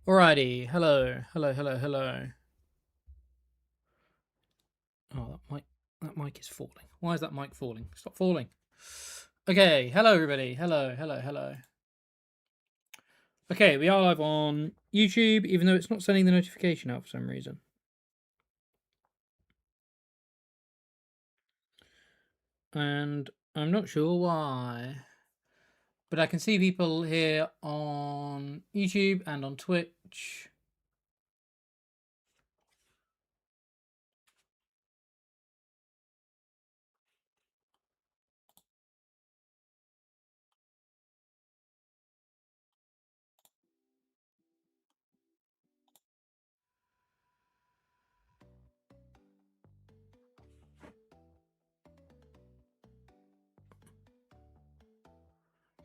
Alrighty, hello. Oh, that mic is falling. Why is that mic falling? Stop falling. Okay, hello everybody. Hello. Okay, we are live on YouTube, even though it's not sending the notification out for some reason. And I'm not sure why. But I can see people here on YouTube and on Twitch.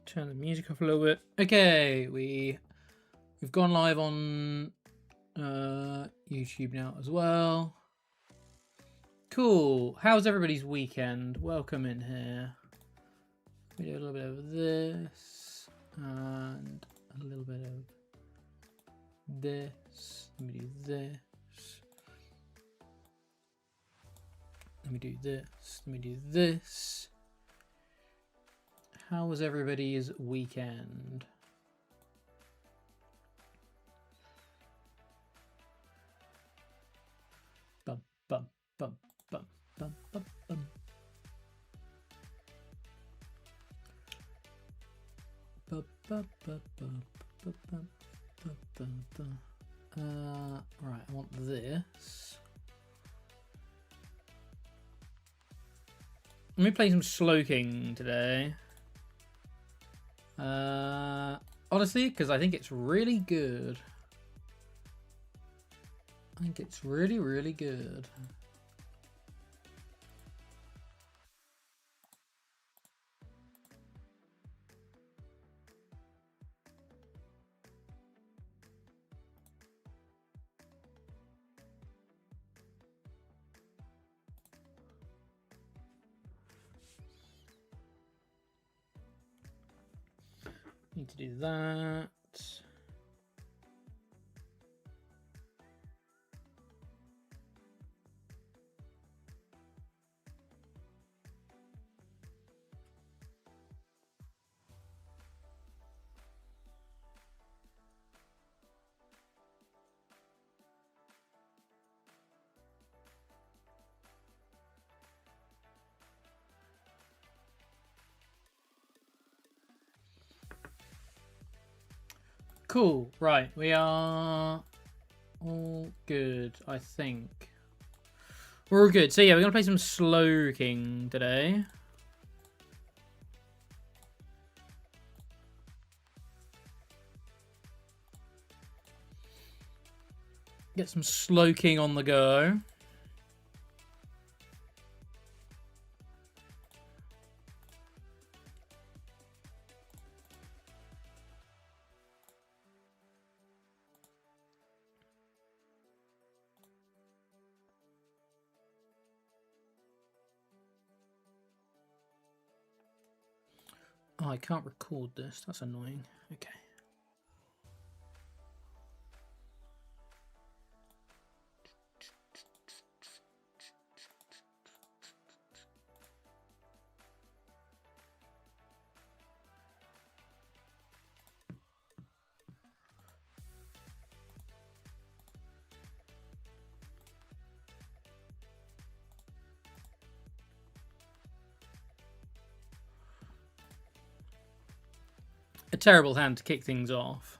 Turn the music off a little bit. Okay, we've gone live on YouTube now as well. Cool. How's everybody's weekend? Welcome in here. We do a little bit of this and a little bit of this. Let me do this. Let me do this. Let me do this. How was everybody's weekend? Bum, bum, bum, bum, bum, bum, bum. Right, I want this. Let me play some Slowking today. Honestly, because I think it's really good. I think it's really good. Need to do that. Cool. Right, we are all good, I think. We're all good. So yeah, we're gonna play some Slowking today. Get some Slowking on the go. Oh, I can't record this. That's annoying. Okay. A terrible hand to kick things off.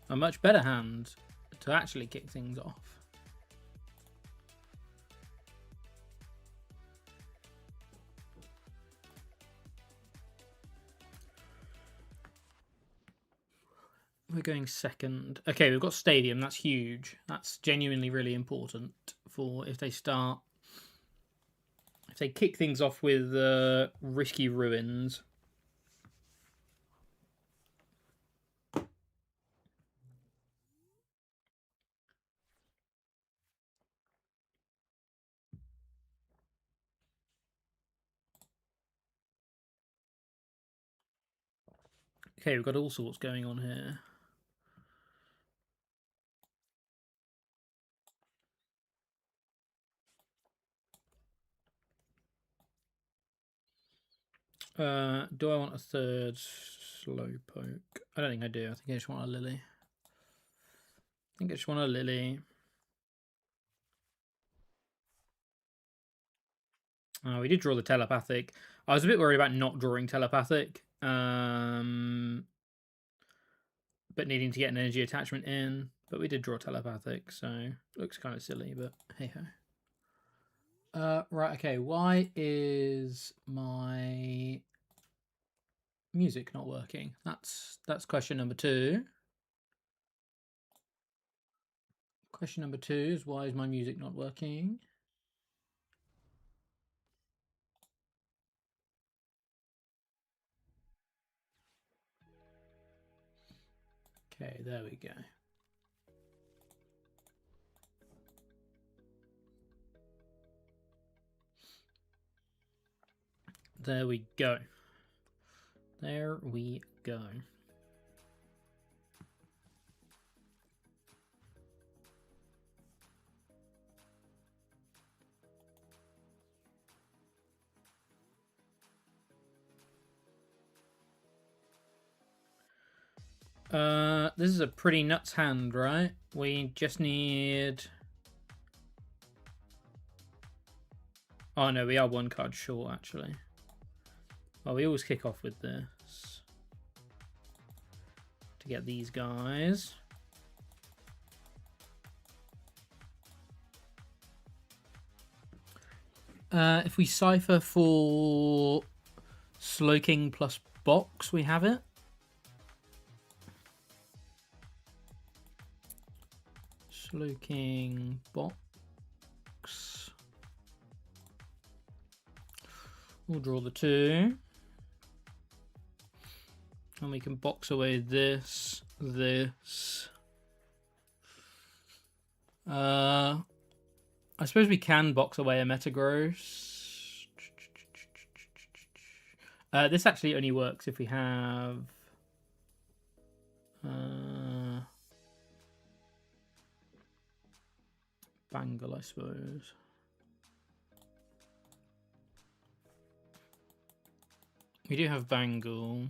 A much better hand to actually kick things off. We're going second. Okay, we've got Stadium. That's huge. That's genuinely really important for if they start... If they kick things off with Risky Ruins... Okay, we've got all sorts going on here. Do I want a third Slowpoke? I don't think I do. I think I just want a Lily. Oh, we did draw the telepathic. I was a bit worried about not drawing telepathic. But needing to get an energy attachment in. But we did draw telepathic, so looks kind of silly, but hey ho. Right, okay. Why is my music not working? That's question number 2. Question number 2 is why is my music not working? Okay, there we go. There we go. There we go. This is a pretty nuts hand, right? We just need... Oh no, we are 1 card short, actually. Well, we always kick off with this. To get these guys. If we cipher for Slowking plus box, we have it. Slowking box. We'll draw the 2. And we can box away this. I suppose we can box away a Metagross. This actually only works if we have... Bangle, I suppose. We do have Bangle.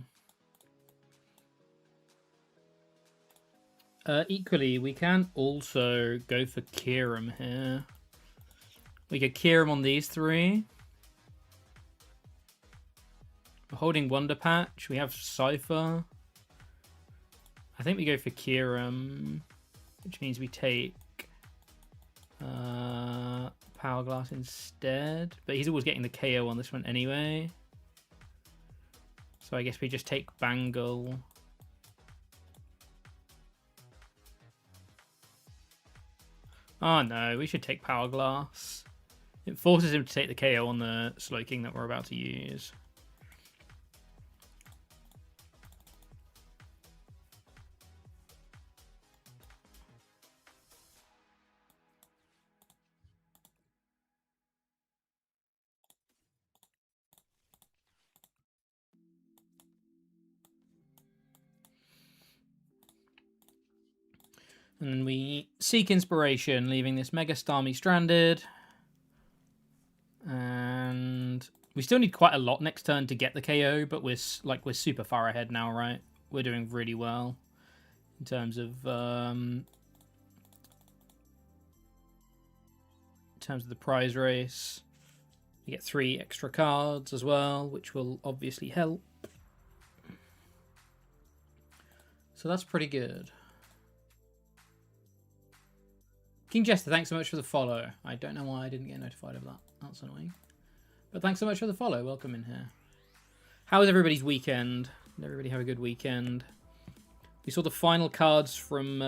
Equally, we can also go for Kieran here. We get Kieran on these 3. We're holding Wonder Patch. We have Cypher. I think we go for Kieran, which means we take Power Glass instead. But he's always getting the KO on this one anyway. So I guess we just take Bangle. Oh no, we should take Power Glass. It forces him to take the KO on the Slowking that we're about to use. And then we seek inspiration, leaving this Mega Starmie stranded. And we still need quite a lot next turn to get the KO, but we're super far ahead now, right? We're doing really well in terms of the prize race. You get 3 extra cards as well, which will obviously help. So that's pretty good. King Jester, thanks so much for the follow. I don't know why I didn't get notified of that. That's annoying. But thanks so much for the follow. Welcome in here. How was everybody's weekend? Did everybody have a good weekend? We saw the final cards from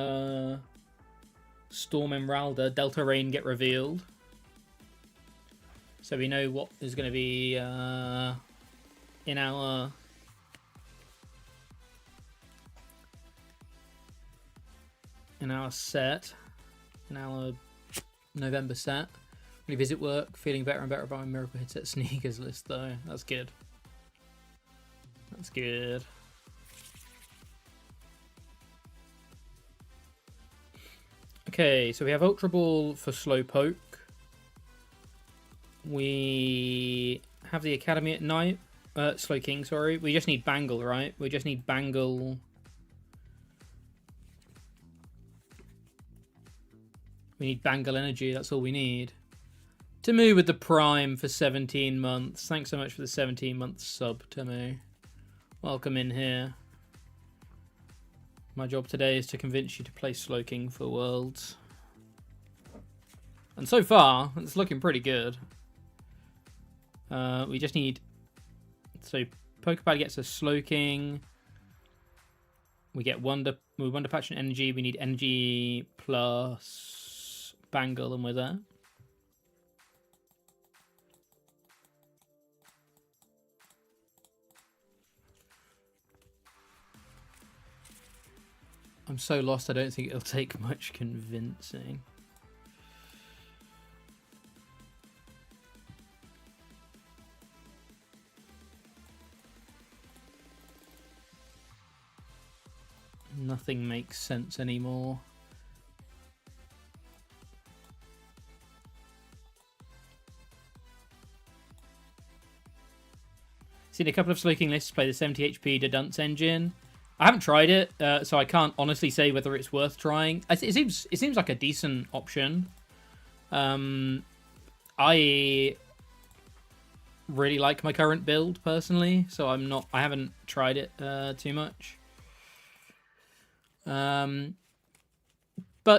Storm Emeralda, Delta Rain, get revealed. So we know what is going to be in our... set. In our November set. Revisit work, feeling better and better about my Miracle Hit Set sneakers list though. That's good. That's good. Okay, so we have Ultra Ball for Slowpoke. We have the Academy at night. Slowking, sorry. We just need Bangle, right? We just need Bangle. We need Bangle Energy, that's all we need. Tamu with the Prime for 17 months. Thanks so much for the 17-month sub, Tamu. Welcome in here. My job today is to convince you to play Slowking for Worlds. And so far, it's looking pretty good. We just need... So, Pokepad gets a Slowking. We get Wonder Patch and Energy. We need Energy plus Bangle, and we're there. I'm so lost, I don't think it'll take much convincing. Nothing makes sense anymore. Seen a couple of Slowking lists play the 70 HP Dedunce engine. I haven't tried it, so I can't honestly say whether it's worth trying. It seems like a decent option. I really like my current build personally, so I haven't tried it too much. But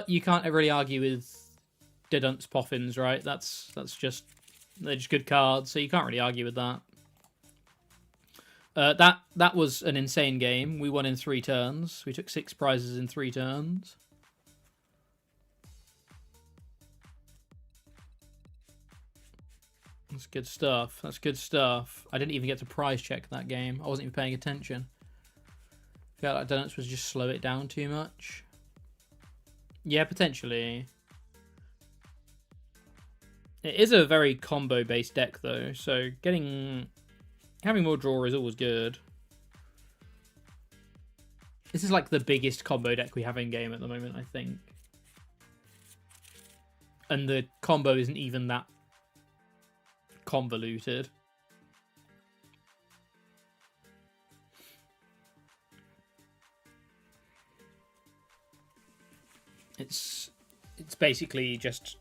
you can't really argue with Dedunce Poffins, right? they're just good cards, so you can't really argue with that. That was an insane game. We won in 3 turns. We took 6 prizes in 3 turns. That's good stuff. That's good stuff. I didn't even get to prize check that game. I wasn't even paying attention. I felt like Donuts was just slow it down too much. Yeah, potentially. It is a very combo-based deck, though, so having more draw is always good. This is like the biggest combo deck we have in game at the moment, I think. And the combo isn't even that convoluted. It's basically just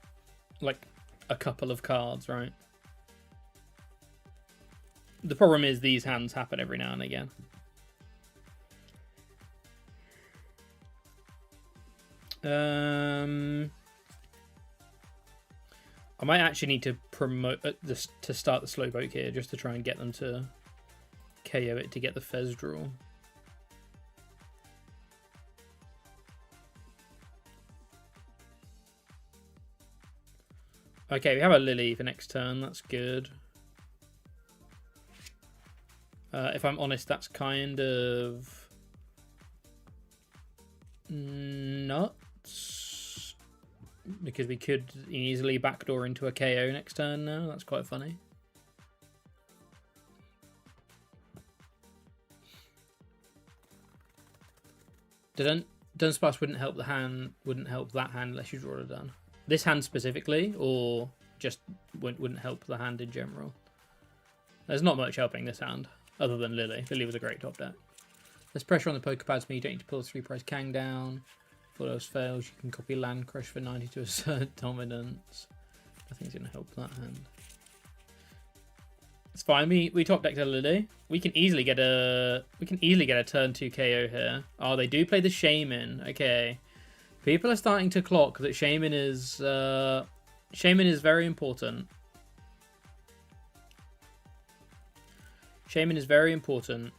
like a couple of cards, right? The problem is these hands happen every now and again. I might actually need to promote this to start the Slowpoke here, just to try and get them to KO it to get the Fez draw. Okay, we have a Lily for next turn. That's good. If I'm honest, that's kind of nuts, because we could easily backdoor into a KO next turn now. That's quite funny. Dunsparce wouldn't help the hand, wouldn't help that hand unless you draw it done. This hand specifically, or just wouldn't help the hand in general? There's not much helping this hand. Other than Lily. Lily was a great top deck. There's pressure on the Pokepads for me. You don't need to pull a 3-prize Kang down. If all else fails, you can copy Land Crush for 90 to assert dominance. Nothing's going to help that hand. It's fine. We top decked a Lily. We can easily get a turn 2 KO here. Oh, they do play the Shaman. Okay. People are starting to clock that Shaman is very important. Shaman is very important.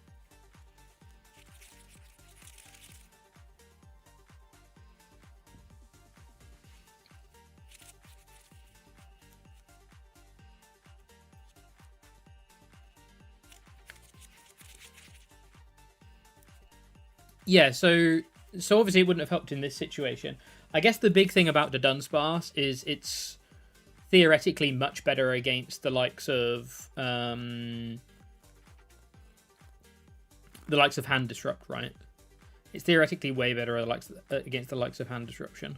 Yeah, so obviously it wouldn't have helped in this situation. I guess the big thing about the Dunsparce is it's theoretically much better against the likes of Hand Disrupt, right? It's theoretically way better against the likes of Hand Disruption.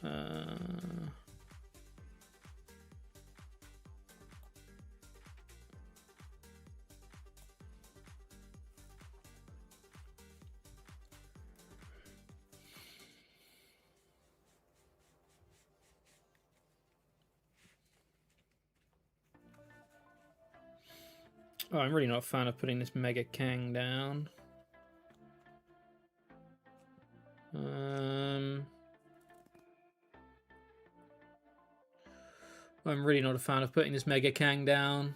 Oh, I'm really not a fan of putting this Mega Kang down. I'm really not a fan of putting this Mega Kang down.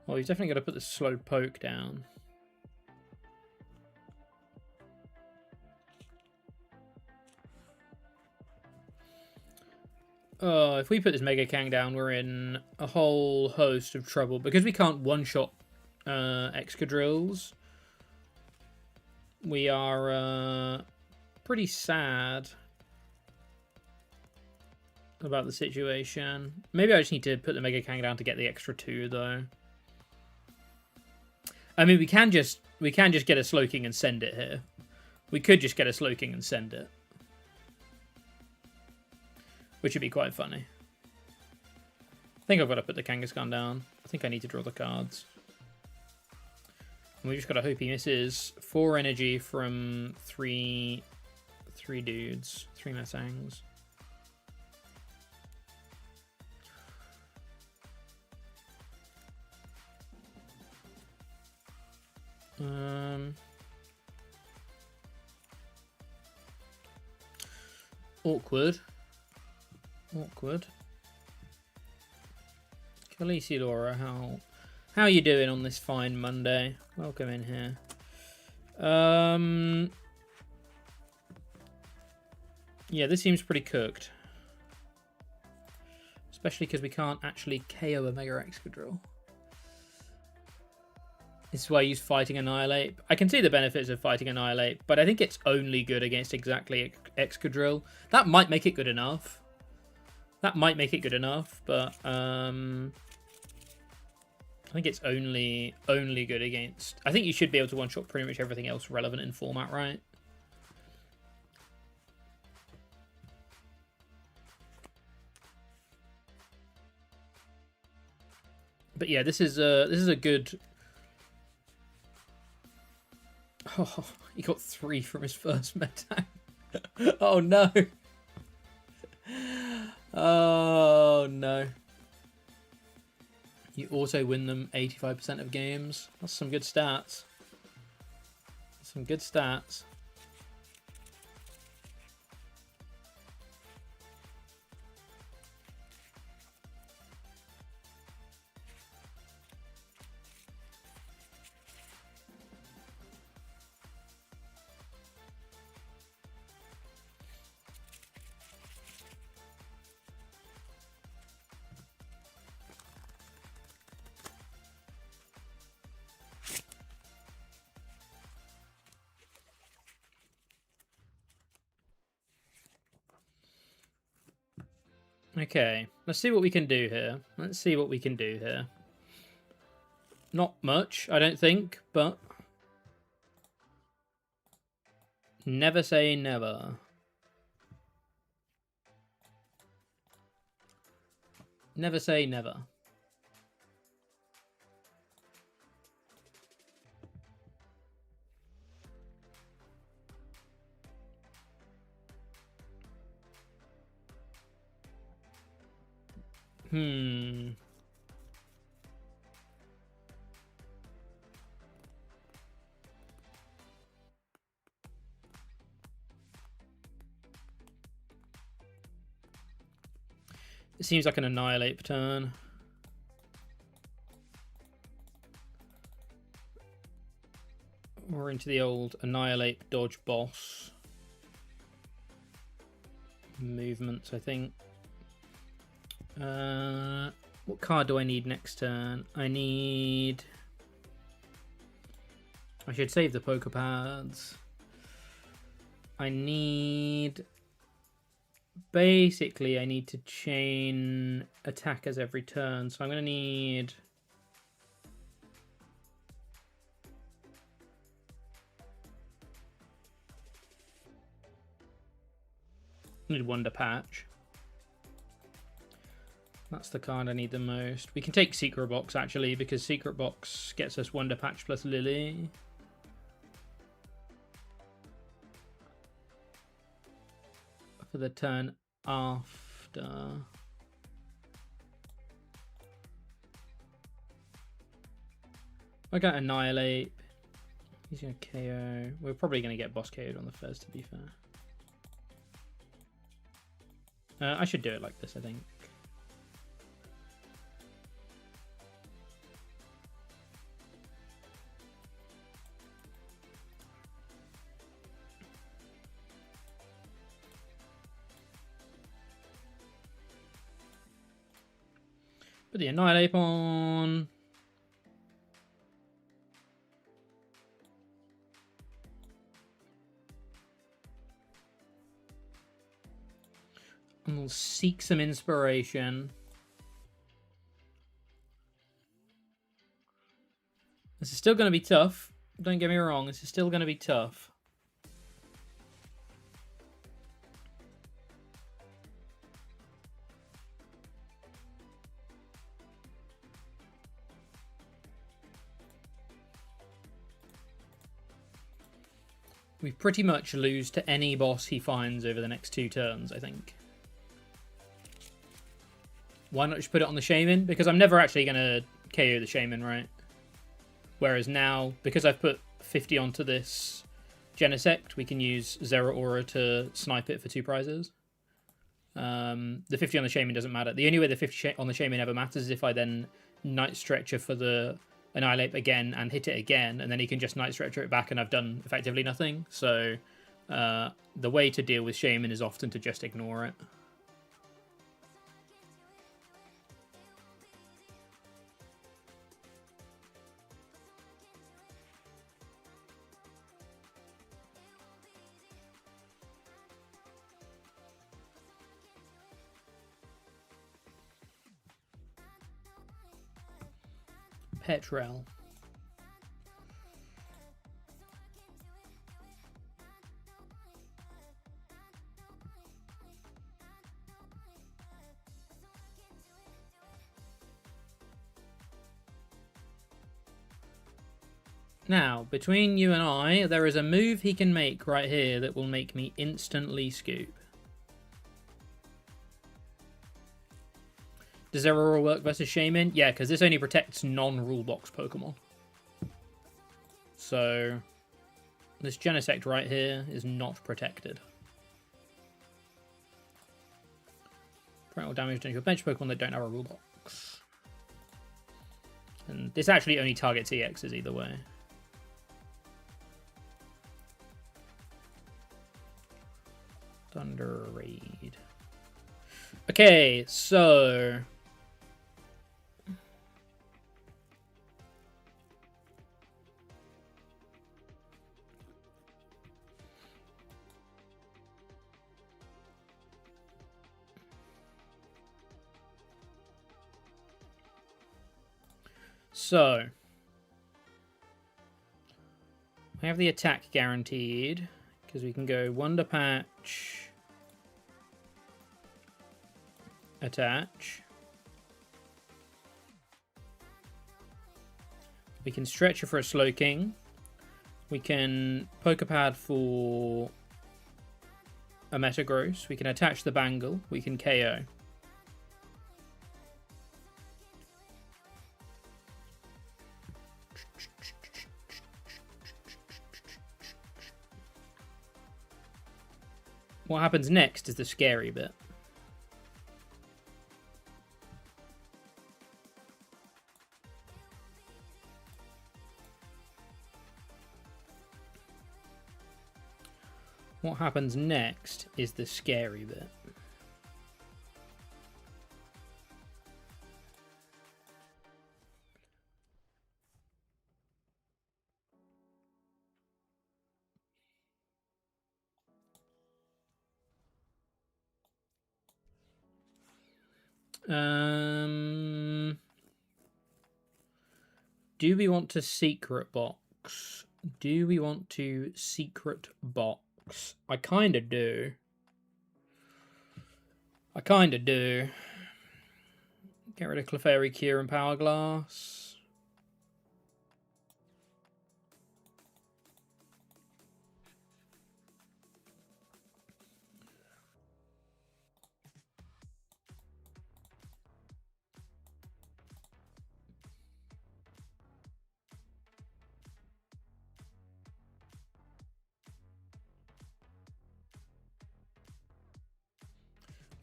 Well, he's definitely got to put the Slowpoke down. Oh, if we put this Mega Kang down, we're in a whole host of trouble. Because we can't one-shot Excadrills, we are pretty sad about the situation. Maybe I just need to put the Mega Kang down to get the extra 2, though. I mean, we can just get a Slowking and send it here. We could just get a Slowking and send it, which would be quite funny. I think I've got to put the Kangaskhan down. I think I need to draw the cards. And we just got to hope he misses 4 energy from three dudes, 3 Mesangs. Awkward. Khaleesi Laura, how are you doing on this fine Monday? Welcome in here. Yeah, this seems pretty cooked. Especially because we can't actually KO a Mega Excadrill. This is why I use Fighting Annihilate. I can see the benefits of Fighting Annihilate, but I think it's only good against exactly Excadrill. That might make it good enough. But I think it's only good against... I think you should be able to one-shot pretty much everything else relevant in format, right? But yeah, this is a good... Oh, he got 3 from his first Metang. Oh no. Oh no. You also win them 85% of games. That's some good stats. Some good stats. Okay, let's see what we can do here. Not much, I don't think, but... Never say never. Never say never. It seems like an Annihilate turn. We're into the old Annihilate dodge boss movements, I think. What card do I need next turn? I should save the Pokepads. Basically, I need to chain attackers every turn, so I'm going to need... Need Wonder Patch. That's the card I need the most. We can take Secret Box, actually, because Secret Box gets us Wonder Patch plus Lily. For the turn after. I got Annihilate. He's going to KO. We're probably going to get boss KO'd on the first, to be fair. I should do it like this, I think. Put the Annihilate on. And we'll seek some inspiration. This is still going to be tough. Don't get me wrong, this is still going to be tough. We pretty much lose to any boss he finds over the next 2 turns, I think. Why not just put it on the Shaman? Because I'm never actually going to KO the Shaman, right? Whereas now, because I've put 50 onto this Genesect, we can use Zera Aura to snipe it for 2 prizes. The 50 on the Shaman doesn't matter. The only way the 50 on the Shaman ever matters is if I then Night Stretcher for the Annihilate again and hit it again, and then he can just Night Stretcher it back and I've done effectively nothing. So the way to deal with Shaman is often to just ignore it. Petrel. Now, between you and I, there is a move he can make right here that will make me instantly scoop. Does Zera work versus Shaman? Yeah, because this only protects non-rule box Pokemon. So, this Genesect right here is not protected. Parental damage to your bench Pokemon that don't have a rule box. And this actually only targets EXs either way. Thunder Raid. Okay, so... we have the attack guaranteed, because we can go Wonder Patch, attach. We can stretch it for a Slowking. We can Pokepad for a Metagross. We can attach the Bangle. We can KO. What happens next is the scary bit. What happens next is the scary bit. Do we want to secret box? Do we want to secret box? I kind of do. I kind of do. Get rid of Clefairy Cure and Power Glass.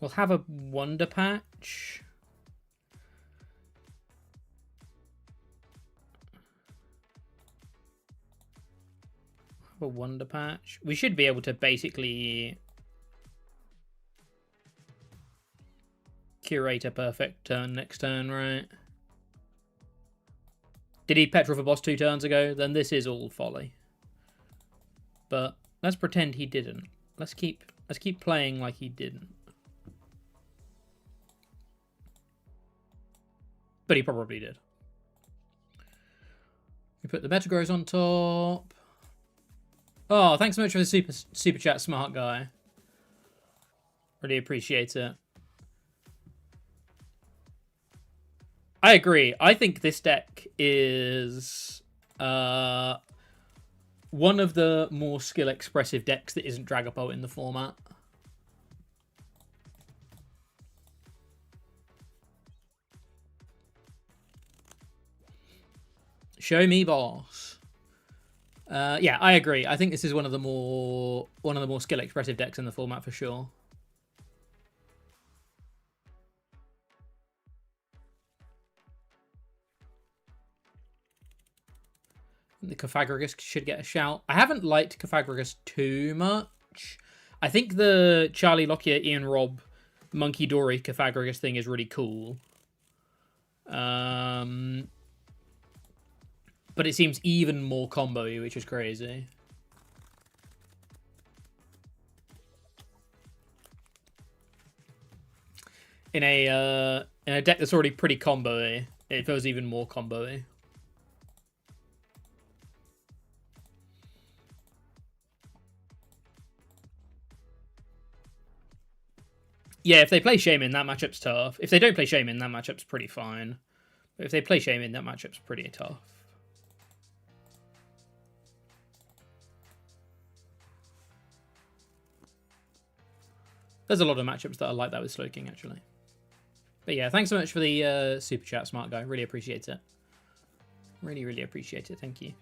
We'll have a Wonder Patch. Have a Wonder Patch. We should be able to basically curate a perfect turn next turn, right? Did he Petrol for boss 2 turns ago? Then this is all folly. But let's pretend he didn't. Let's keep playing like he didn't. But he probably did. We put the Metagross on top. Oh, thanks so much for the super chat, smart guy. Really appreciate it. I agree. I think this deck is one of the more skill expressive decks that isn't Dragapult in the format. Show me, boss. Yeah, I agree. I think this is one of the more skill expressive decks in the format for sure. The Cofagrigus should get a shout. I haven't liked Cofagrigus too much. I think the Charlie Lockyer, Ian Robb, Monkey Dory Cofagrigus thing is really cool. But it seems even more combo-y, which is crazy. In a deck that's already pretty combo-y, it feels even more combo-y. Yeah, if they play Shaman, that matchup's tough. If they don't play Shaman, that matchup's pretty fine. But if they play Shaman, that matchup's pretty tough. There's a lot of matchups that are like that with Slowking, actually. But yeah, thanks so much for the super chat, smart guy. Really appreciate it. Really, really appreciate it. Thank you.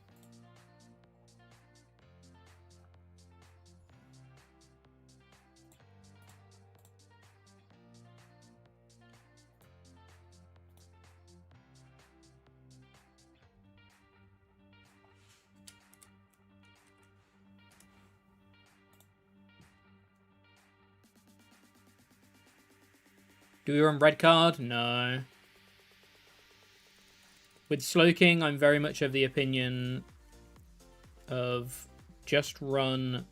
Do we run red card? No. With Slowking, I'm very much of the opinion of just run...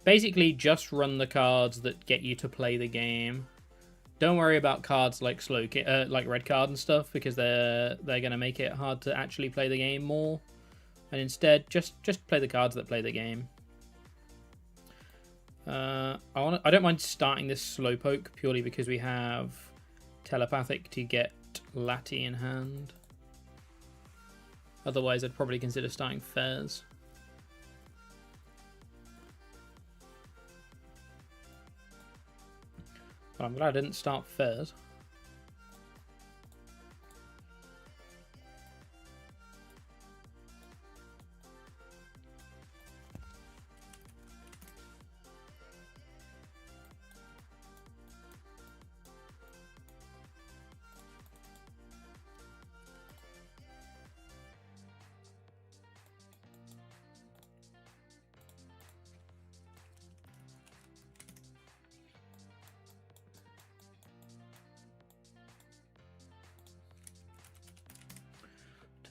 Basically, just run the cards that get you to play the game. Don't worry about cards like Slowking, like red card and stuff, because they're going to make it hard to actually play the game more. And instead, just play the cards that play the game. I don't mind starting this Slowpoke purely because we have Telepathic to get Lati in hand. Otherwise, I'd probably consider starting Fairs. But I'm glad I didn't start Fairs.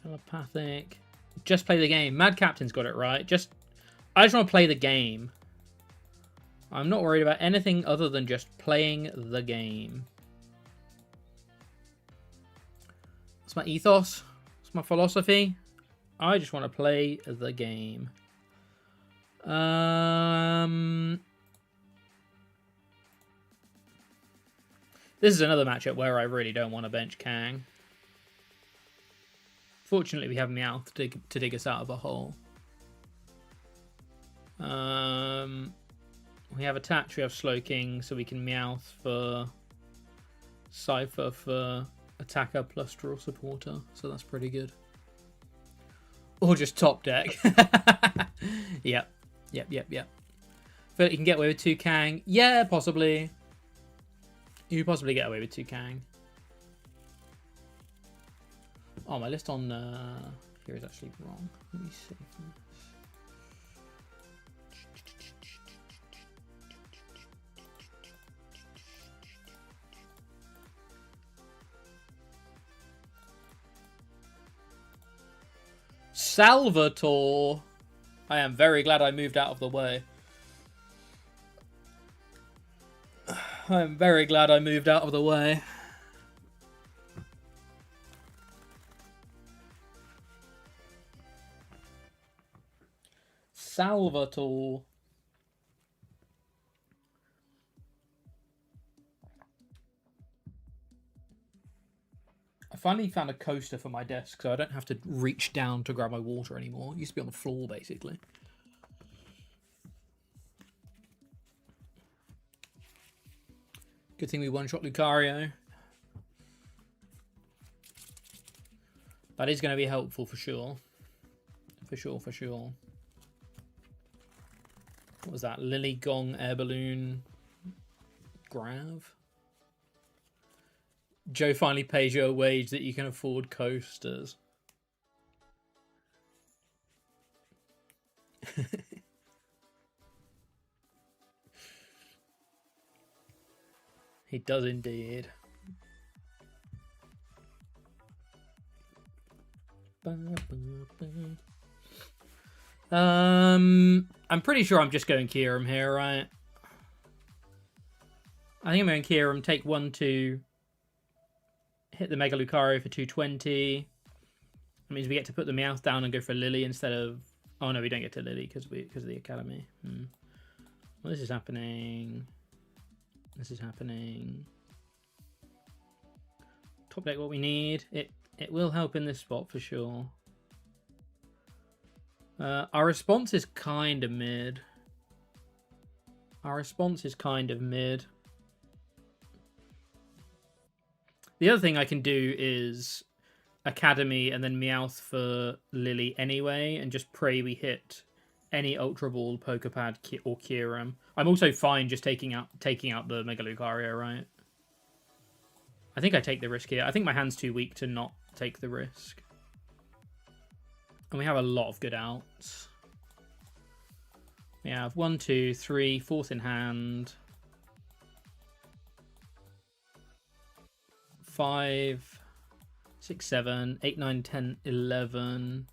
Telepathic. Just play the game. Mad Captain's got it right. I just want to play the game. I'm not worried about anything other than just playing the game. That's my ethos. That's my philosophy. I just want to play the game. This is another matchup where I really don't want to bench Kang. Fortunately, we have Meowth to dig us out of a hole. We have Attach, we have Slowking, so we can Meowth for Cypher for Attacker plus Draw Supporter, so that's pretty good. Or just top deck. Yep. Feel like you can get away with 2 Kang. Yeah, possibly. You could possibly get away with 2 Kang. Oh, my list on here is actually wrong. Let me see. Salvatore. I am very glad I moved out of the way. I am very glad I moved out of the way. Salvatore. I finally found a coaster for my desk, so I don't have to reach down to grab my water anymore. It used to be on the floor, basically. Good thing we one-shot Lucario. That is going to be helpful for sure. For sure. What was that? Lily Gong Air Balloon Grav? Joe finally pays you a wage that you can afford coasters. He does indeed. I'm pretty sure I'm just going Kieran here, right? I think I'm going Kieran, take 1-2, hit the Mega Lucario for 220. That means we get to put the Meowth down and go for Lily instead of... Oh no, we don't get to Lily because of the Academy. Well, this is happening. This is happening. Top deck what we need. It will help in this spot for sure. Our response is kind of mid. The other thing I can do is Academy and then Meowth for Lily anyway, and just pray we hit any Ultra Ball, Pokepad, or Kyurem. I'm also fine just taking out the Mega Lucario, right? I think I take the risk here. I think my hand's too weak to not take the risk. And we have a lot of good outs. We have 1, 2, 3, 4th in hand. 5, 6, 7, 8, 9, 10, 11.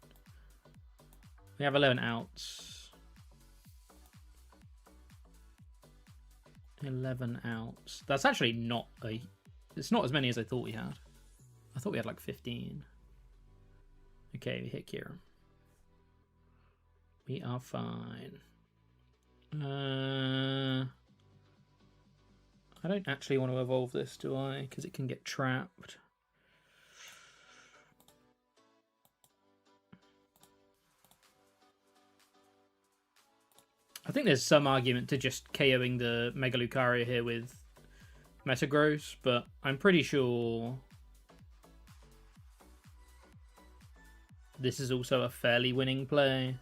We have 11 outs. 11 outs. That's actually not a... It's not as many as I thought we had. I thought we had like 15. Okay, we hit Kieran. We are fine. I don't actually want to evolve this, do I? Because it can get trapped. I think there's some argument to just KOing the Mega Lucario here with Metagross, but I'm pretty sure this is also a fairly winning play.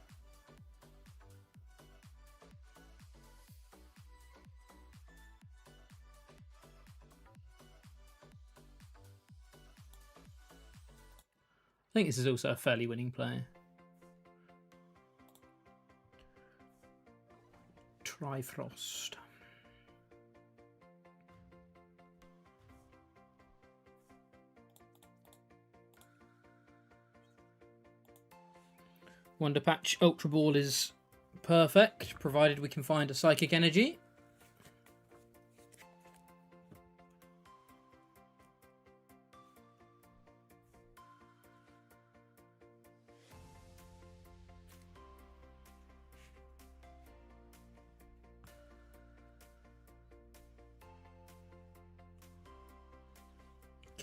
I think this is also a fairly winning play. Trifrost. Wonder Patch Ultra Ball is perfect, provided we can find a Psychic Energy.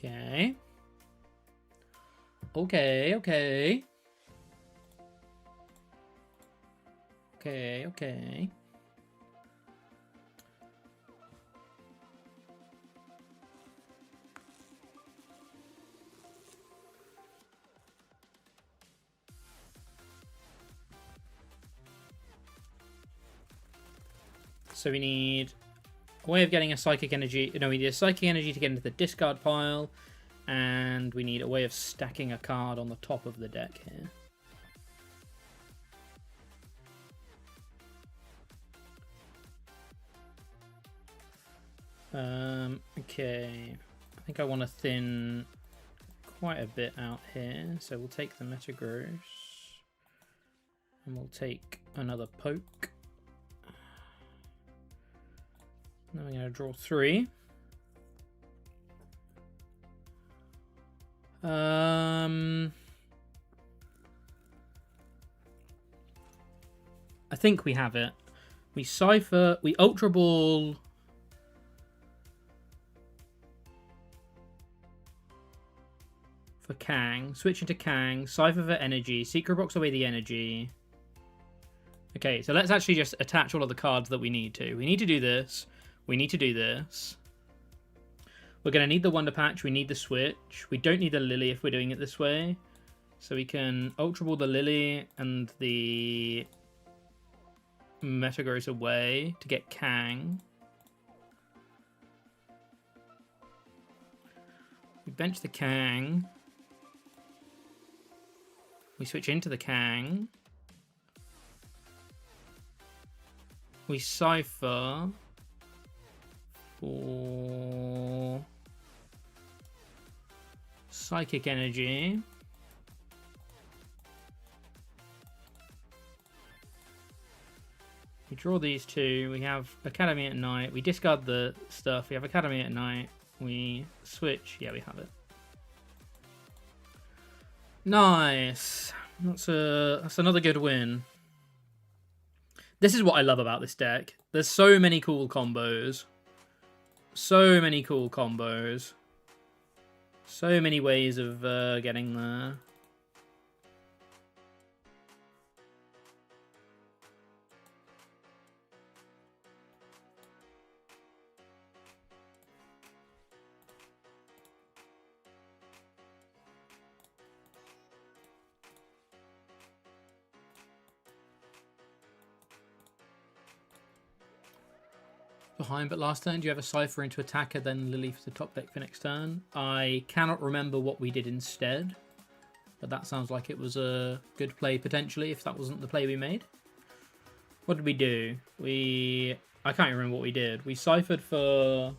Okay. Okay, okay. Okay, okay. So we need a way of getting a psychic energy. No, we need a psychic energy to get into the discard pile. And we need a way of stacking a card on the top of the deck here. Okay. I think I want to thin quite a bit out here. So we'll take the Metagross. And we'll take another Poke. Then we're going to draw 3. I think we have it. We Cypher, we Ultra Ball. For Kang, switch into Kang, Cypher for energy, Secret Box away the energy. Okay, so let's actually just attach all of the cards that we need to. We need to do this. We need to do this. We're going to need the Wonder Patch. We need the Switch. We don't need the Lily if we're doing it this way. So we can Ultra Ball the Lily and the Metagross away to get Kang. We bench the Kang. We switch into the Kang. We Cypher for Psychic Energy. We draw these two. We have Academy at Night. We discard the stuff. We have Academy at Night. We switch. Yeah, we have it. Nice. That's another good win. This is what I love about this deck. There's so many cool combos. So many cool combos. So many ways of getting there. Behind, but last turn, do you have a Cypher into attacker, then Lily for the top deck for next turn? I cannot remember what we did instead, but that sounds like it was a good play potentially, if that wasn't the play we made. What did we do? I can't remember what we did. We Cyphered for...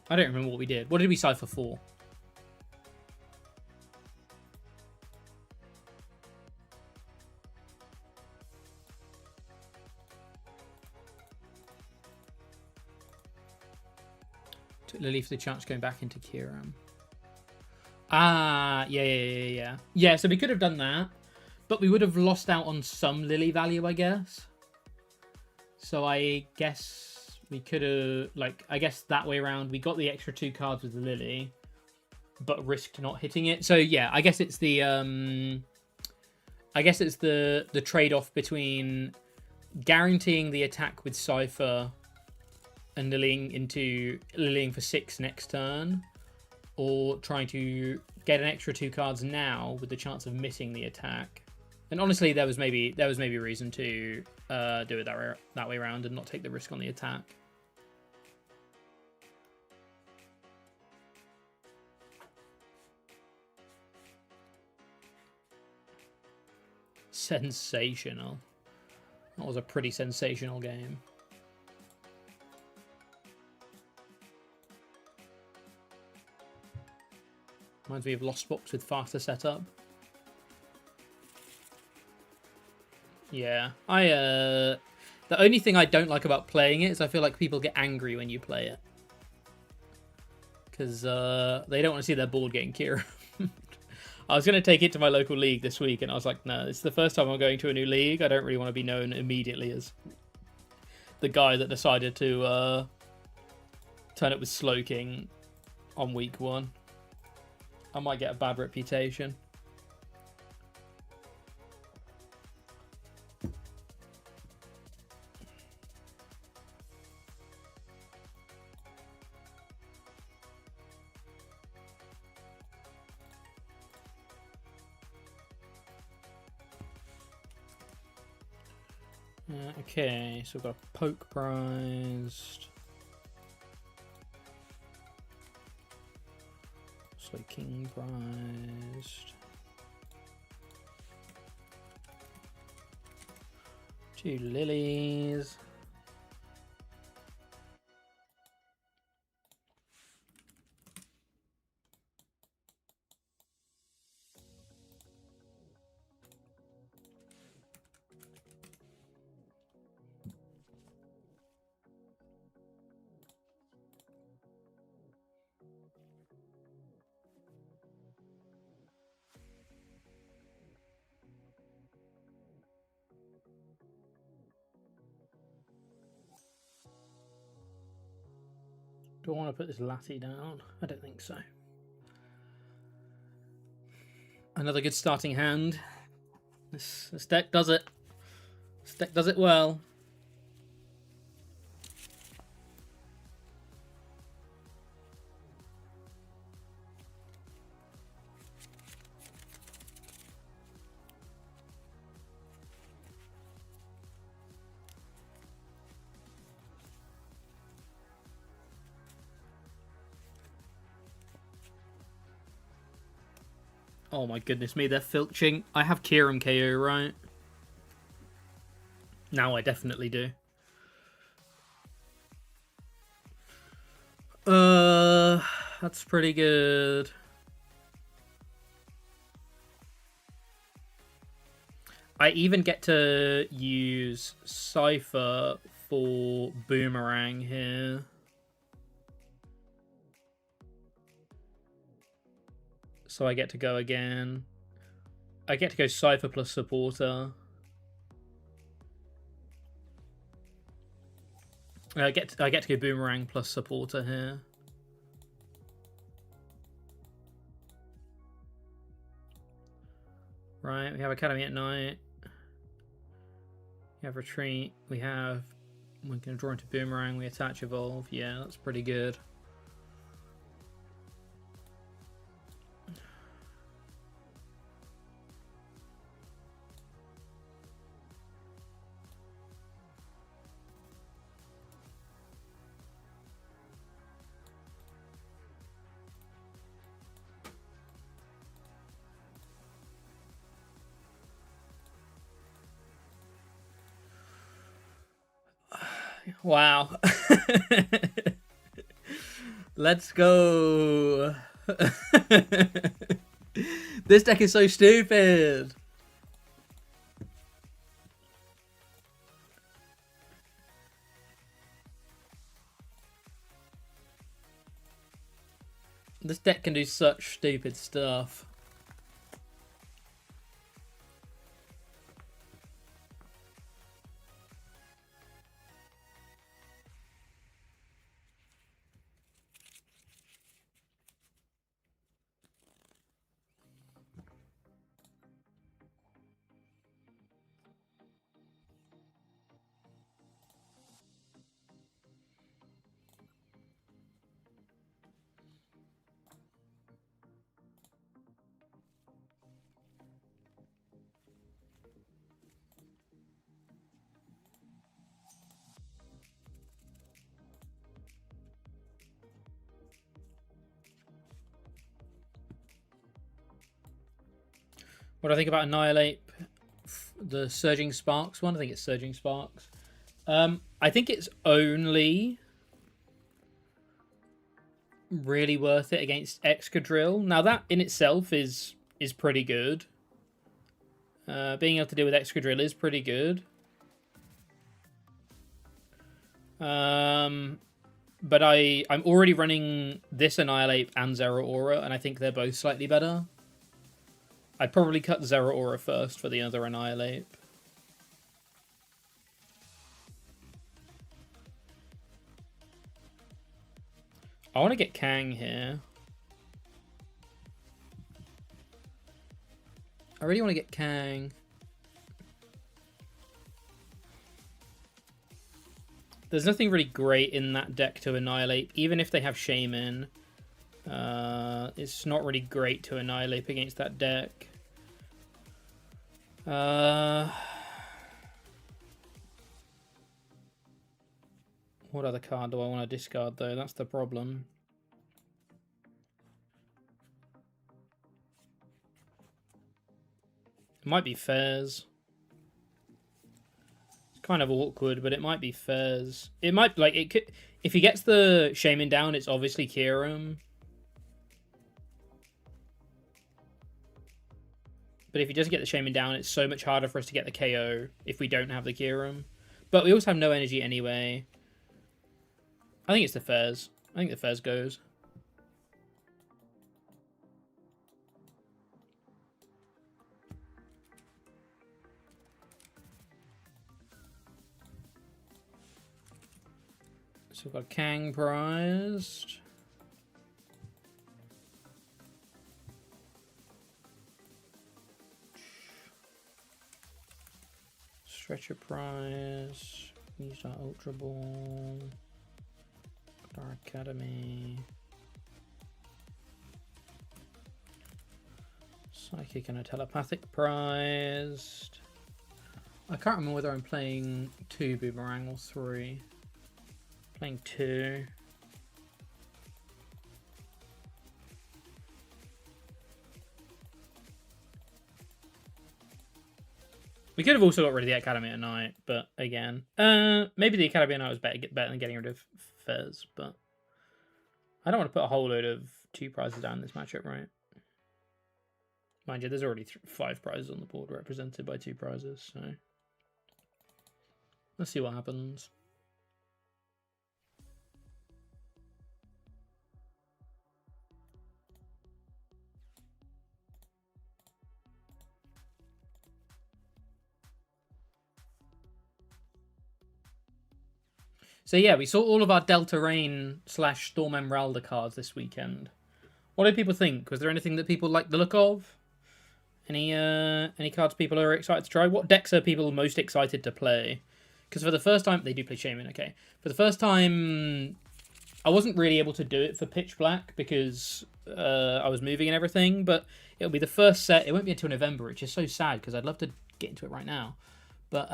I don't remember what we did. What did we Cypher for? Lily for the chance going back into Kiram. Ah, yeah. Yeah, so we could have done that, but we would have lost out on some Lily value, I guess. So I guess we could have, like, I guess that way around, we got the extra 2 cards with the Lily, but risked not hitting it. So yeah, I guess it's the trade-off between guaranteeing the attack with Cypher and lilying for 6 next turn, or trying to get an extra 2 cards now with the chance of missing the attack. And honestly, there was maybe a reason to do it that way around and not take the risk on the attack. Sensational. That was a pretty sensational game. Reminds me of Lost Box with faster setup. Yeah, the only thing I don't like about playing it is I feel like people get angry when you play it, because they don't want to see their board getting Kira. I was going to take it to my local league this week, and I was like, no, it's the first time I'm going to a new league. I don't really want to be known immediately as the guy that decided to turn it with Slowking on week 1. I might get a bad reputation. Okay, so we've got a poke prized. Slowking prized. 2 lilies. Do I want to put this Latty down? I don't think so. Another good starting hand. This deck does it. This deck does it well. Oh my goodness me, they're filching. I have Kieran KO, right? Now I definitely do. That's pretty good. I even get to use Cypher for Boomerang here. So I get to go again. I get to go Cypher plus Supporter. I get to go Boomerang plus Supporter here. Right, we have Academy at Night. We have Retreat. We're going to draw into Boomerang. We attach Evolve. Yeah, that's pretty good. Wow. Let's go. This deck is so stupid. This deck can do such stupid stuff. What do I think about Annihilate? The Surging Sparks one? I think it's Surging Sparks. I think it's only really worth it against Excadrill. Now that in itself is pretty good. Being able to deal with Excadrill is pretty good. But I'm already running this Annihilate and Zeraora, and I think they're both slightly better. I'd probably cut Zeraora first for the other Annihilate. I want to get Kang here. I really want to get Kang. There's nothing really great in that deck to annihilate, even if they have Shaman. It's not really great to annihilate against that deck. What other card do I want to discard, though? That's the problem. It might be Fairs. It's kind of awkward, but it might be Fairs. It might, like, it could... If he gets the Shaman down, it's obviously Kyurem. But if he doesn't get the Shaman down, it's so much harder for us to get the KO if we don't have the Kyurem. But we also have no energy anyway. I think it's the Fairs. I think the Fairs goes. So we've got Kang prized. Stretcher prize. Use our Ultra Ball. Our Academy. Psychic and a Telepathic prized. I can't remember whether I'm playing 2 Boomerang or 3. Playing 2. We could have also got rid of the Academy at night, but again, maybe the Academy at night was better than getting rid of Fez, but I don't want to put a whole load of 2 prizes down in this matchup, right? Mind you, there's already 5 prizes on the board represented by 2 prizes, so let's see what happens. So yeah, we saw all of our Delta Rain / Storm Emeralda cards this weekend. What did people think? Was there anything that people liked the look of? Any cards people are excited to try? What decks are people most excited to play? Because for the first time, they do play Shaman, okay. For the first time, I wasn't really able to do it for Pitch Black because I was moving and everything, but it'll be the first set. It won't be until November, which is so sad because I'd love to get into it right now. But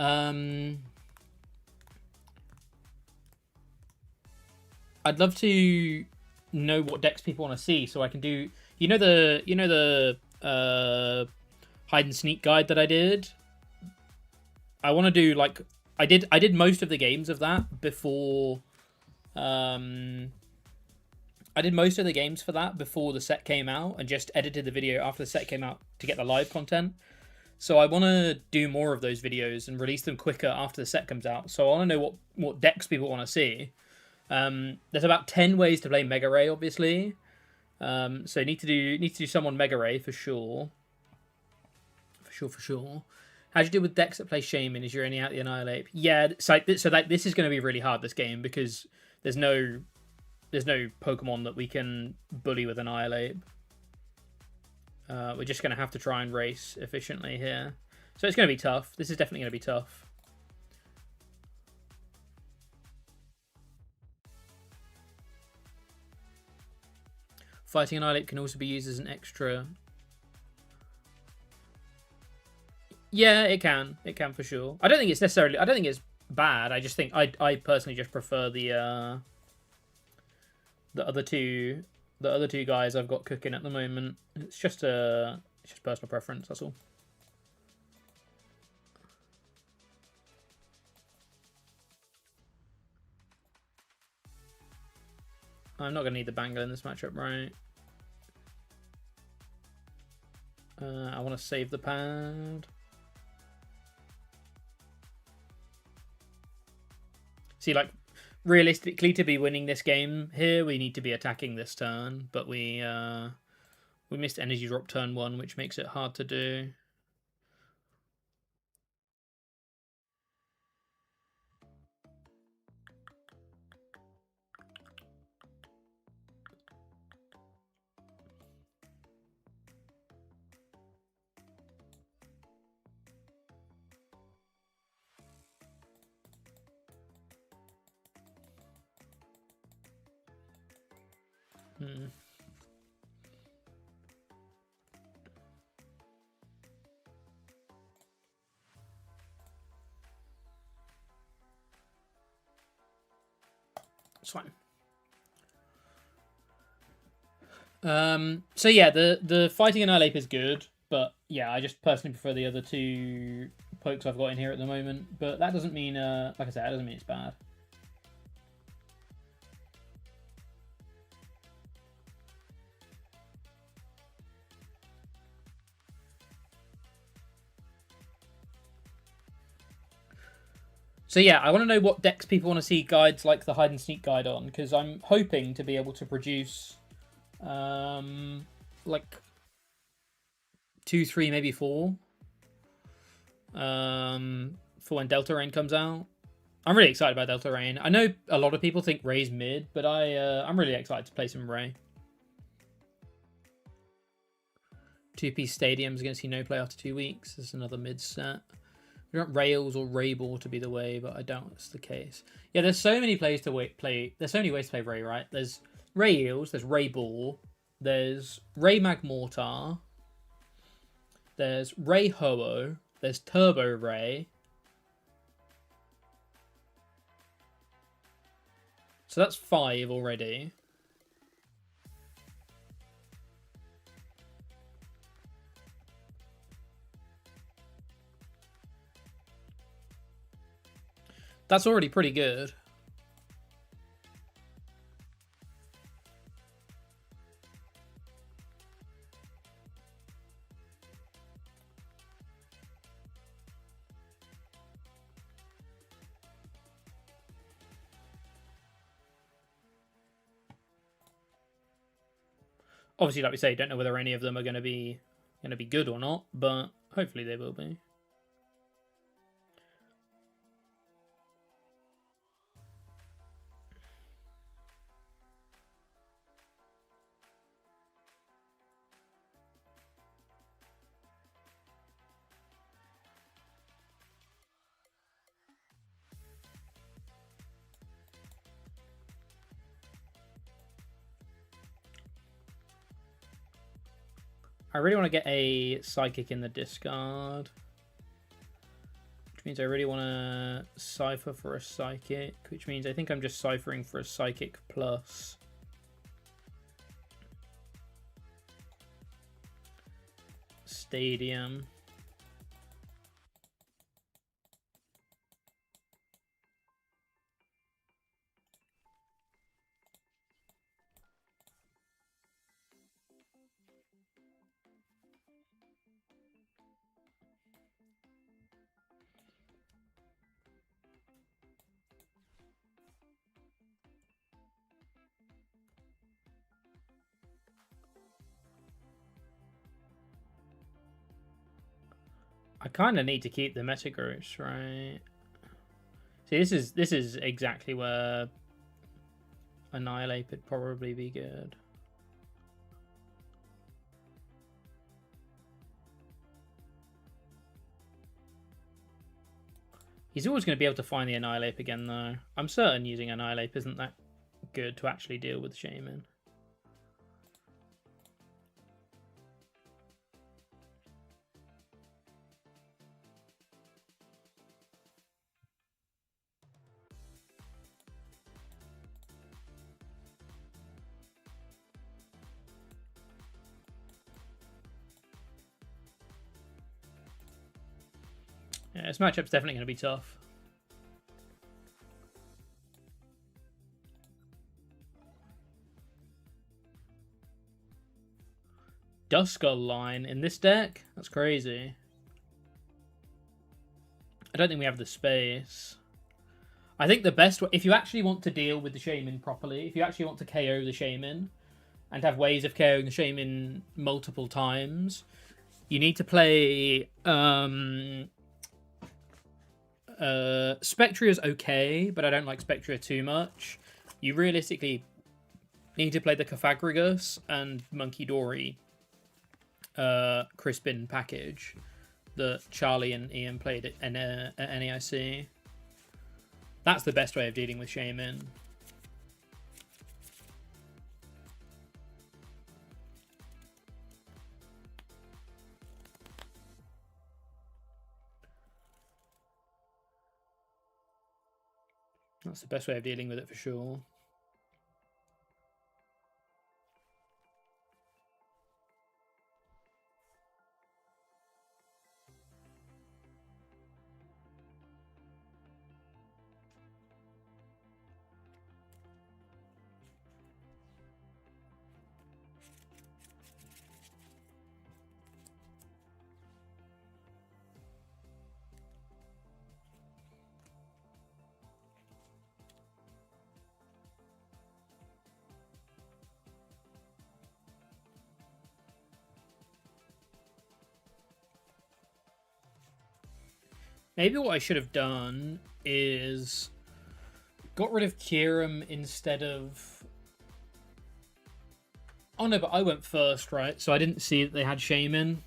I'd love to know what decks people want to see, so I can do. You know the hide and sneak guide that I did. I want to do like I did most of the games of that before. I did most of the games for that before the set came out, and just edited the video after the set came out to get the live content. So I want to do more of those videos and release them quicker after the set comes out. So I want to know what decks people want to see. There's about 10 ways to play Mega Ray, obviously. So need to do someone Mega Ray for sure. For sure. How do you deal with decks that play Shaman? Is your only out the Annihilate? Yeah, so this is going to be really hard, this game, because there's no Pokemon that we can bully with Annihilate. We're just going to have to try and race efficiently here. So it's going to be tough. This is definitely going to be tough. Fighting Annihilate can also be used as an extra. Yeah, it can. It can for sure. I don't think it's necessarily. I don't think it's bad. I just think I personally just prefer the other two guys I've got cooking at the moment. It's just personal preference. That's all. I'm not gonna need the Bangle in this matchup, right? I want to save the pad. See, like, realistically, to be winning this game here, we need to be attacking this turn, but we missed energy drop turn 1, which makes it hard to do. It's fine. So yeah, the fighting Annihilape is good, but yeah, I just personally prefer the other two pokes I've got in here at the moment. But that doesn't mean, like I said, that doesn't mean it's bad. So yeah, I want to know what decks people want to see guides like the hide and sneak guide on, because I'm hoping to be able to produce like 2, 3, maybe 4 for when Delta Rain comes out. I'm really excited about Delta Rain. I know a lot of people think Ray's mid, but I'm really excited to play some Ray. 2-piece Stadium's going to see no play after 2 weeks. This is another mid set. We want Rails or Rayball to be the way, but I doubt it's the case. Yeah, there's so many plays to play. There's so many ways to play Ray, right? There's Ray Eels, there's Rayball, there's Ray Magmortar, there's Ray Ho-Oh, there's Turbo Ray. So that's 5 already. That's already pretty good. Obviously, like we say, don't know whether any of them are going to be good or not, but hopefully they will be. I really want to get a Psychic in the discard, which means I really want to Cypher for a Psychic, which means I think I'm just ciphering for a Psychic plus Stadium. I kind of need to keep the Metagross, right? See, this is exactly where Annihilape would probably be good. He's always going to be able to find the Annihilape again, though. I'm certain using Annihilape isn't that good to actually deal with Shaman. Yeah, this matchup's definitely going to be tough. Duskull line in this deck? That's crazy. I don't think we have the space. I think the best way, if you actually want to deal with the Shaman properly, if you actually want to KO the Shaman and have ways of KOing the Shaman multiple times, you need to play Spectria's okay, but I don't like Spectria too much. You realistically need to play the Cofagrigus and Monkey Dory Crispin package that Charlie and Ian played at NAIC. That's the best way of dealing with Shaman. That's the best way of dealing with it for sure. Maybe what I should have done is got rid of Kieran instead of... Oh no, but I went first, right? So I didn't see that they had Shaman.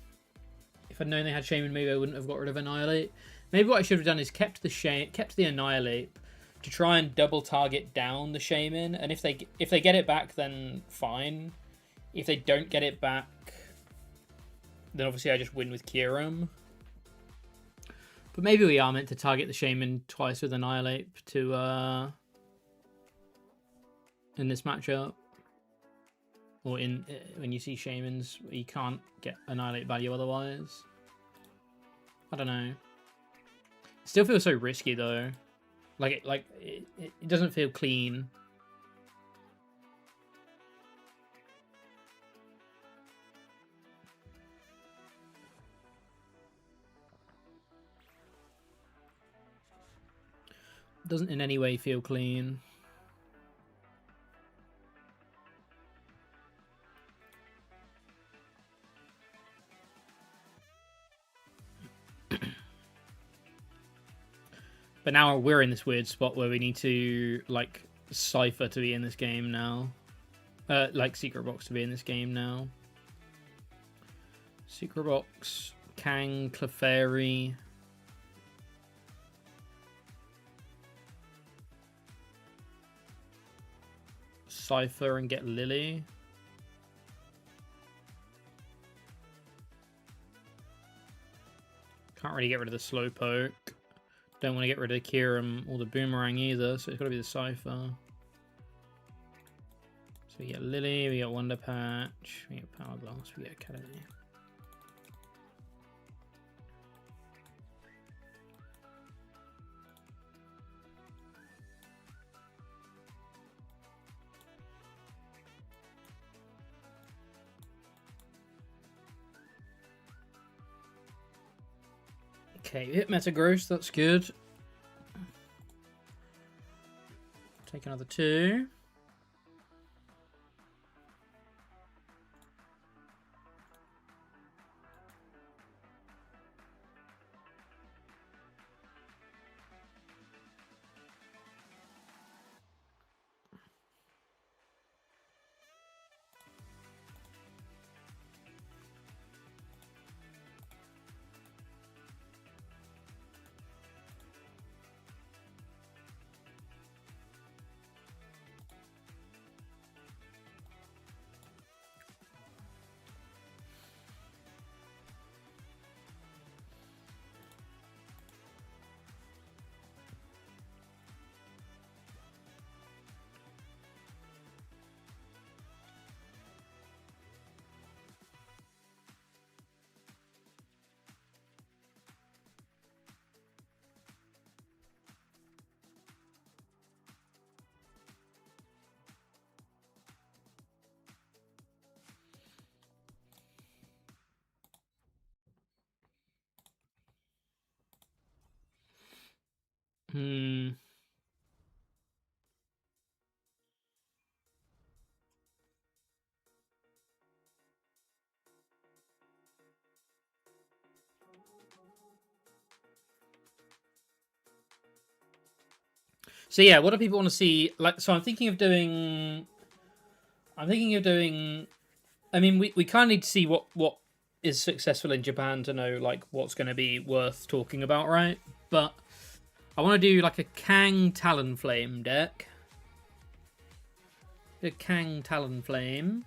If I'd known they had Shaman, maybe I wouldn't have got rid of Annihilate. Maybe what I should have done is kept the Annihilate to try and double target down the Shaman. And if they get it back, then fine. If they don't get it back, then obviously I just win with Kieran. But maybe we are meant to target the Shaman twice with Annihilate to in this matchup. Or in when you see Shamans, you can't get Annihilate value otherwise. I don't know. It still feels so risky though. It doesn't feel clean. Doesn't in any way feel clean. But now we're in this weird spot where we need to, like, Cypher to be in this game now. Like, Secret Box to be in this game now. Secret Box, Kang, Clefairy. Cypher and get Lily. Can't really get rid of the Slowpoke. Don't want to get rid of the Kieran or the Boomerang either, so it's got to be the Cypher. So we get Lily, we get Wonder Patch, we get Power Blast, we get Academy. Okay, hit Metagross, that's good. Take another 2. So yeah, what do people want to see? Like, so I'm thinking of doing. I mean, we kind of need to see what is successful in Japan to know like what's going to be worth talking about, right? But I want to do like a Kang Talonflame deck. A Kang Talonflame.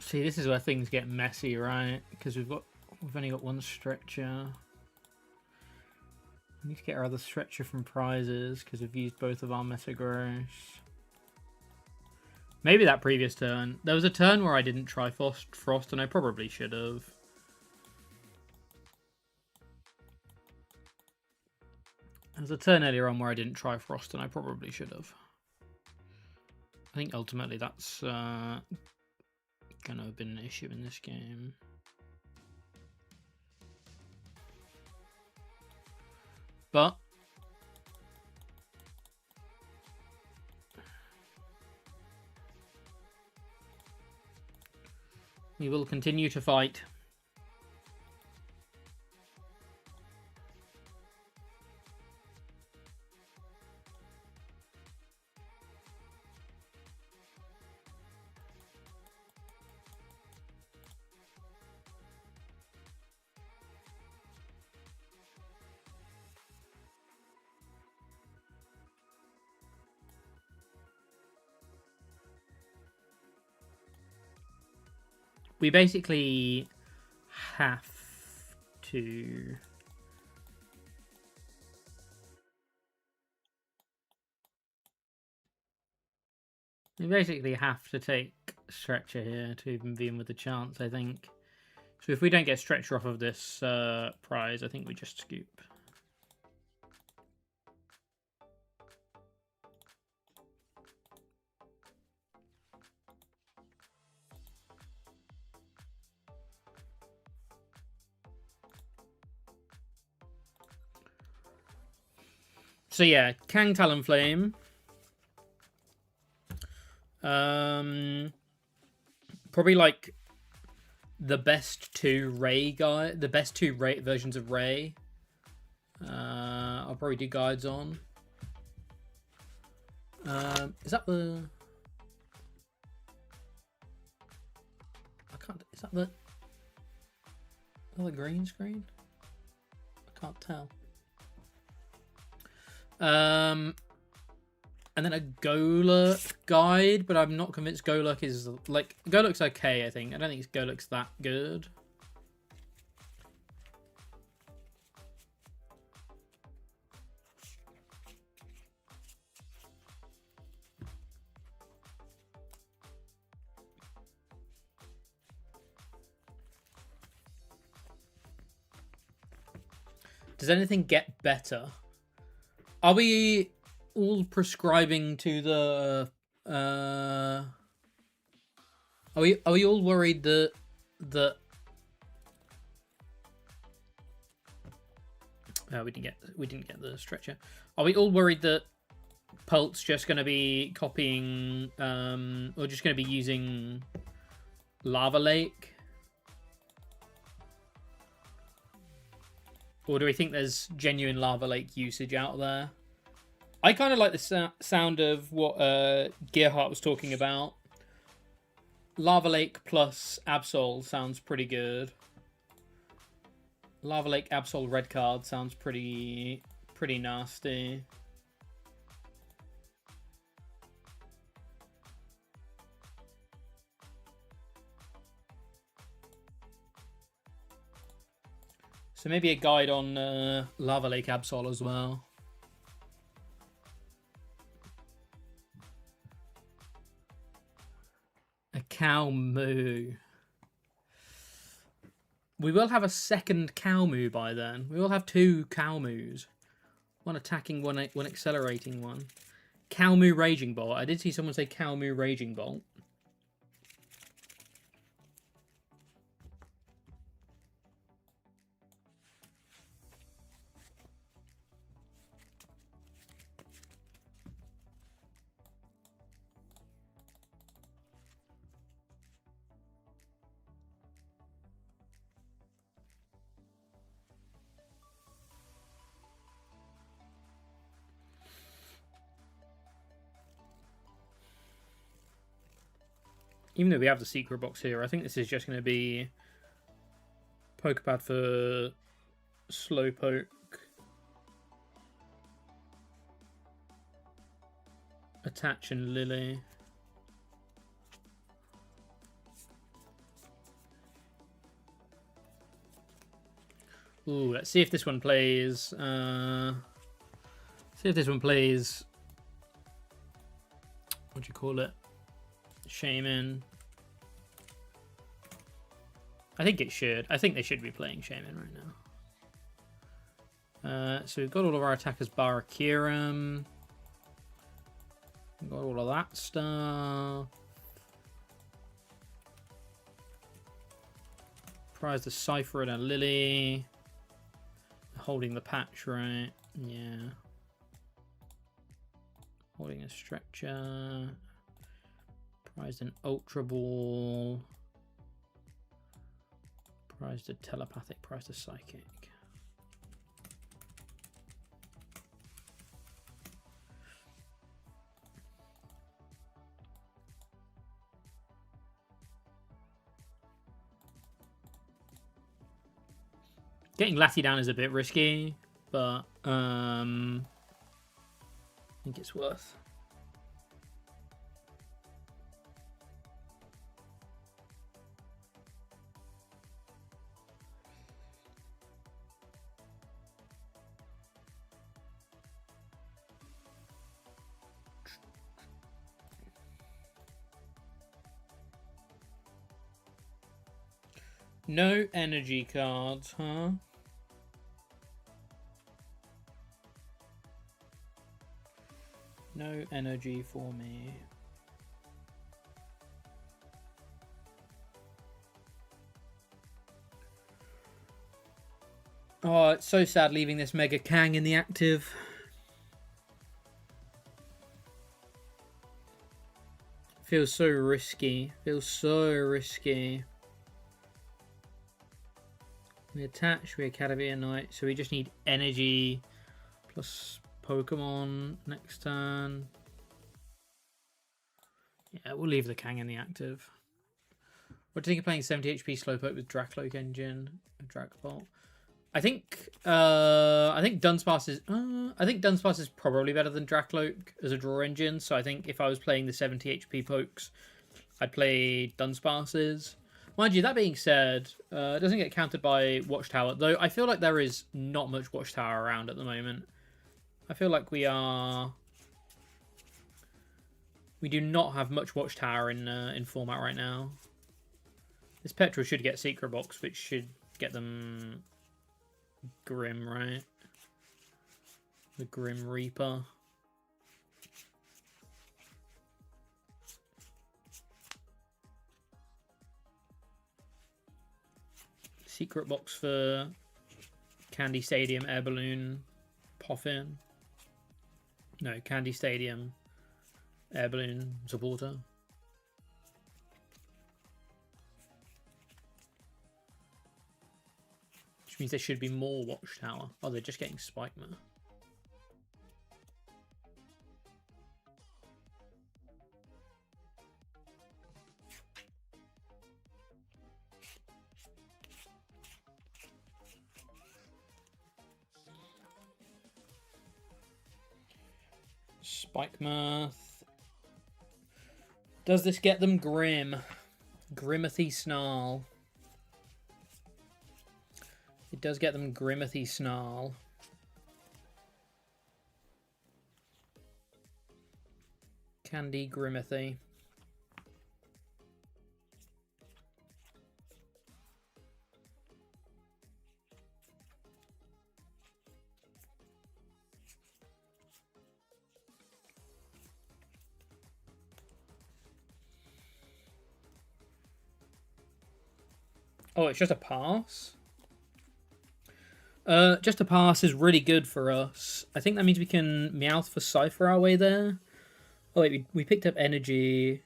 See, this is where things get messy, right? Because we've only got one stretcher. We need to get our other stretcher from prizes because we've used both of our Metagross. Maybe that previous turn. There was a turn where I didn't try Frost, and I probably should have. There was a turn earlier on where I didn't try Frost, and I probably should have. I think ultimately that's going to have been an issue in this game. But we will continue to fight. We basically have to... We basically have to take Stretcher here to even be in with a chance, I think. So if we don't get Stretcher off of this prize, I think we just scoop. So yeah, Kang Talonflame. Probably like the best two Ray versions of Ray. I'll probably do guides on. Is that the? I can't. Is that the green screen? I can't tell. And then a Golurk guide, but I'm not convinced Golurk is like Golurk's okay. I think I don't think Golurk's that good. Does anything get better? Are we all prescribing to the? Are we all worried that we didn't get the stretcher? Are we all worried that Pult's just going to be copying or just going to be using Lava Lake? Or do we think there's genuine Lava Lake usage out there? I kind of like the sound of what Gearhart was talking about. Lava Lake plus Absol sounds pretty good. Lava Lake Absol red card sounds pretty nasty. So maybe a guide on Lava Lake Absol as well. A cow moo. We will have a second cow moo by then. We will have two cow moos. One attacking, one accelerating one. Cow moo Raging Bolt. I did see someone say cow moo Raging Bolt. Even though we have the secret box here, I think this is just going to be Pokepad for Slowpoke. Attach and Lily. Ooh, let's see if this one plays. See if this one plays. What do you call it? Shaman. I think it should. I think they should be playing Shaman right now. So we've got all of our attackers bar Kiram. We've got all of that stuff. Prize the Cypher and a Lily. Holding the patch, right? Yeah. Holding a Stretcher. Prized an Ultra Ball. Prized a Telepathic. Prized a Psychic. Getting Latty down is a bit risky, but I think it's worth. No energy cards, huh? No energy for me. Oh, it's so sad leaving this Mega Kang in the active. Feels so risky. Feels so risky. We attach, we Academy at night, so we just need energy plus Pokemon next turn. Yeah, we'll leave the Kang in the active. What do you think of playing 70 HP Slowpoke with Dracloak engine and Dragbolt? I think Dunsparce is probably better than Dracloak as a draw engine. So I think if I was playing the 70 HP pokes, I'd play Dunsparce's. Mind you, that being said, it doesn't get countered by Watchtower, though I feel like there is not much Watchtower around at the moment. I feel like we do not have much Watchtower in format right now. This Petrol should get Secret Box, which should get them Grim, right? The Grim Reaper. Secret Box for Candy Stadium, Air Balloon, Poffin. No, Candy Stadium, Air Balloon, Supporter. Which means there should be more Watchtower. Oh, they're just getting Spikeman. Spikemuth. Does this get them Grim? Grimathy Snarl. It does get them Grimathy Snarl. Candy Grimathy. Oh, it's just a pass? Just a pass is really good for us. I think that means we can Meowth for Cypher our way there. Oh wait, we picked up energy.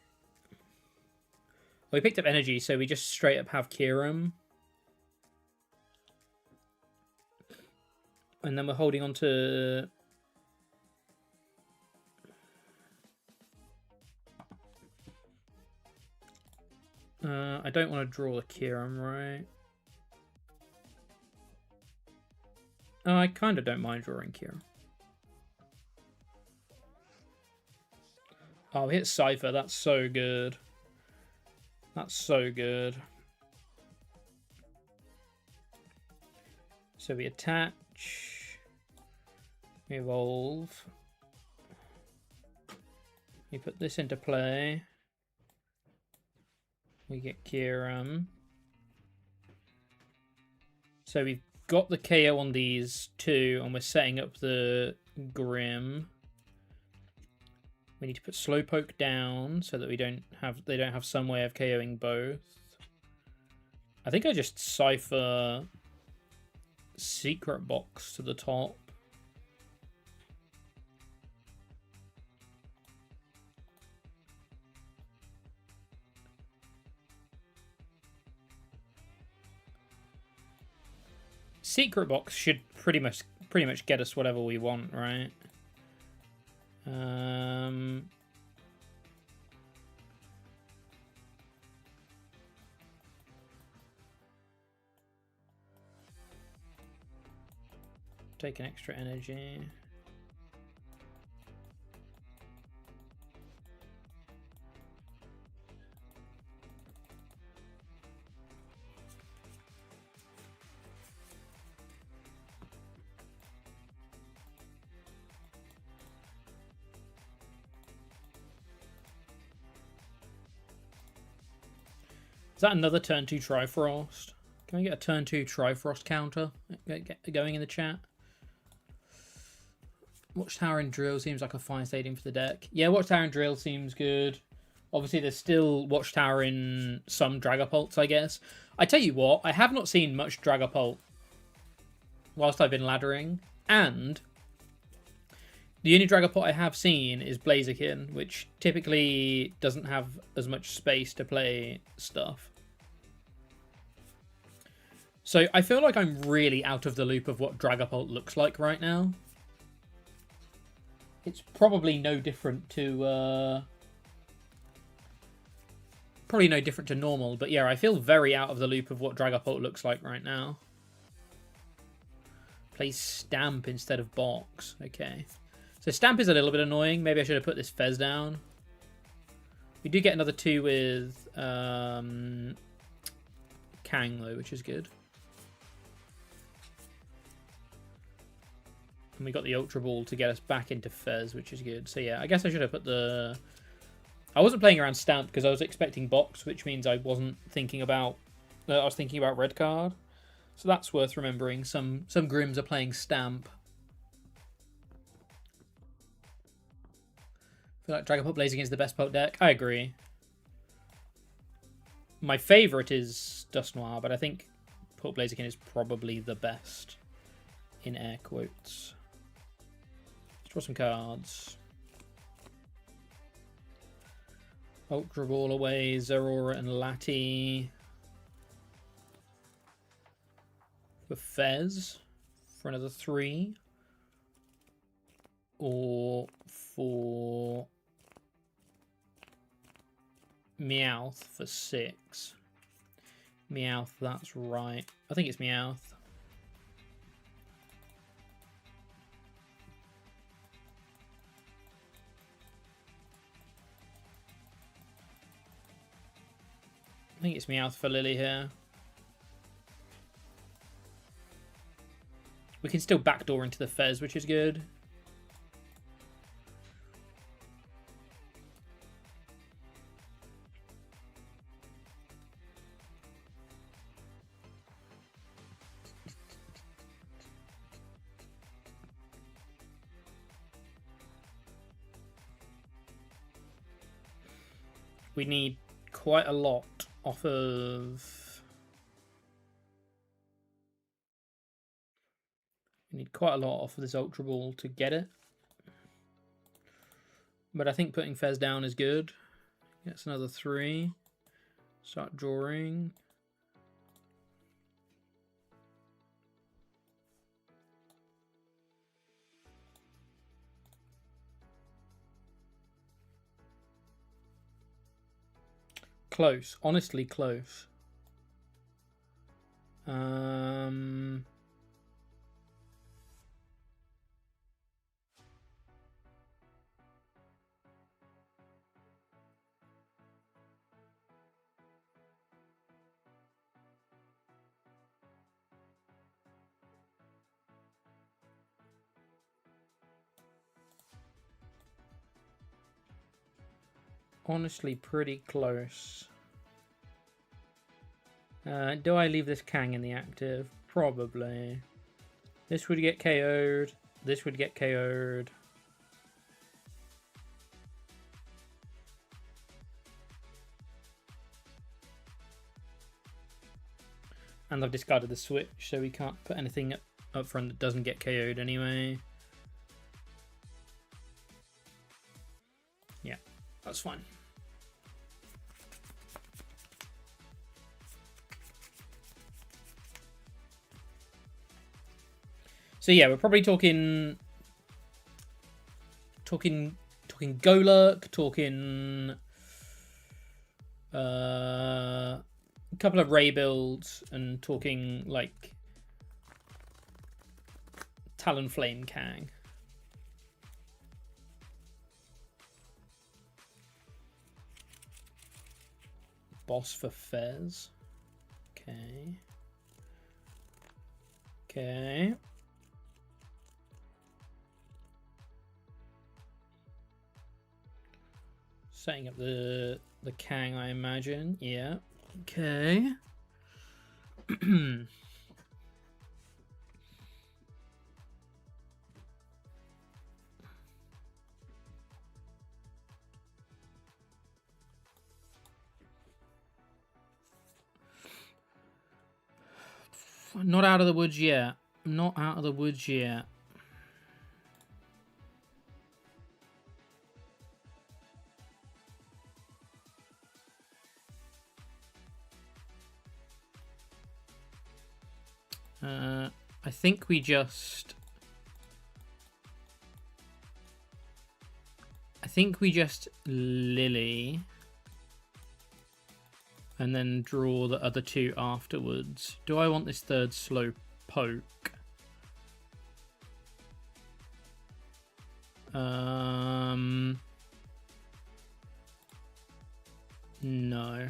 Oh, we picked up energy, so we just straight up have Kiram. And then we're holding on to... I don't want to draw the Kiram, right? Oh, I kind of don't mind drawing Kiram. Oh, we hit Cypher. That's so good. That's so good. So we attach, we evolve, we put this into play, we get Kieran. So we've got the KO on these two, and we're setting up the Grim. We need to put Slowpoke down so that they don't have some way of KOing both. I think I just cipher Secret Box to the top. Secret Box should pretty much get us whatever we want, right? Take an extra energy. Is that another turn 2 Trifrost? Can I get a turn 2 Trifrost counter going in the chat? Watchtower and Drill seems like a fine stadium for the deck. Yeah, Watchtower and Drill seems good. Obviously, there's still Watchtower in some Dragapults, I guess. I tell you what, I have not seen much Dragapult whilst I've been laddering. And the only Dragapult I have seen is Blaziken, which typically doesn't have as much space to play stuff. So I feel like I'm really out of the loop of what Dragapult looks like right now. It's probably no different to normal, but yeah, I feel very out of the loop of what Dragapult looks like right now. Play Stamp instead of Box. Okay. So Stamp is a little bit annoying. Maybe I should have put this Fez down. We do get another 2 with Kang, though, which is good. And we got the Ultra Ball to get us back into Fez, which is good. So yeah, I guess I should have put the... I wasn't playing around Stamp because I was expecting Box, which means I wasn't thinking about... I was thinking about Red Card. So that's worth remembering. Some Grims are playing Stamp. I feel like Dragapult Blaziken is the best Poke deck. I agree. My favourite is Dust Noir, but I think Poke Blaziken is probably the best, in air quotes. Let's draw some cards. Ultra Ball away, Zeraora and Lati. For Fez for another 3. Or for Meowth for 6. Meowth, that's right. I think it's Meowth. I think it's Meowth for Lily here. We can still backdoor into the Fez, which is good. We need quite a lot off of... We need quite a lot off of this Ultra Ball to get it. But I think putting Fez down is good. Gets another 3. Start drawing. Close. Honestly close. honestly pretty close. Do I leave this Kang in the active? Probably. This would get KO'd. This would get KO'd. And I've discarded the switch, so we can't put anything up front that doesn't get KO'd anyway. Yeah, that's fine. So yeah, we're probably talking Golurk, talking a couple of Ray builds, and talking like Talonflame Kang. Boss for Fez. Okay. Okay. Setting up the Kang, I imagine. Yeah. Okay. Not out of the woods yet. Not out of the woods yet. I think we just Lily and then draw the other two afterwards. Do I want this third Slowpoke? No.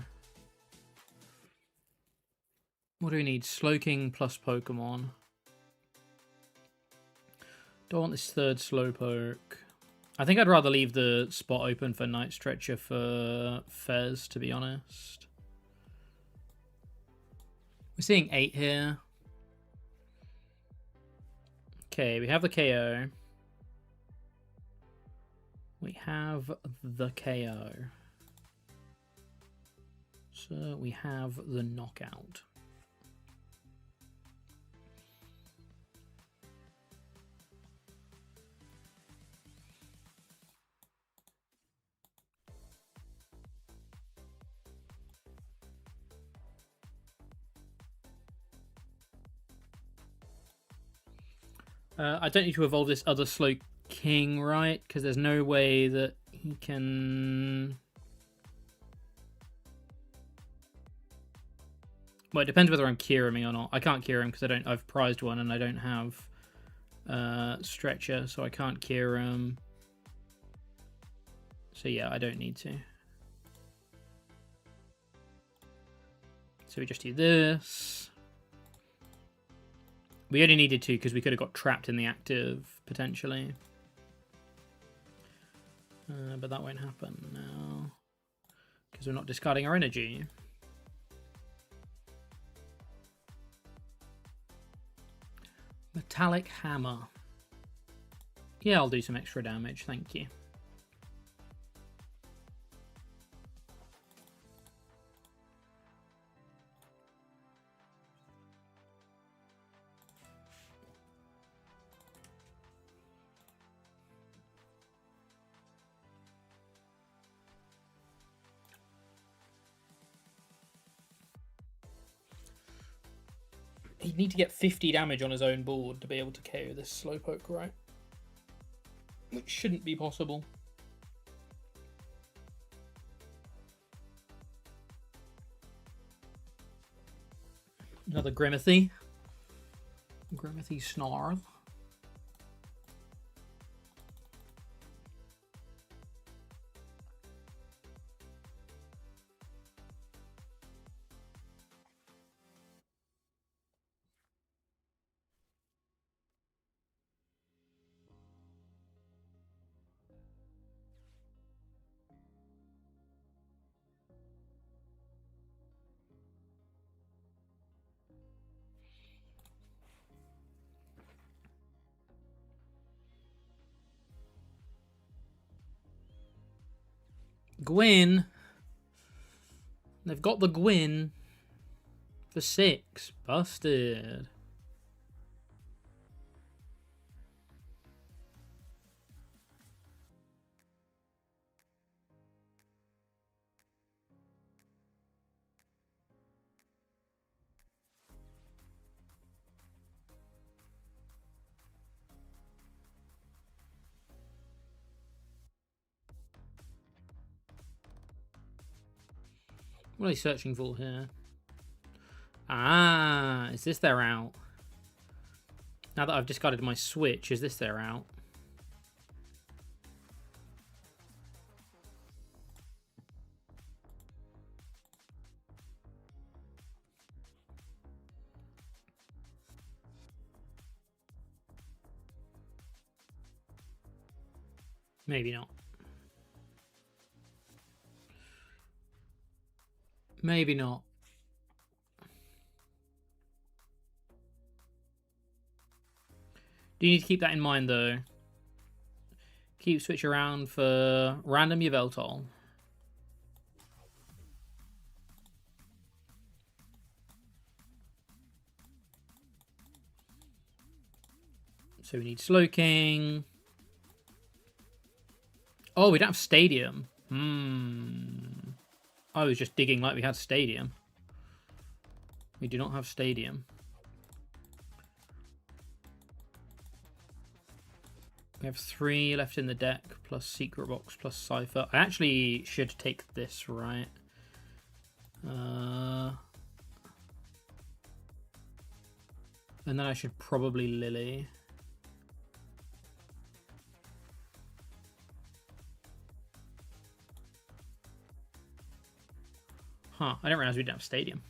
What do we need? Slowking plus Pokemon. Do I want this third Slowpoke? I think I'd rather leave the spot open for Night Stretcher for Fez, to be honest. We're seeing 8 here. Okay, we have the KO. We have the KO. So we have the knockout. I don't need to evolve this other Slowking, right? Because there's no way that he can... Well, it depends whether I'm Kieraming or not. I can't Kieram because I've prized one and I don't have Stretcher, so I can't Kieram. So yeah, I don't need to. So we just do this. We only needed to because we could have got trapped in the active, potentially. But that won't happen now. Because we're not discarding our energy. Metallic Hammer. Yeah, I'll do some extra damage, thank you. He'd need to get 50 damage on his own board to be able to KO this Slowpoke, right? Which shouldn't be possible. Another Grimathy. Grimathy Snarl. Gwyn. They've got the Gwyn for 6. Busted. What are they searching for here? Ah, is this their out? Now that I've discarded my switch, is this their out? Maybe not. Maybe not. Do you need to keep that in mind, though? Keep switch around for random Yveltal. So we need Slowking. Oh, we don't have Stadium. I was just digging like we had Stadium. We do not have Stadium. We have 3 left in the deck, plus Secret Box, plus Cypher. I actually should take this, right? And then I should probably Lily. Huh, I didn't realize we didn't have Stadium.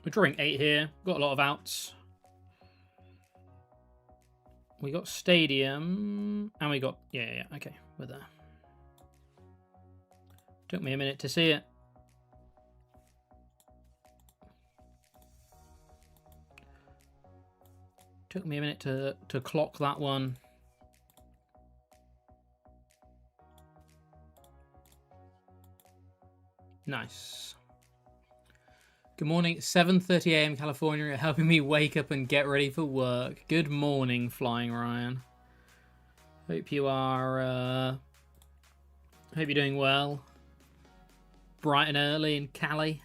We're drawing 8 here. Got a lot of outs. We got Stadium. And we got... Yeah, okay. We're there. Took me a minute to see it. Took me a minute to clock that one. Nice. Good morning. 7:30 a.m. California. You're helping me wake up and get ready for work. Good morning, Flying Ryan. Hope you are... hope you're doing well. Bright and early in Cali.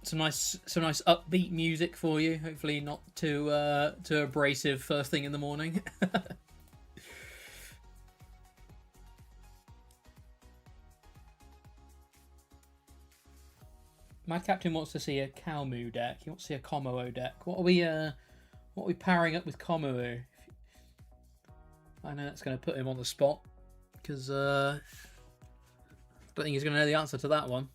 Some nice upbeat music for you. Hopefully not too abrasive first thing in the morning. Mad Captain wants to see a Kalmu deck. He wants to see a Komo deck. What are we powering up with Komo? I know that's going to put him on the spot because I don't think he's going to know the answer to that one.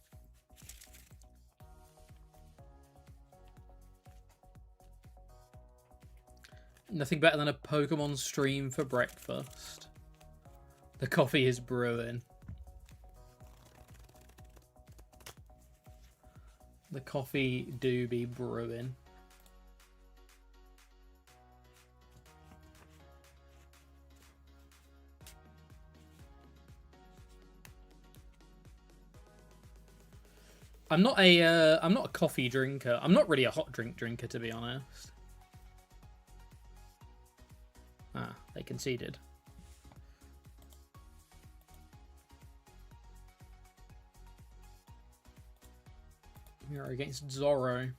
Nothing better than a Pokemon stream for breakfast. The coffee is brewing. The coffee do be brewing. I'm not a coffee drinker. I'm not really a hot drink drinker, to be honest. Ah, they conceded. We are against Zorro.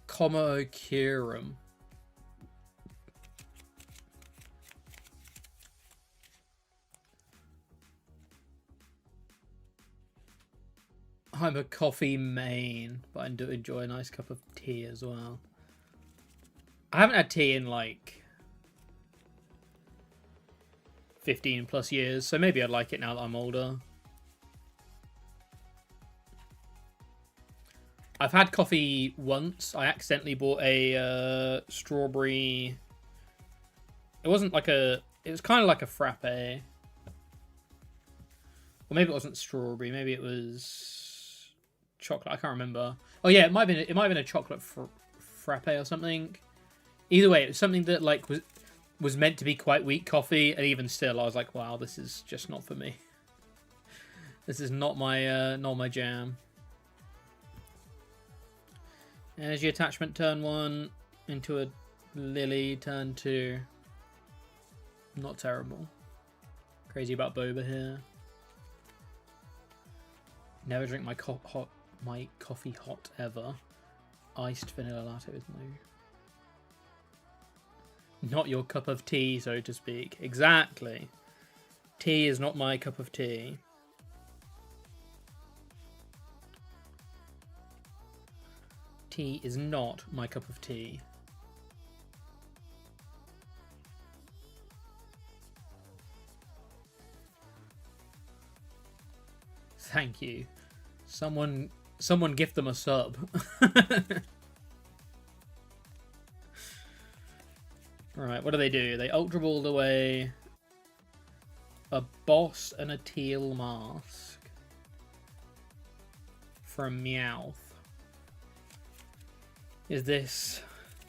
Como Kirum. I'm a coffee main, but I do enjoy a nice cup of tea as well. I haven't had tea in like 15 plus years, so maybe I'd like it now that I'm older. I've had coffee once. I accidentally bought a strawberry. It wasn't like a. It was kind of like a frappe. Or maybe it wasn't strawberry. Maybe it was chocolate. I can't remember. Oh yeah, it might have been. It might have been a chocolate frappe or something. Either way, it was something that like was meant to be quite weak coffee, and even still, I was like, wow, this is just not for me. This is not my jam. Energy attachment turn 1 into a Lily turn 2. Not terrible. Crazy about boba here. Never drink my coffee hot ever. Iced vanilla latte with no. Not your cup of tea, so to speak. Exactly. Tea is not my cup of tea. Tea is not my cup of tea. Thank you. Someone gift them a sub. Right, what do? They Ultra Balled away a boss and a teal mask from Meowth. Is this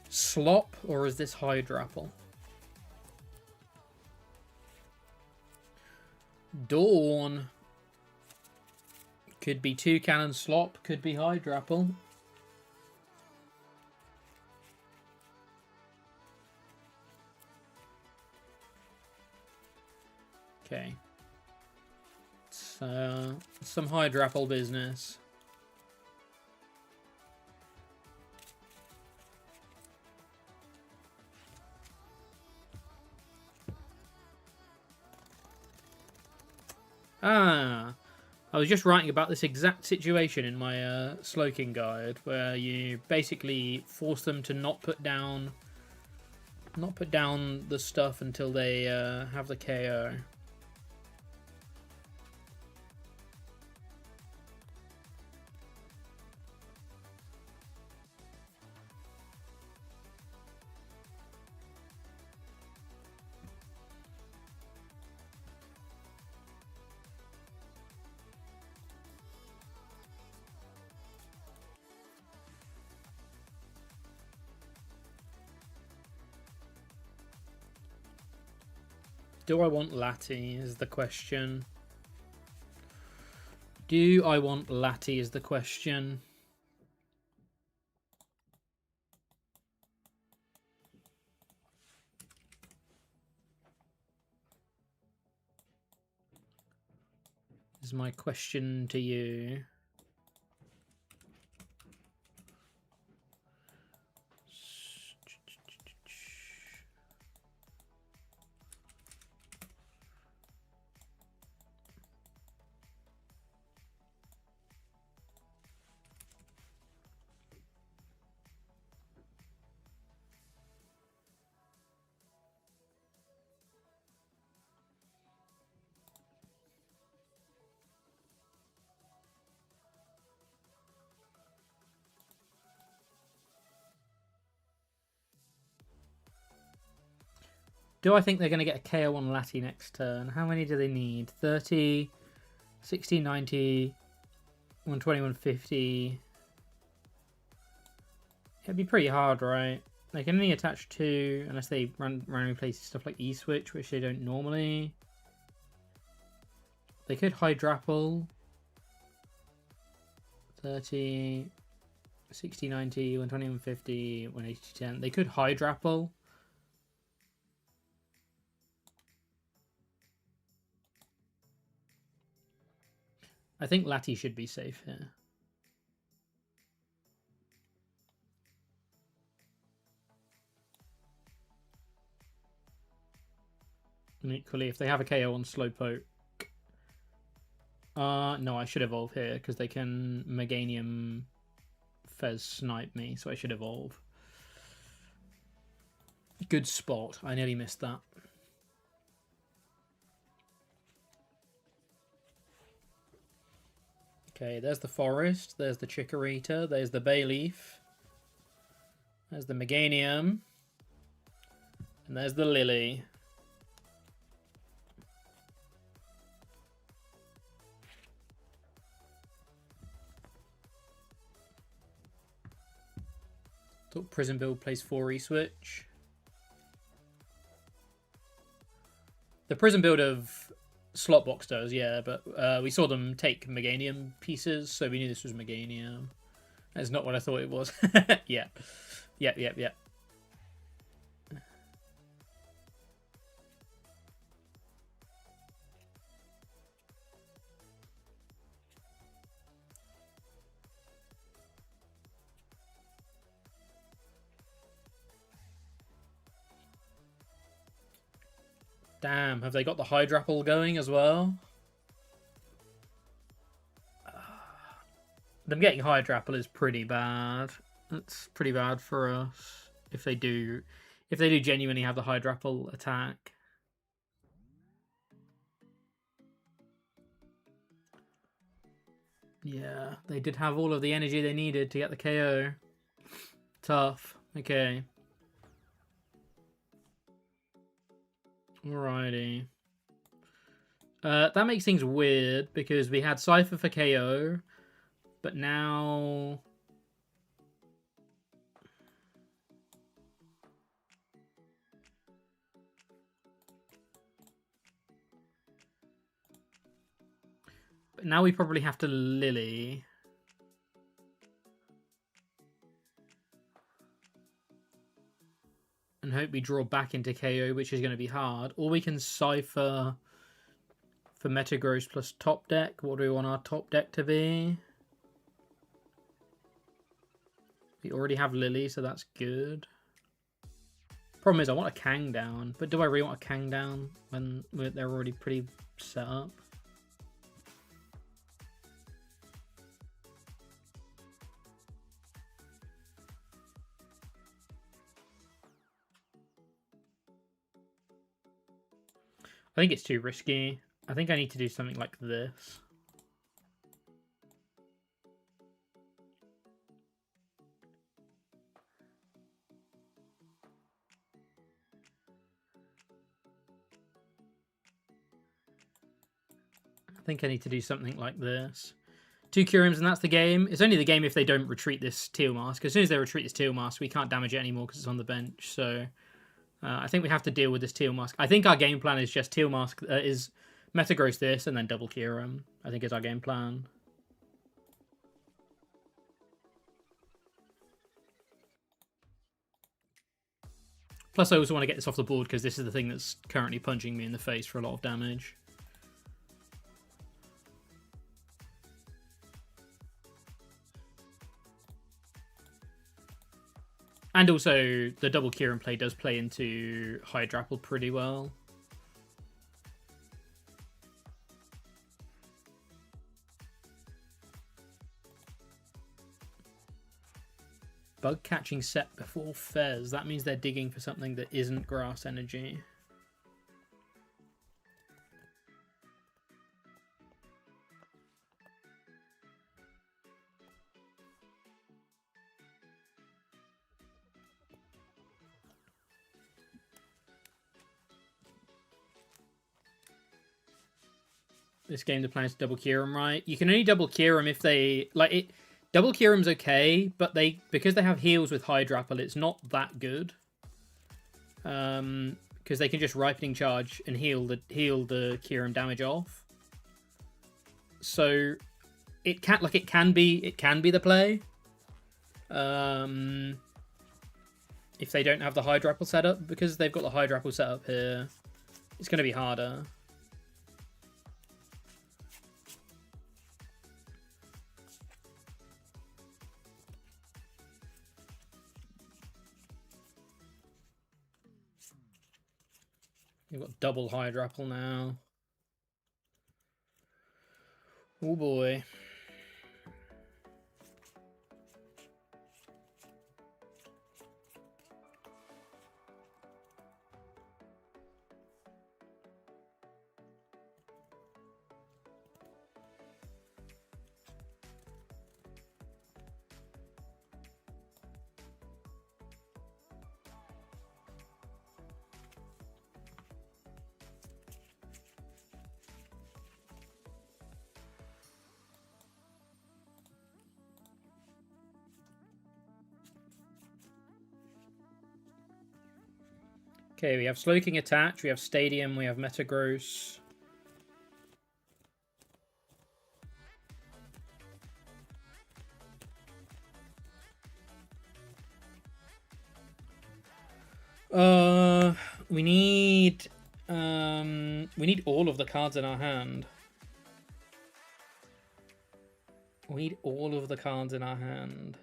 Slop or is this Hydrapple? Dawn. Could be Toucan Slop, could be Hydrapple. Okay. So, some Hydrapple business. I was just writing about this exact situation in my Slowking guide, where you basically force them to not put down the stuff until they have the KO. Do I want Lati is the question. Do I want Lati is the question. Is my question to you. Do I think they're going to get a KO on Lati next turn? How many do they need? 30, 60, 90, 120, 150. It'd be pretty hard, right? They can only attach 2 unless they randomly place stuff like E-Switch, which they don't normally. They could Hydrapple. 30, 60, 90, 120, 150, 180, 10. They could Hydrapple. I think Lati should be safe here. And equally, if they have a KO on Slowpoke... no, I should evolve here, because they can Meganium Fez snipe me, so I should evolve. Good spot. I nearly missed that. Okay, there's the forest, there's the Chikorita, there's the Bayleaf, there's the Meganium, and there's the Lily. Thought Prison Build plays 4 E-Switch. The Prison Build of Slotbox does, yeah, but we saw them take Meganium pieces, so we knew this was Meganium. That's not what I thought it was. Yeah. Yep. Damn, have they got the Hydrapple going as well? Them getting Hydrapple is pretty bad. That's pretty bad for us if they do genuinely have the Hydrapple attack. Yeah, they did have all of the energy they needed to get the KO. Tough. Okay. Alrighty. That makes things weird because we had Cypher for KO, but now... But now we probably have to Lily. And hope we draw back into KO, which is going to be hard. Or we can Cypher for Metagross plus top deck. What do we want our top deck to be? We already have Lily, so that's good. Problem is, I want a Kang down. But do I really want a Kang down when they're already pretty set up? I think it's too risky. I think I need to do something like this. I think I need to do something like this. 2 Curiums and that's the game. It's only the game if they don't retreat this Teal Mask. As soon as they retreat this Teal Mask, we can't damage it anymore because it's on the bench. So I think we have to deal with this Teal Mask. I think our game plan is just Teal Mask is Metagross this and then double Kyurem. I think is our game plan. Plus I also want to get this off the board because this is the thing that's currently punching me in the face for a lot of damage. And also, the double Kyurem play does play into Hydrapple pretty well. Bug catching set before Fez. That means they're digging for something that isn't grass energy. This game, the plan is to double Kyurem, right? You can only double Kyurem if they... like it. Double Kyurem's okay, but because they have heals with Hydrapple, it's not that good. Because they can just Ripening Charge and heal the Kyurem damage off. So it can be the play. If they don't have the Hydrapple setup, because they've got the Hydrapple setup here, it's going to be harder. You've got double Hydrapple now. Oh boy. Okay, we have Slowking Attach, we have Stadium, we have Metagross. We need all of the cards in our hand. We need all of the cards in our hand.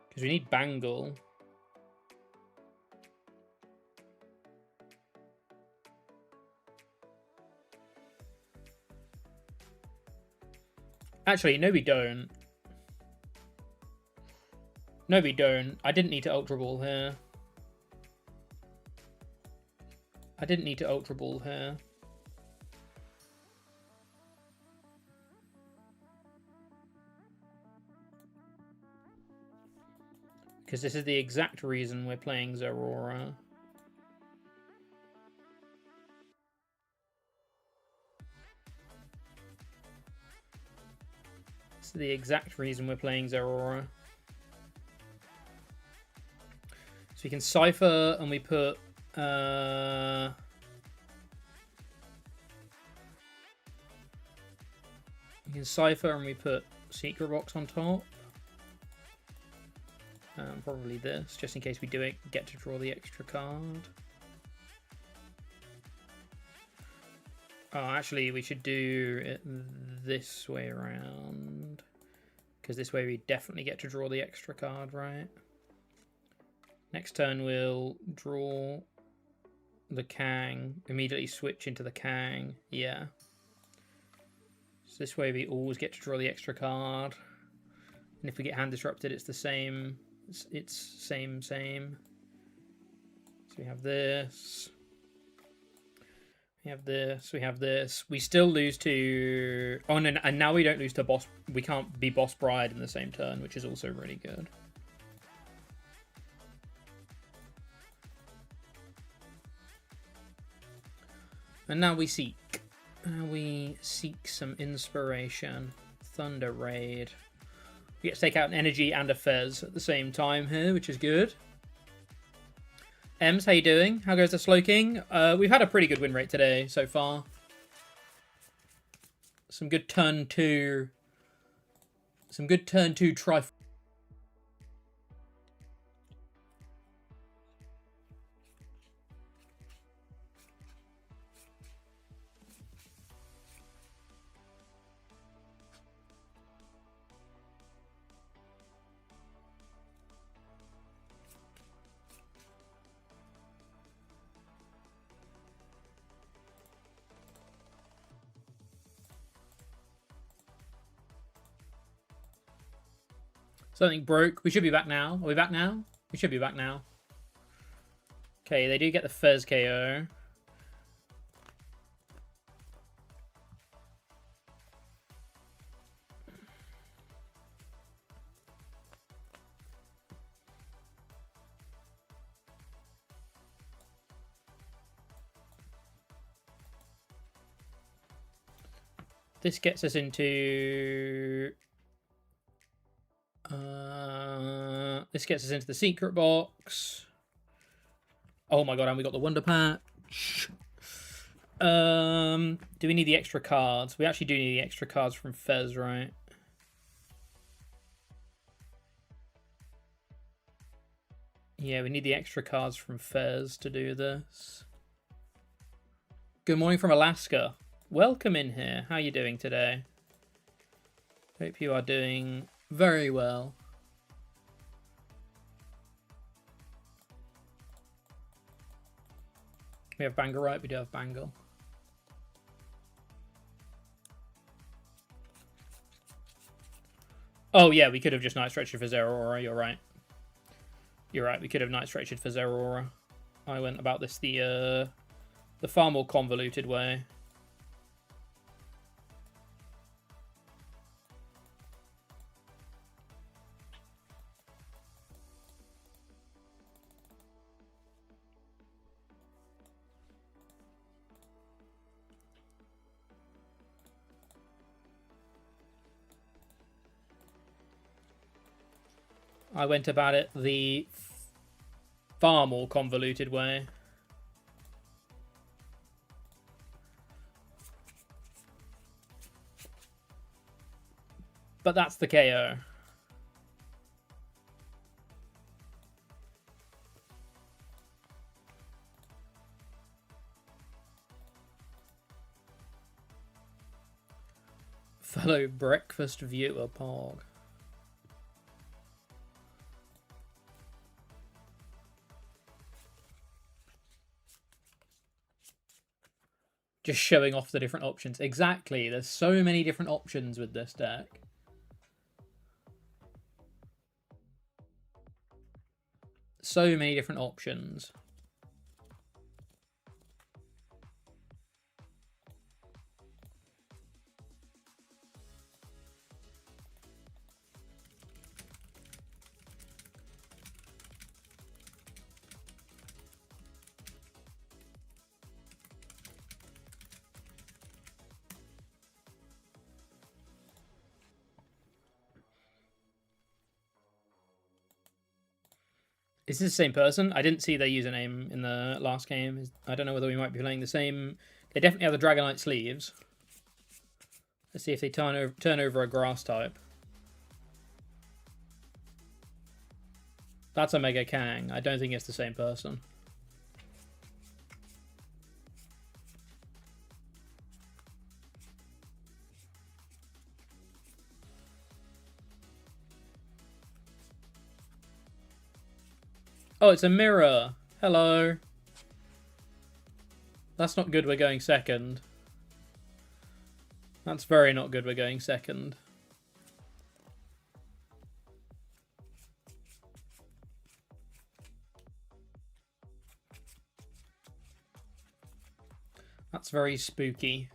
Because we need Bangle. Actually, no we don't. No we don't. I didn't need to Ultra Ball here. I didn't need to Ultra Ball here. Because this is the exact reason we're playing Zeraora. This is the exact reason we're playing Zeraora. So we can Cypher and we put... we can Cypher and we put Secret Box on top. Probably this, just in case we do get to draw the extra card. Oh, actually, we should do it this way around. Because this way we definitely get to draw the extra card, right? Next turn we'll draw the Kang, immediately switch into the Kang. Yeah. So this way we always get to draw the extra card. And if we get hand disrupted, it's the same. It's same. So we have this. We have this. We have this. We still lose to... Oh, and now we don't lose to boss... We can't be Boss Bride in the same turn, which is also really good. And now we seek. Now we seek some inspiration. Thunder Raid. We get to take out an Energy and a Fez at the same time here, which is good. Ems, how you doing? How goes the Slowking? We've had a pretty good win rate today so far. Some good turn 2. Some good turn 2 try. Something broke. We should be back now. Are we back now? We should be back now. Okay, they do get the Fez KO. This gets us into... this gets us into the secret box. Oh my god, and we got the Wonder Patch. Do we need the extra cards? We actually do need the extra cards from Fez, right? Yeah, we need the extra cards from Fez to do this. Good morning from Alaska. Welcome in here. How are you doing today? Hope you are doing very well. We have Bangle, right? We do have Bangle. Oh, yeah, we could have just Night Stretched for Zeraora. You're right. You're right. We could have Night Stretched for Zeraora. I went about this the far more convoluted way. I went about it the far more convoluted way. But that's the KO. Fellow breakfast viewer Pog. Just showing off the different options. Exactly. There's so many different options with this deck. So many different options. Is this the same person? I didn't see their username in the last game. I don't know whether we might be playing the same. They definitely have the Dragonite sleeves. Let's see if they turn over a grass type. That's a Mega Kang. I don't think it's the same person. Oh, it's a mirror. Hello. That's not good, we're going second. That's very not good, we're going second. That's very spooky.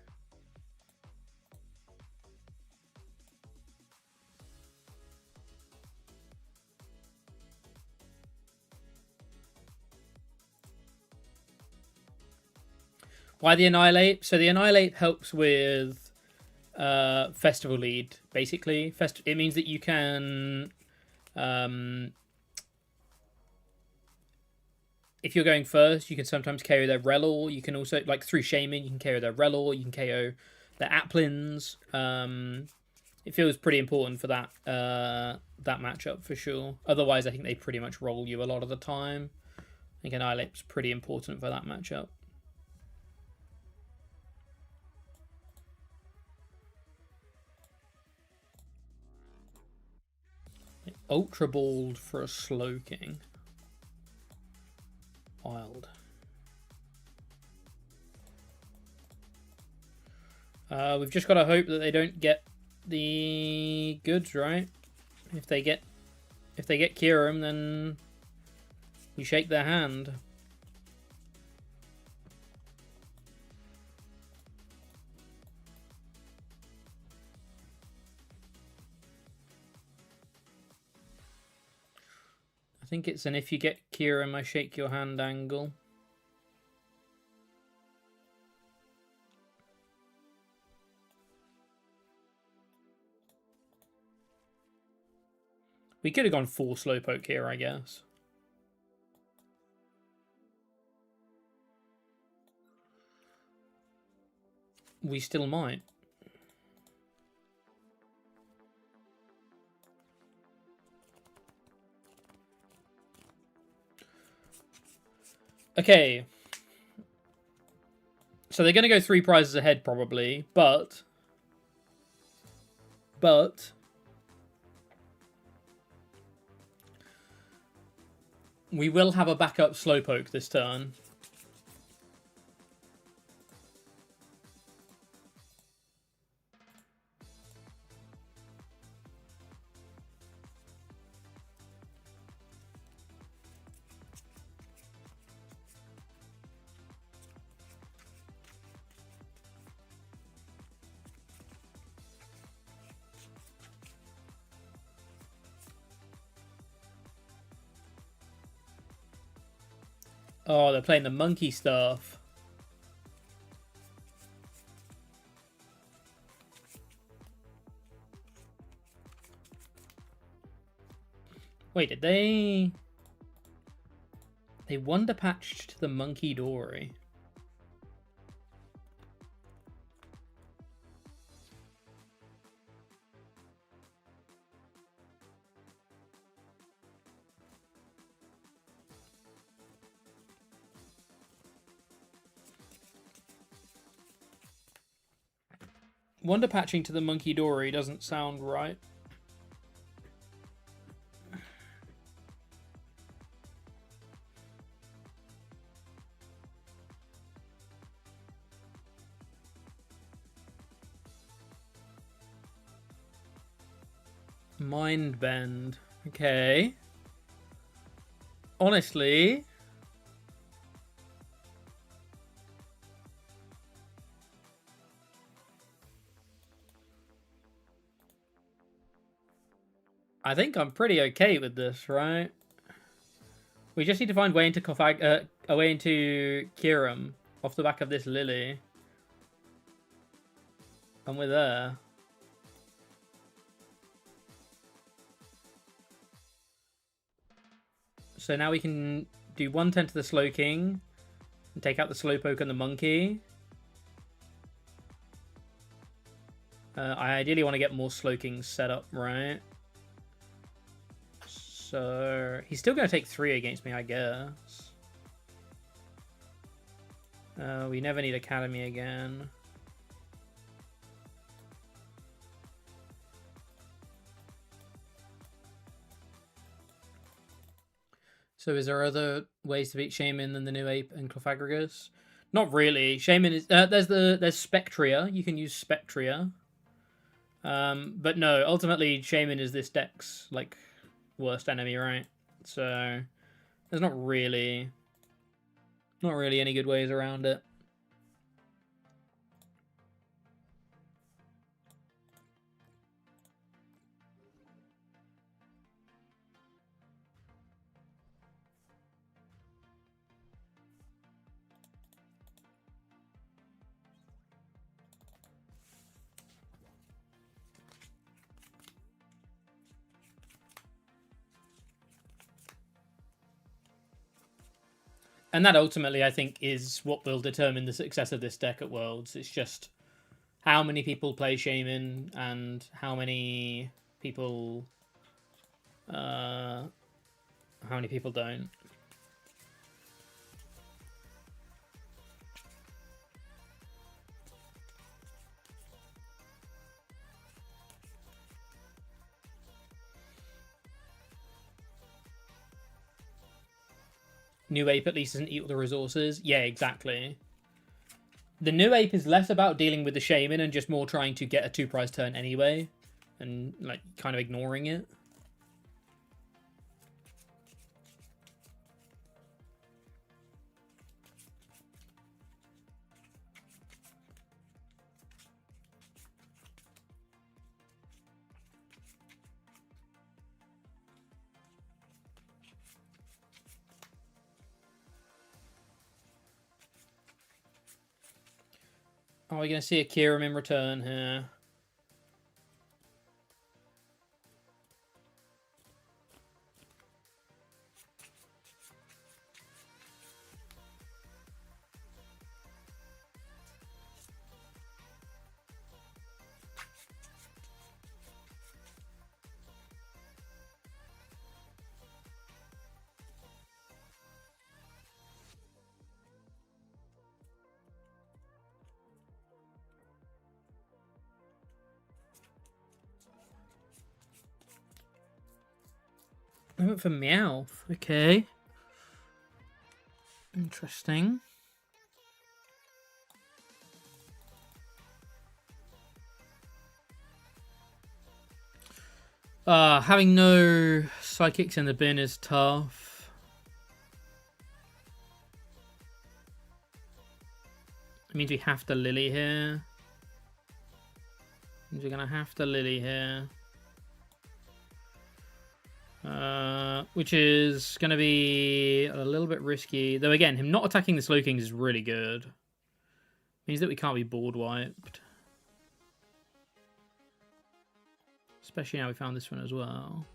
Why the Annihilate? So the Annihilate helps with Festival Lead, basically. It means that you can... if you're going first, you can sometimes KO their Relor. You can also, like through Shaman, you can KO their Relor. You can KO their Applins. It feels pretty important for that that matchup for sure. Otherwise, I think they pretty much roll you a lot of the time. I think Annihilate's pretty important for that matchup. Ultra Balled for a Slowking. Wild. We've just got to hope that they don't get the goods right. If they get Kyurem, then you shake their hand. I think it's an if you get Kyurem, I shake your hand angle. We could have gone full Slowpoke here, I guess. We still might. Okay. So they're going to go 3 prizes ahead, probably, but... we will have a backup Slowpoke this turn. Oh, they're playing the monkey stuff. Wait, did they... They wonder patched the Monkey Dory. Wonder patching to the Monkey Dory doesn't sound right. Mind Bend. Okay. Honestly, I think I'm pretty okay with this, right? We just need to find a way into a way into Kiram off the back of this Lily. And we're there. So now we can do 110 to the Slowking and take out the Slowpoke and the Monkey. I ideally want to get more Slowkings set up, right? So he's still going to take 3 against me, I guess. We never need Academy again. So is there other ways to beat Shaman than the new Ape and Clefagrigus? Not really. Shaman is there's Spectria. You can use Spectria. But no, ultimately Shaman is this deck's like worst enemy, right? So there's not really any good ways around it. And that ultimately, I think, is what will determine the success of this deck at Worlds. It's just how many people play Shaman and how many people don't. New Ape at least doesn't eat all the resources. Yeah, exactly. The New Ape is less about dealing with the Shaman and just more trying to get a 2-prize turn anyway. And, like, kind of ignoring it. Are we going to see a Kiram in return here? I went for Meowth. Okay. Interesting. Having no Psychics in the bin is tough. It means we have to Lily here. It means we're going to have to Lily here. Which is going to be a little bit risky. Though, again, him not attacking the Slowkings is really good. Means that we can't be board wiped. Especially now we found this one as well.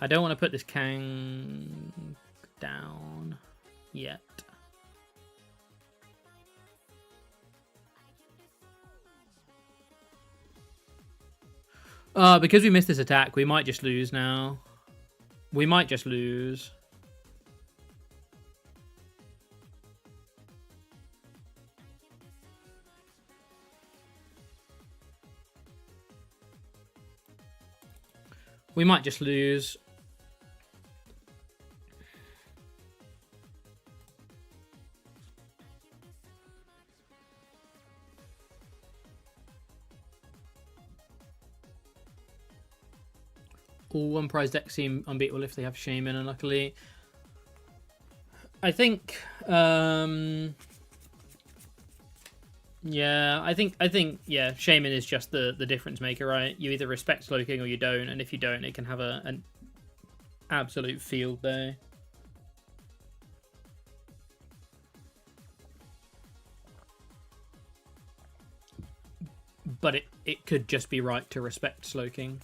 I don't want to put this Kang down yet. Because we missed this attack, we might just lose now. We might just lose. We might just lose. All one prize decks seem unbeatable if they have Shaman, and luckily, I think, yeah, I think, yeah, Shaman is just the difference maker, right? You either respect Slowking or you don't, and if you don't, it can have an absolute field day. But it could just be right to respect Slowking.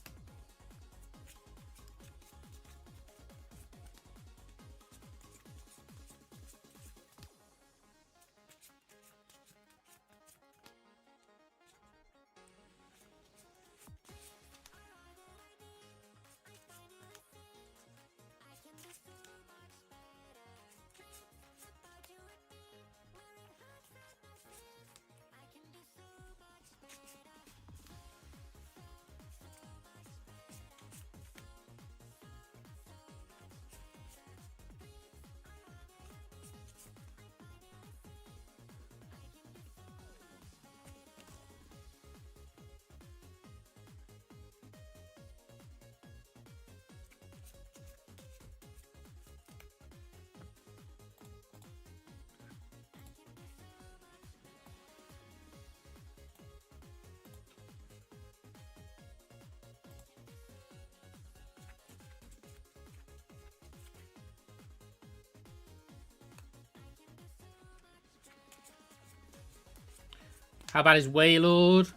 How bad is Waylord?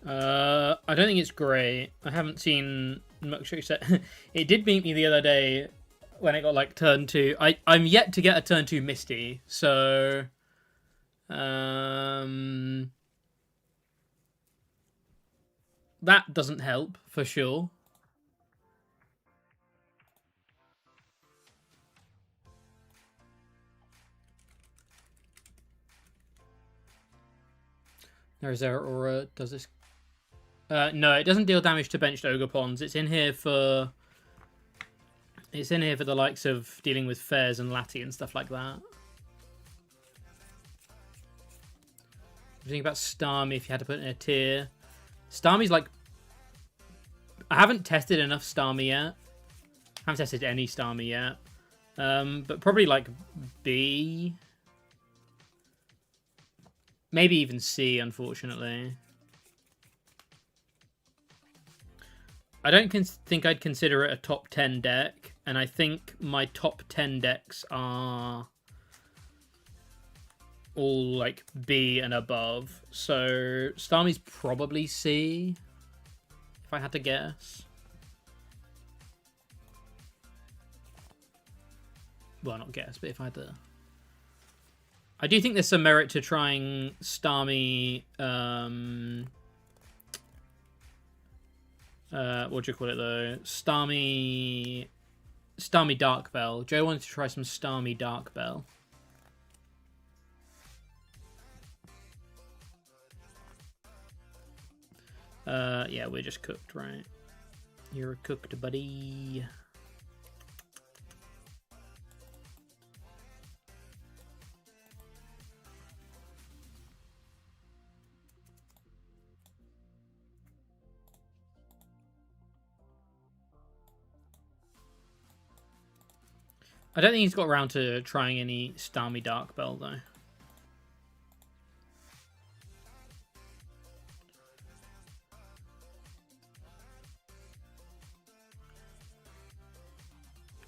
I don't think it's great. I haven't seen much set. It did beat me the other day when it got like turn 2. I'm yet to get a turn 2 Misty, so that doesn't help for sure. There's our aura. Does this? No, it doesn't deal damage to benched Ogre-Pons. It's in here for. It's in here for the likes of dealing with Fairs and Lati and stuff like that. Think about Starmie if you had to put it in a tier. Starmie's like. I haven't tested enough Starmie yet. I haven't tested any Starmie yet. But probably like B. Maybe even C, unfortunately. I don't think I'd consider it a top 10 deck, and I think my top 10 decks are all like B and above. So Starmie's probably C, if I had to guess. Well, not guess, but if I had to... I do think there's some merit to trying Starmie, what do you call it though? Starmie Dark Bell. Joe wanted to try some Starmie Dark Bell. Yeah, we're just cooked, right? You're cooked, buddy. I don't think he's got around to trying any Starmie Dark Bell, though.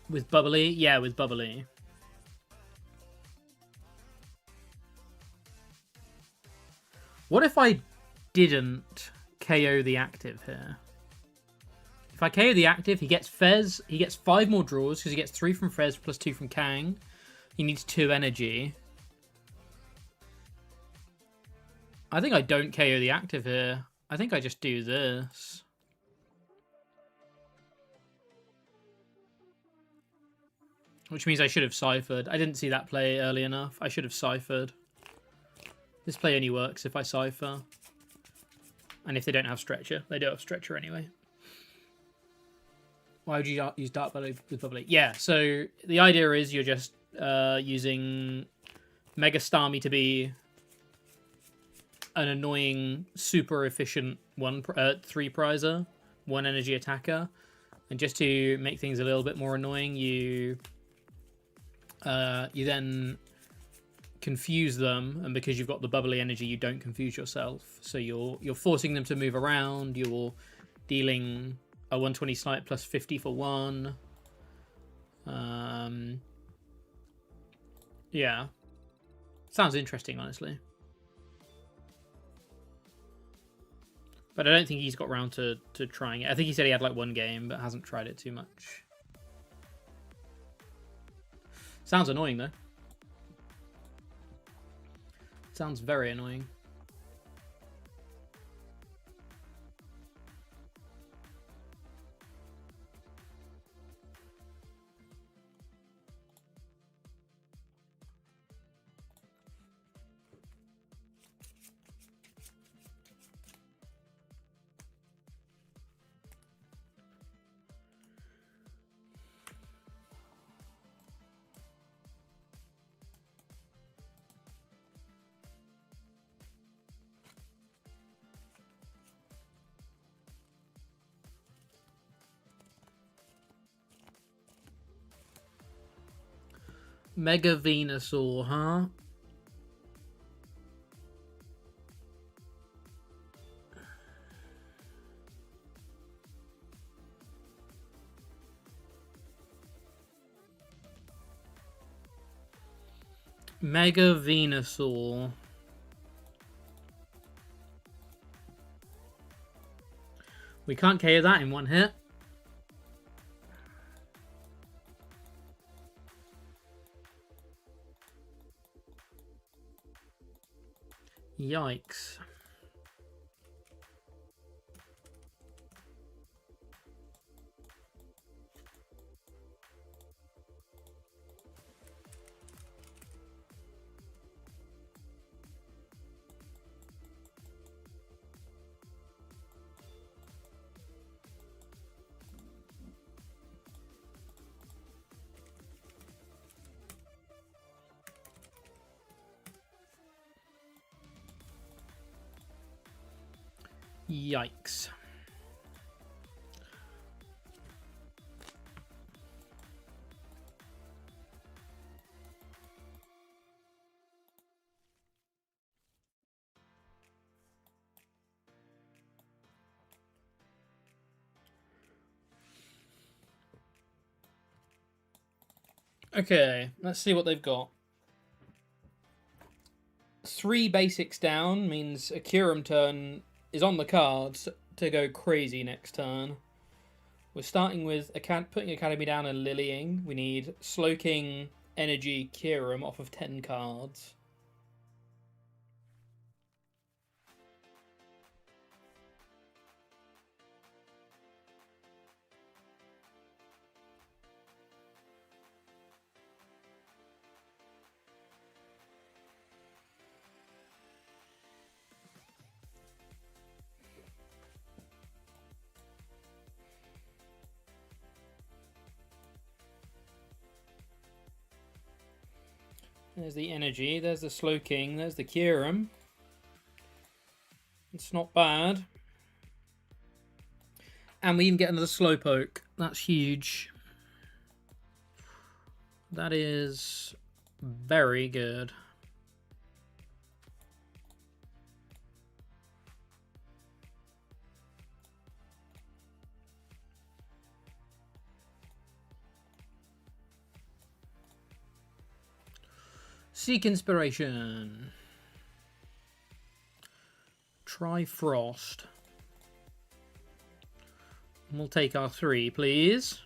With Bubbly? Yeah, with Bubbly. What if I didn't KO the active here? If I KO the active, he gets Fez. He gets 5 more draws because he gets 3 from Fez plus 2 from Kang. He needs 2 energy. I think I don't KO the active here. I think I just do this. Which means I should have ciphered. I didn't see that play early enough. I should have ciphered. This play only works if I cipher. And if they don't have Stretcher. They don't have Stretcher anyway. Why would you use Dark Bubbly with Bubbly? Yeah, so the idea is you're just using Mega Starmie to be an annoying, super efficient 3 prizer, 1 energy attacker. And just to make things a little bit more annoying, you then confuse them, and because you've got the bubbly energy, you don't confuse yourself. So you're forcing them to move around. You're dealing a 120 snipe plus 50 for 1. Yeah, sounds interesting, honestly. But I don't think he's got round to trying it. I think he said he had like 1 game, but hasn't tried it too much. Sounds annoying, though. Sounds very annoying. Mega Venusaur, huh? Mega Venusaur. We can't KO that in 1 hit. Yikes. Yikes. Okay, let's see what they've got. 3 basics down means a Kyurem turn is on the cards to go crazy next turn. We're starting with putting Academy down and Lilying. We need Slowking, Energy, Kyurem off of 10 cards. There's the Energy, there's the Slowking, there's the Kyurem. It's not bad. And we even get another Slowpoke. That's huge. That is very good. Seek Inspiration. Try Frost. We'll take our 3, please.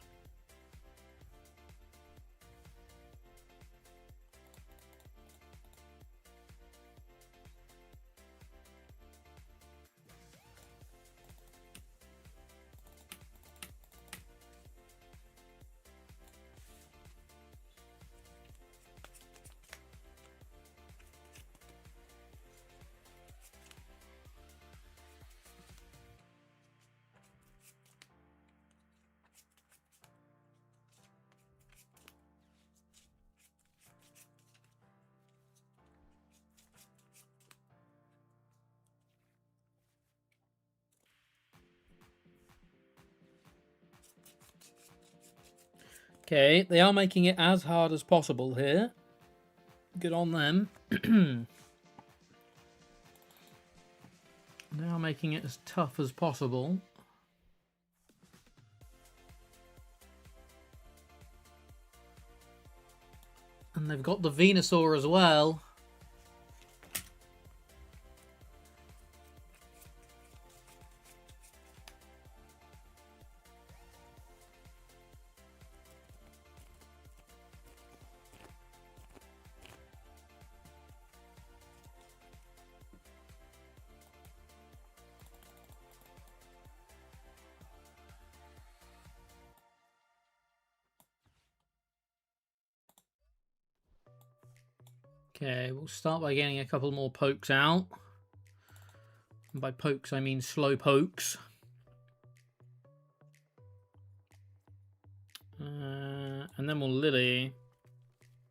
Okay, they are making it as hard as possible here. Good on them. They are making it as tough as possible. And they've got the Venusaur as well. Okay, we'll start by getting a couple more pokes out. And by pokes, I mean slow pokes. And then we'll Lily.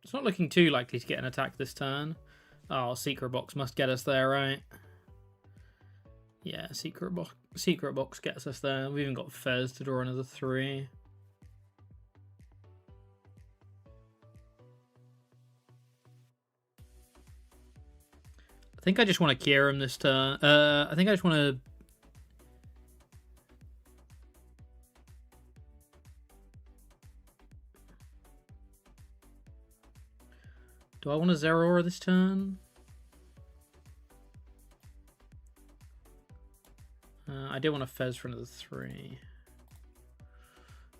It's not looking too likely to get an attack this turn. Oh, Secret Box must get us there, right? Yeah, Secret Box gets us there. We've even got Fez to draw another 3. I think I just want to cure him this turn. I think I just want to... Do I want a Zeraora this turn? I do want a Fez for another 3.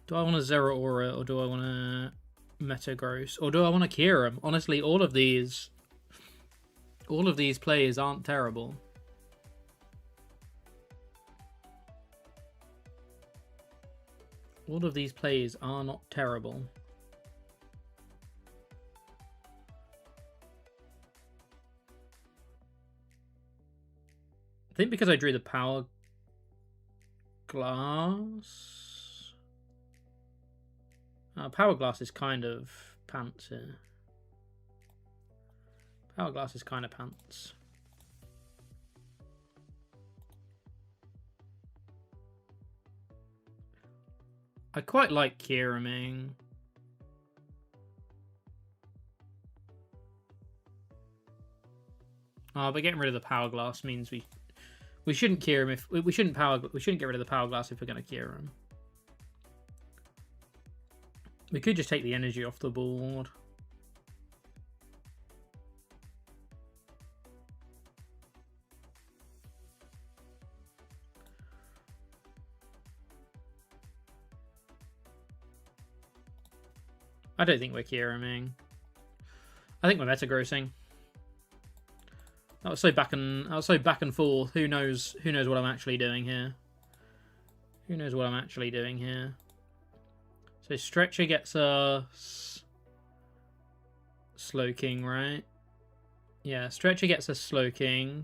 Do I want a Zeraora or do I want a Metagross? Or do I want to cure him? Honestly, all of these plays aren't terrible. All of these plays are not terrible. I think because I drew the Power Glass. Power Glass is kind of pants here. Power Glass is kind of pants. I quite like Kyureming. But getting rid of the Power Glass means we shouldn't cure him if we shouldn't get rid of the Power Glass if we're going to cure him. We could just take the energy off the board. I don't think we're Kyureming. I think we're Metagrossing. That was so back and forth. Who knows what I'm actually doing here? Who knows what I'm actually doing here? So Stretcher gets us Slowking, right? Yeah, Stretcher gets us Slowking.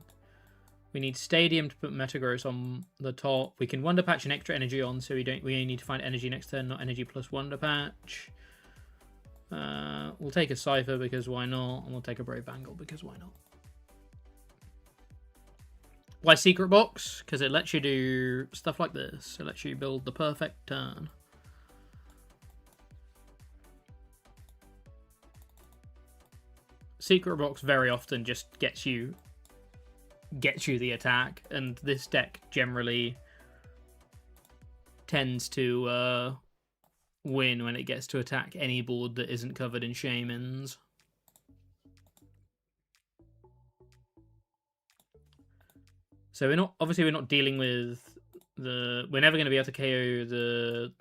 We need Stadium to put Metagross on the top. We can Wonder Patch an extra energy on, so we only need to find energy next turn, not energy plus Wonder Patch. We'll take a Cypher because why not? And we'll take a Brave Bangle because why not? Why Secret Box? Because it lets you do stuff like this. It lets you build the perfect turn. Secret Box very often just gets you the attack, and this deck generally tends to win when it gets to attack any board that isn't covered in Shamans. So we're not dealing with we're never going to be able to KO the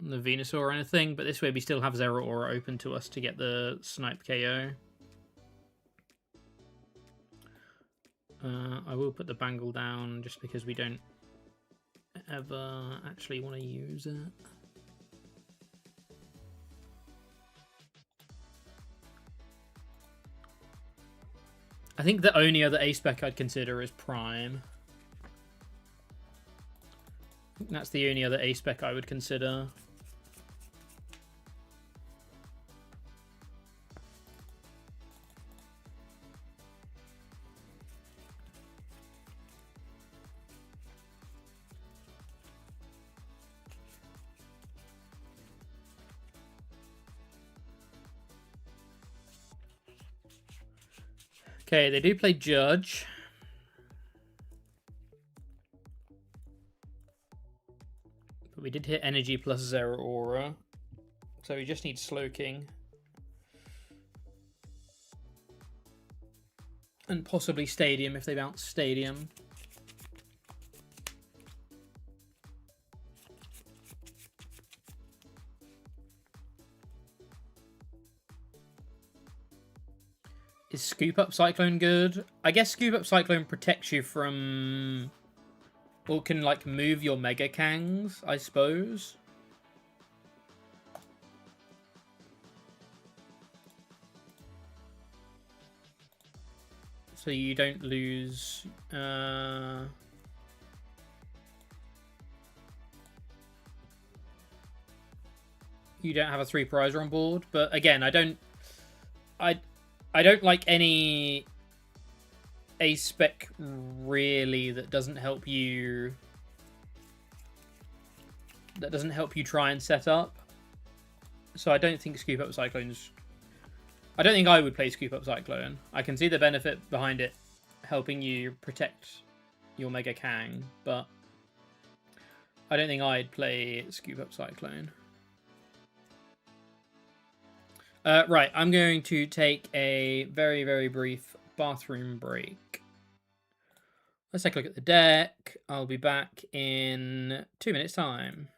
Venusaur or anything, but this way we still have Zeraora open to us to get the snipe KO. I will put the Bangle down just because we don't ever actually want to use it. I think the only other A-Spec I'd consider is Prime. That's the only other A-Spec I would consider. Okay, they do play Judge. But we did hit Energy plus Zeraora. So we just need Slowking. And possibly Stadium if they bounce Stadium. Is Scoop Up Cyclone good? I guess Scoop Up Cyclone protects you from... or can, like, move your Mega Kangs, I suppose. So you don't lose... you don't have a 3 prizer on board. But, again, I don't like any A-Spec, really, that doesn't help you... that doesn't help you try and set up. So I don't think Scoop Up Cyclone's... I don't think I would play Scoop Up Cyclone. I can see the benefit behind it helping you protect your Mega Kang, but I don't think I'd play Scoop Up Cyclone. Right, I'm going to take a very, very brief bathroom break. Let's take a look at the deck. I'll be back in 2 minutes' time.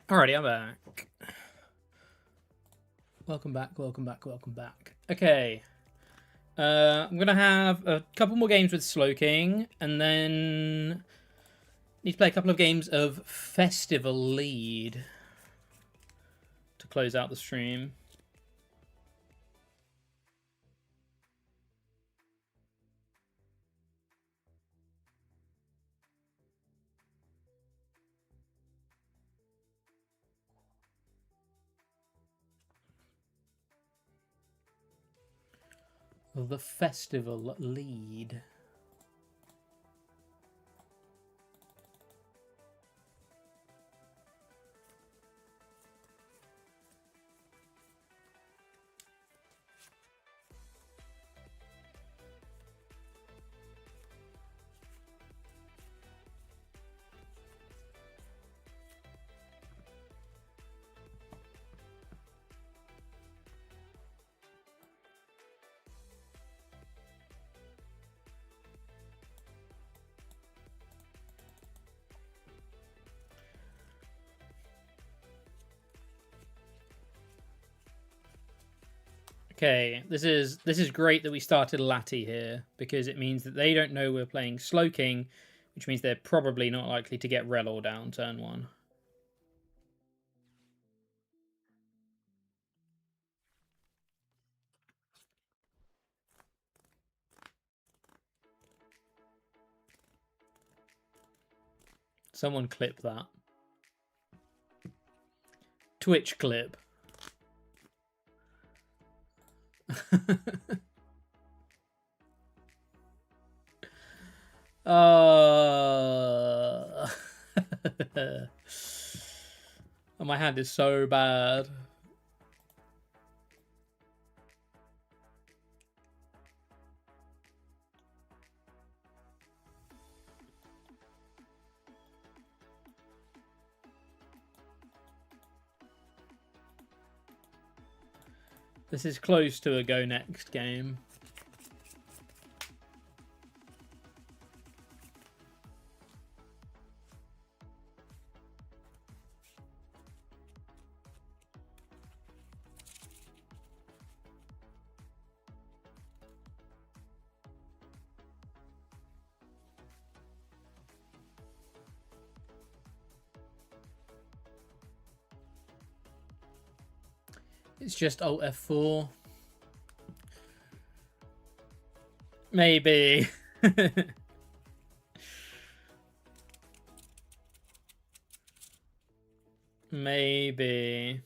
Alrighty, I'm back. Welcome back, welcome back, welcome back. Okay. I'm going to have a couple more games with Slowking, and then need to play a couple of games of Festival Lead to close out the stream. The Festival Lead. Okay, this is great that we started Lati here, because it means that they don't know we're playing Slowking, which means they're probably not likely to get Relor down turn 1. Someone clip that. Twitch clip. Oh, my hand is so bad. This is close to a go next game. It's just Alt F4. Maybe. Maybe.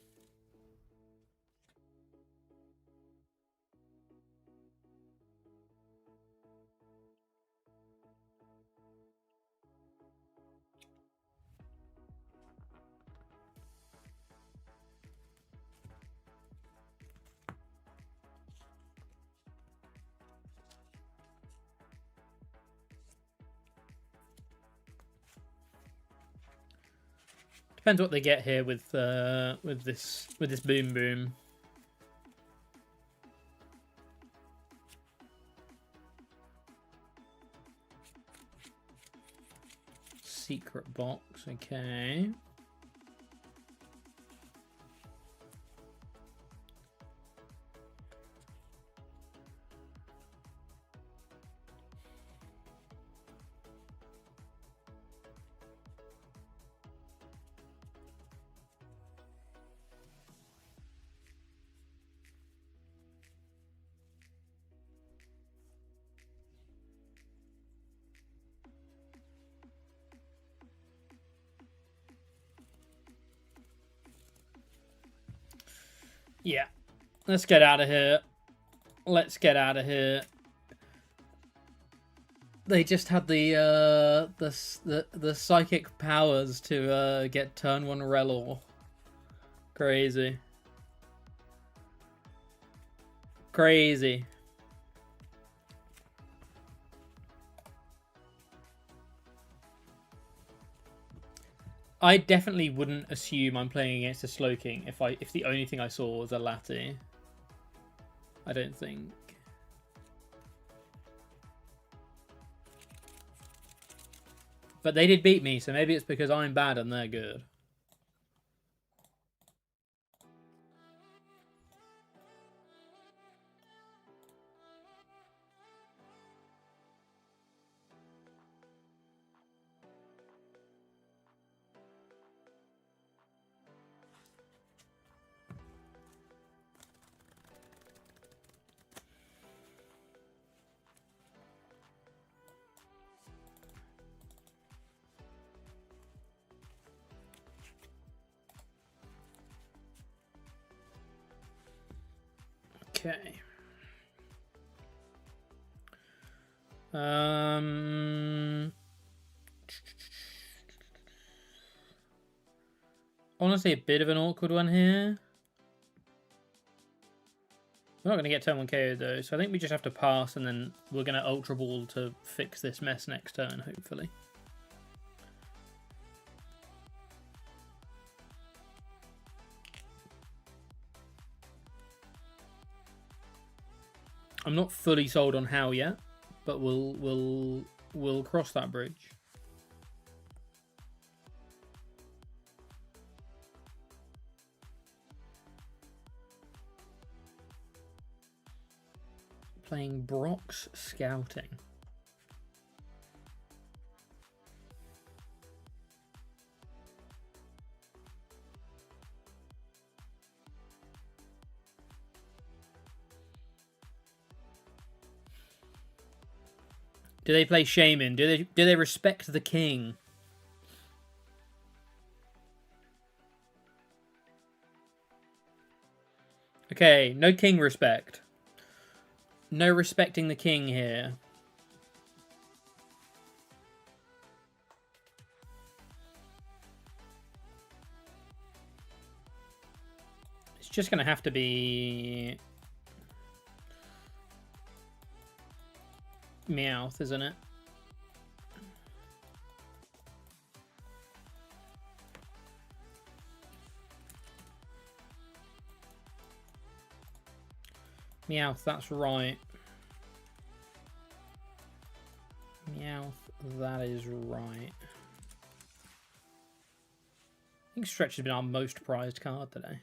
Depends what they get here with this boom boom. Secret box, okay. Yeah, let's get out of here. Let's get out of here. They just had the psychic powers to get turn 1 Relor. Crazy. Crazy. I definitely wouldn't assume I'm playing against a Slowking if the only thing I saw was a Lati. I don't think. But they did beat me, so maybe it's because I'm bad and they're good. Okay. Honestly, a bit of an awkward one here. We're not going to get turn 1 KO though, so I think we just have to pass and then we're going to Ultra Ball to fix this mess next turn, hopefully. I'm not fully sold on how yet, but we'll cross that bridge. Playing Brock's Scouting. Do they play Shaman? Do they respect the king? Okay, no king respect. No respecting the king here. It's just going to have to be Meowth, isn't it? Meowth, that's right. Meowth, that is right. I think Stretch has been our most prized card today.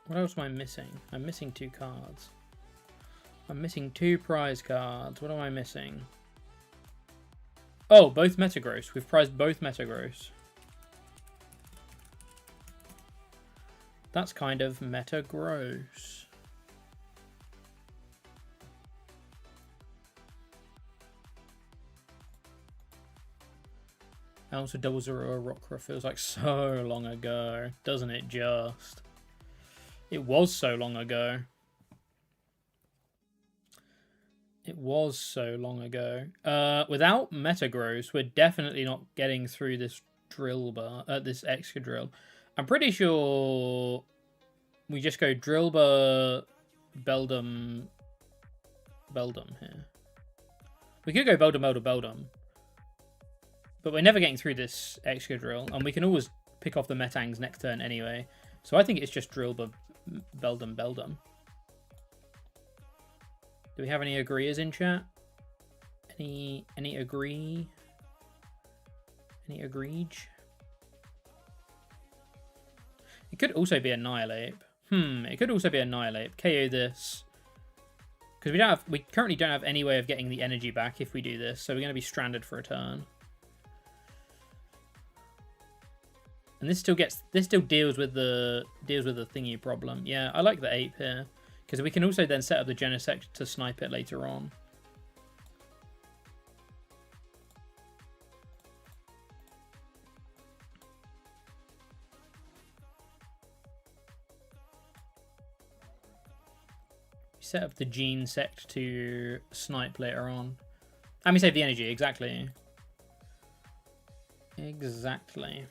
What else am I missing? I'm missing 2 cards. I'm missing 2 prize cards. What am I missing? Oh, both Metagross. We've prized both Metagross. That's kind of Metagross. Also, Double Zero Rockruff feels like so long ago, doesn't it just? It was so long ago. It was so long ago. Without Metagross, we're definitely not getting through this drill bar, this Excadrill. I'm pretty sure we just go Drillbur, Beldum here. We could go Beldum. But we're never getting through this Excadrill, and we can always pick off the Metangs next turn anyway. So I think it's just Drillbur, Beldum. Do we have any agreeers in chat? Any agree? Any agreed? It could also be Annihilate. It could also be Annihilate. KO this. Because we currently don't have any way of getting the energy back if we do this, so we're going to be stranded for a turn. And this still deals with the thingy problem. Yeah, I like the ape here. Because we can also then set up the Genesect to snipe it later on. Set up the Genesect to snipe later on. And we save the energy, exactly. Exactly.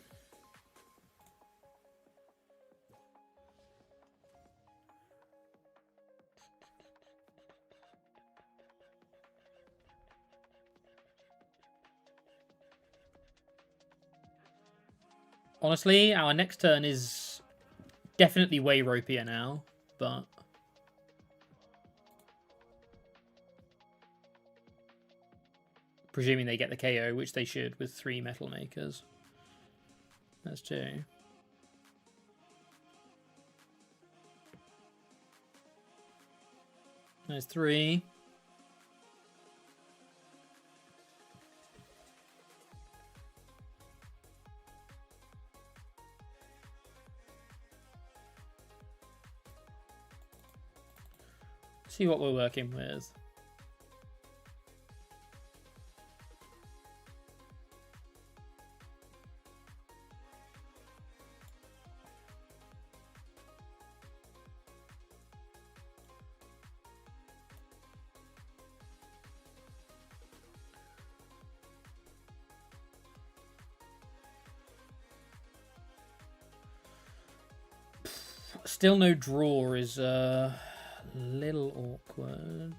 Honestly, our next turn is definitely way ropier now, but presuming they get the KO, which they should with 3 Metal Makers. That's 2. There's 3. See what we're working with. Still no draw is little awkward.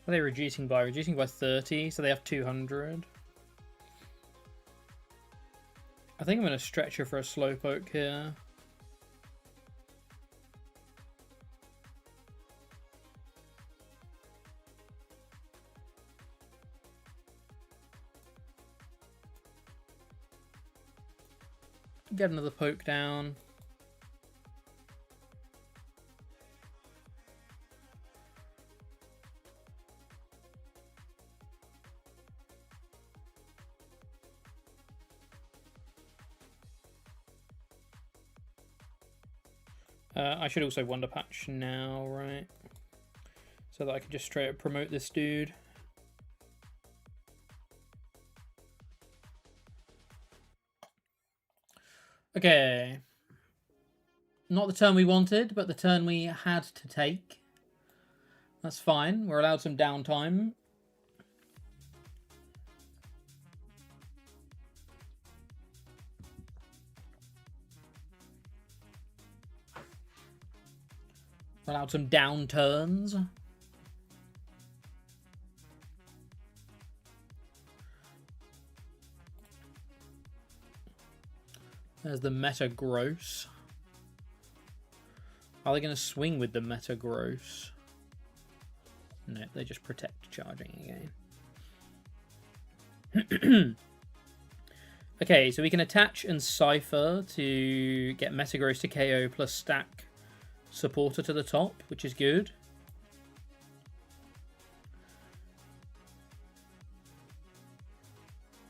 What are they reducing by? Reducing by 30, so they have 200. I think I'm going to stretch her for a Slowpoke here. Get another poke down. I should also Wonder Patch now, right? So that I can just straight up promote this dude. Okay. Not the turn we wanted, but the turn we had to take. That's fine. We're allowed some downtime. We're allowed some down turns. There's the Metagross. Are they going to swing with the Metagross? No, they just protect charging again. Okay, so we can attach and Cypher to get Metagross to KO plus stack Supporter to the top, which is good.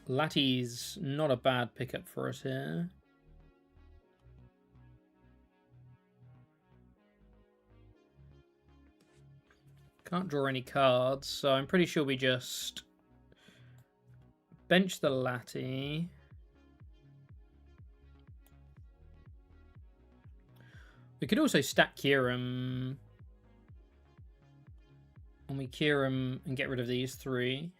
Lattie's not a bad pickup for us here. Can't draw any cards, so I'm pretty sure we just bench the Lattie. We could also stack Kyurem. And we Kyurem and get rid of these three.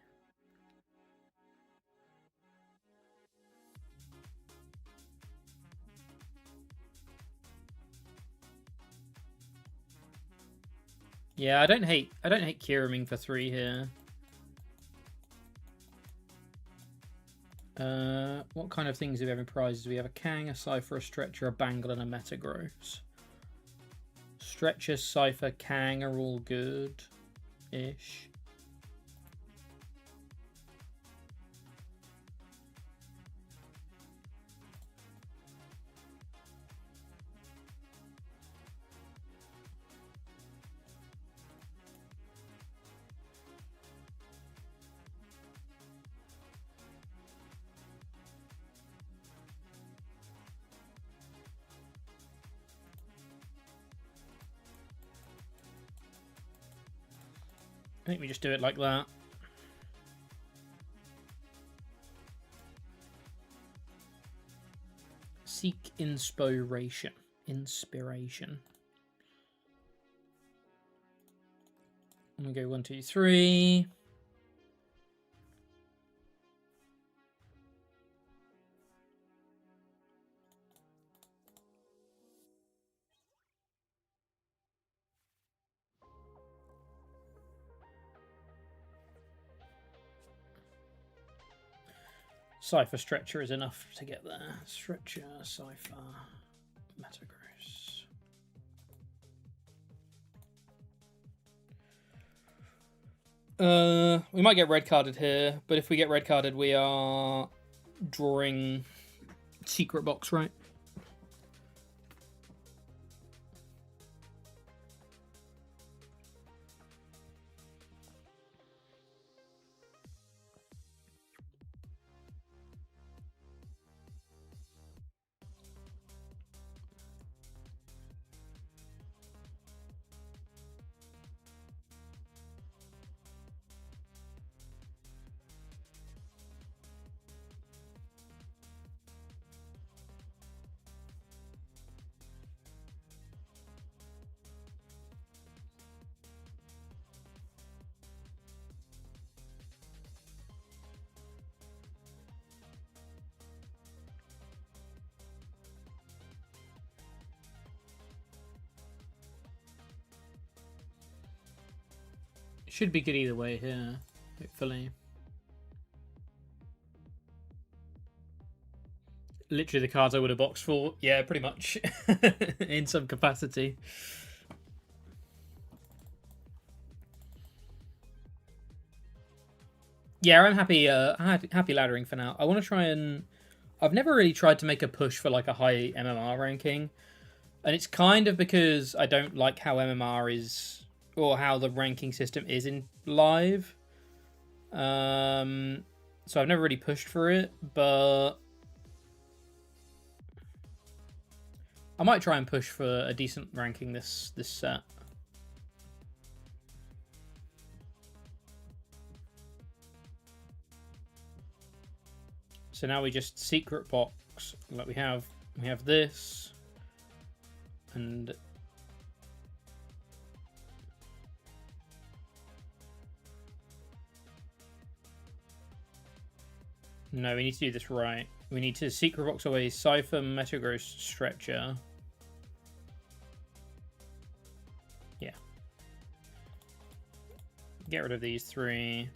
Yeah, I don't hate Kyureming for 3 here. What kind of things do we have in prizes? We have a Kang, a Cypher, a Stretcher, a Bangle, and a Metagross. Stretcher, Cypher, Kang are all good-ish. I think we just do it like that. Seek inspiration. Inspiration. And we go 1, 2, 3. Cypher Stretcher is enough to get there. Stretcher, Cypher, Metagross. We might get red carded here, but if we get red carded, we are drawing secret box, right? Should be good either way here, hopefully. Literally the cards I would have boxed for. Yeah, pretty much. In some capacity. Yeah, I'm happy happy laddering for now. I want to try and I've never really tried to make a push for like a high MMR ranking, and it's kind of because I don't like how MMR is, or how the ranking system is in live. So I've never really pushed for it, but I might try and push for a decent ranking this set. So now we just secret box, like we have this, and no, we need to do this right. We need to secret box away Cypher, Metagross, Stretcher. Yeah. Get rid of these 3.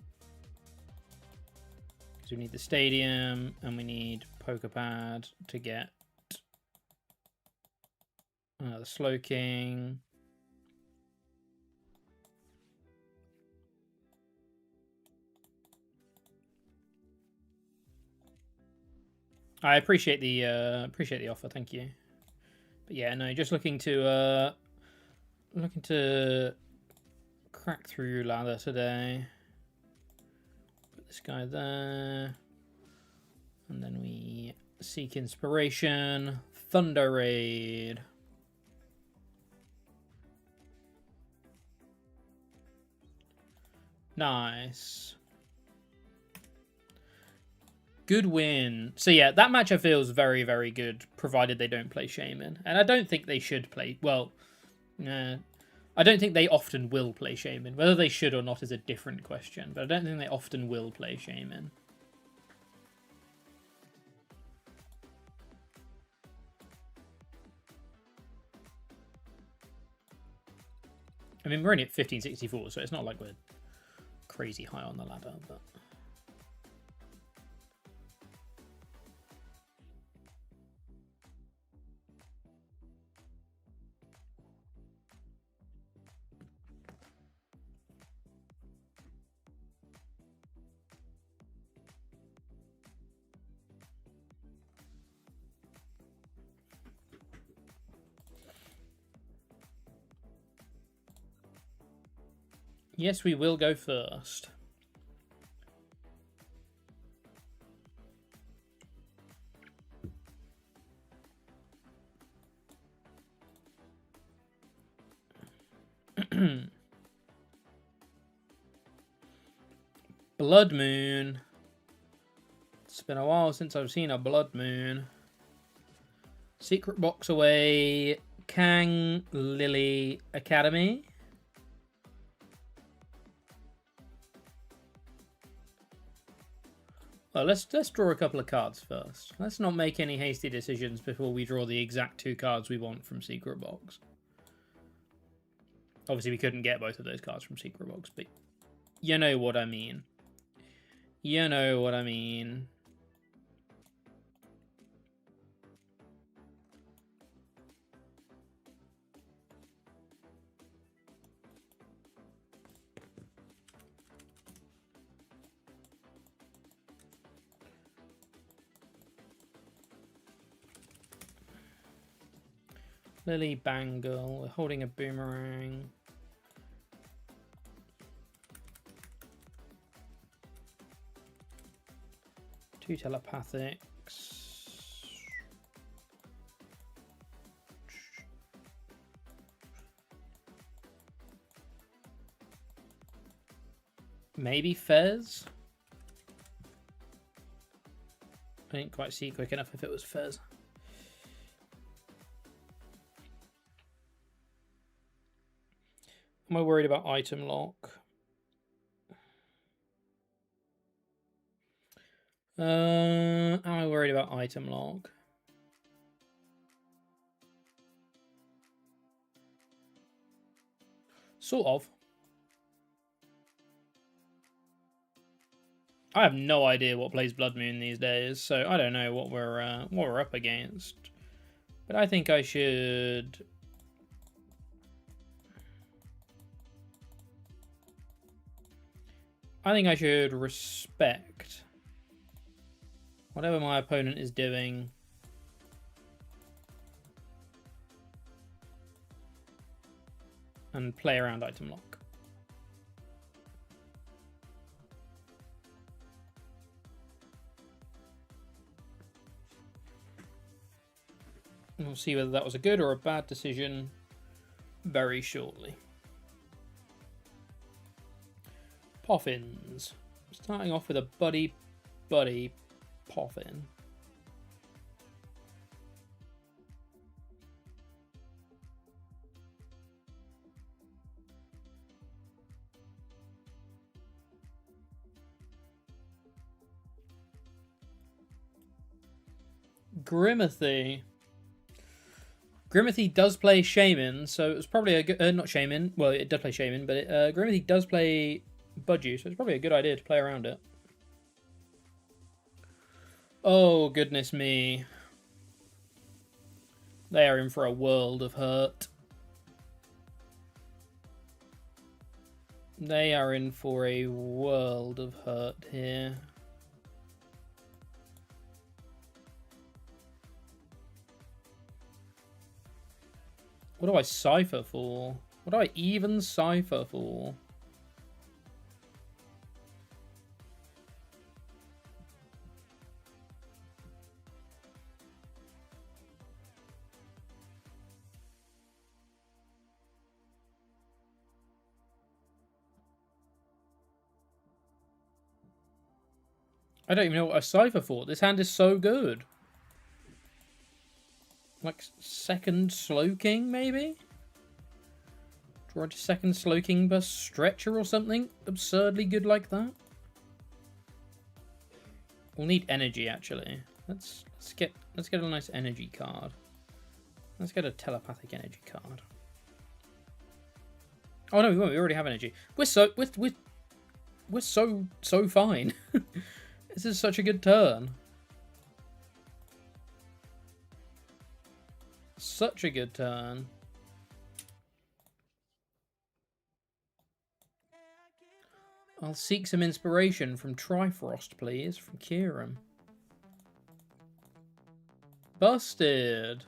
Because we need the stadium, and we need Pokepad to get the Slowking. I appreciate the offer, thank you. But yeah, no, just looking to crack through ladder today. Put this guy there, and then we seek inspiration. Thunder Raid. Nice. Good win. So yeah, that matchup feels very, very good, provided they don't play Shaman. And I don't think they should play... Well, I don't think they often will play Shaman. Whether they should or not is a different question, but I don't think they often will play Shaman. I mean, we're only at 1564, so it's not like we're crazy high on the ladder, but... Yes, we will go first. Blood Moon. It's been a while since I've seen a Blood Moon. Secret box away. Kang Lily Academy. Well, let's draw a couple of cards first. Let's not make any hasty decisions before we draw the exact 2 cards we want from Secret Box. Obviously, we couldn't get both of those cards from Secret Box, but you know what I mean. You know what I mean. Lily Bangle, we're holding a boomerang. Two telepathics. Maybe Fez? I didn't quite see quick enough if it was Fez. Am I worried about item lock? Am I worried about item lock? Sort of. I have no idea what plays Blood Moon these days, so I don't know what we're up against. But I think I should. I think I should respect Whatever my opponent is doing. And play around item lock. And we'll see whether that was a good or a bad decision very shortly. Poffins. Starting off with a buddy Poffin. Grimathy. Grimathy does play Shaman, so it was probably a good... not Shaman. Well, it does play Shaman, but Grimathy does play Budgie, so it's probably a good idea to play around it. Oh, goodness me. They are in for a world of hurt. They are in for a world of hurt here. What do I cipher for? What do I even cipher for? I don't even know what I cipher for. This hand is so good. Like second Slowking, maybe? Draw a second Slowking bus stretcher or something absurdly good like that. We'll need energy actually. Let's get a nice energy card. Let's get a telepathic energy card. Oh no, we won't. We already have energy. We're so fine. This is such a good turn. Such a good turn. I'll seek some inspiration from Trifrost, please, from Kieran. Busted.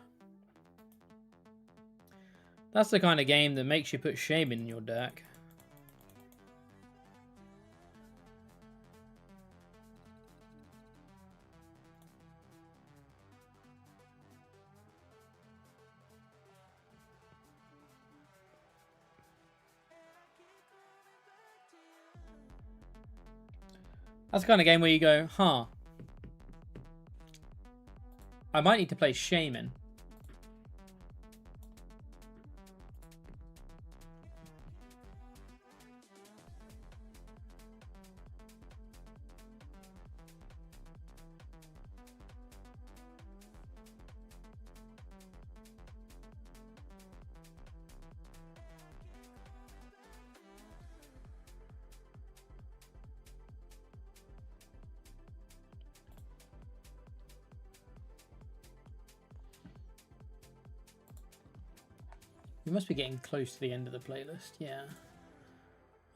That's the kind of game that makes you put Shaman in your deck. That's the kind of game where you go, huh, I might need to play Shaman. We must be getting close to the end of the playlist, yeah. I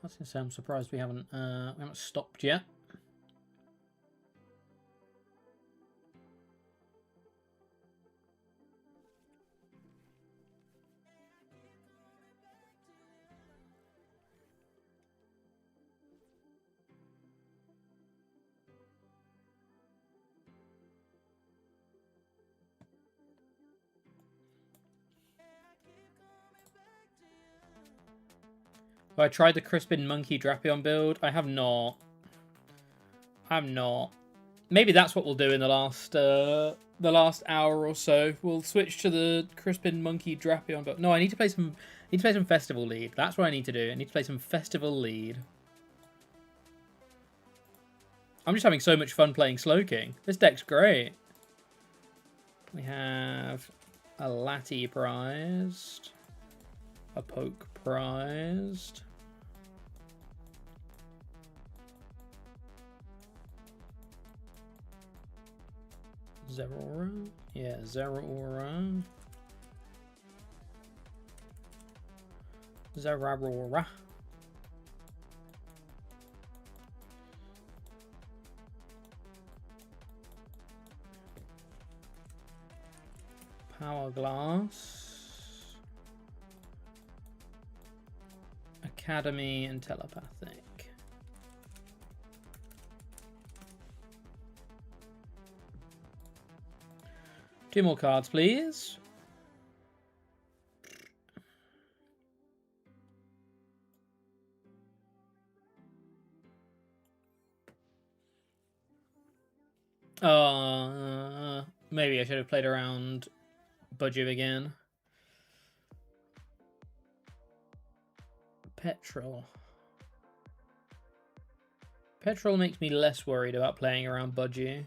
was going to say I'm surprised we haven't stopped yet. Have I tried the Crispin Monkey Drapion build? I have not. I'm not. Maybe that's what we'll do in the last hour or so. We'll switch to the Crispin Monkey Drapion build. No, I need to play some. Festival Lead. That's what I need to do. I need to play some Festival Lead. I'm just having so much fun playing Slowking. This deck's great. We have a Lati prized, a Poke prized. Zeraora? Yeah, Zeraora. Zeraora. Hourglass, Academy, and Telepathic. Two more cards, please. Maybe I should have played around Budgie again. Petrol. Petrol makes me less worried about playing around Budgie.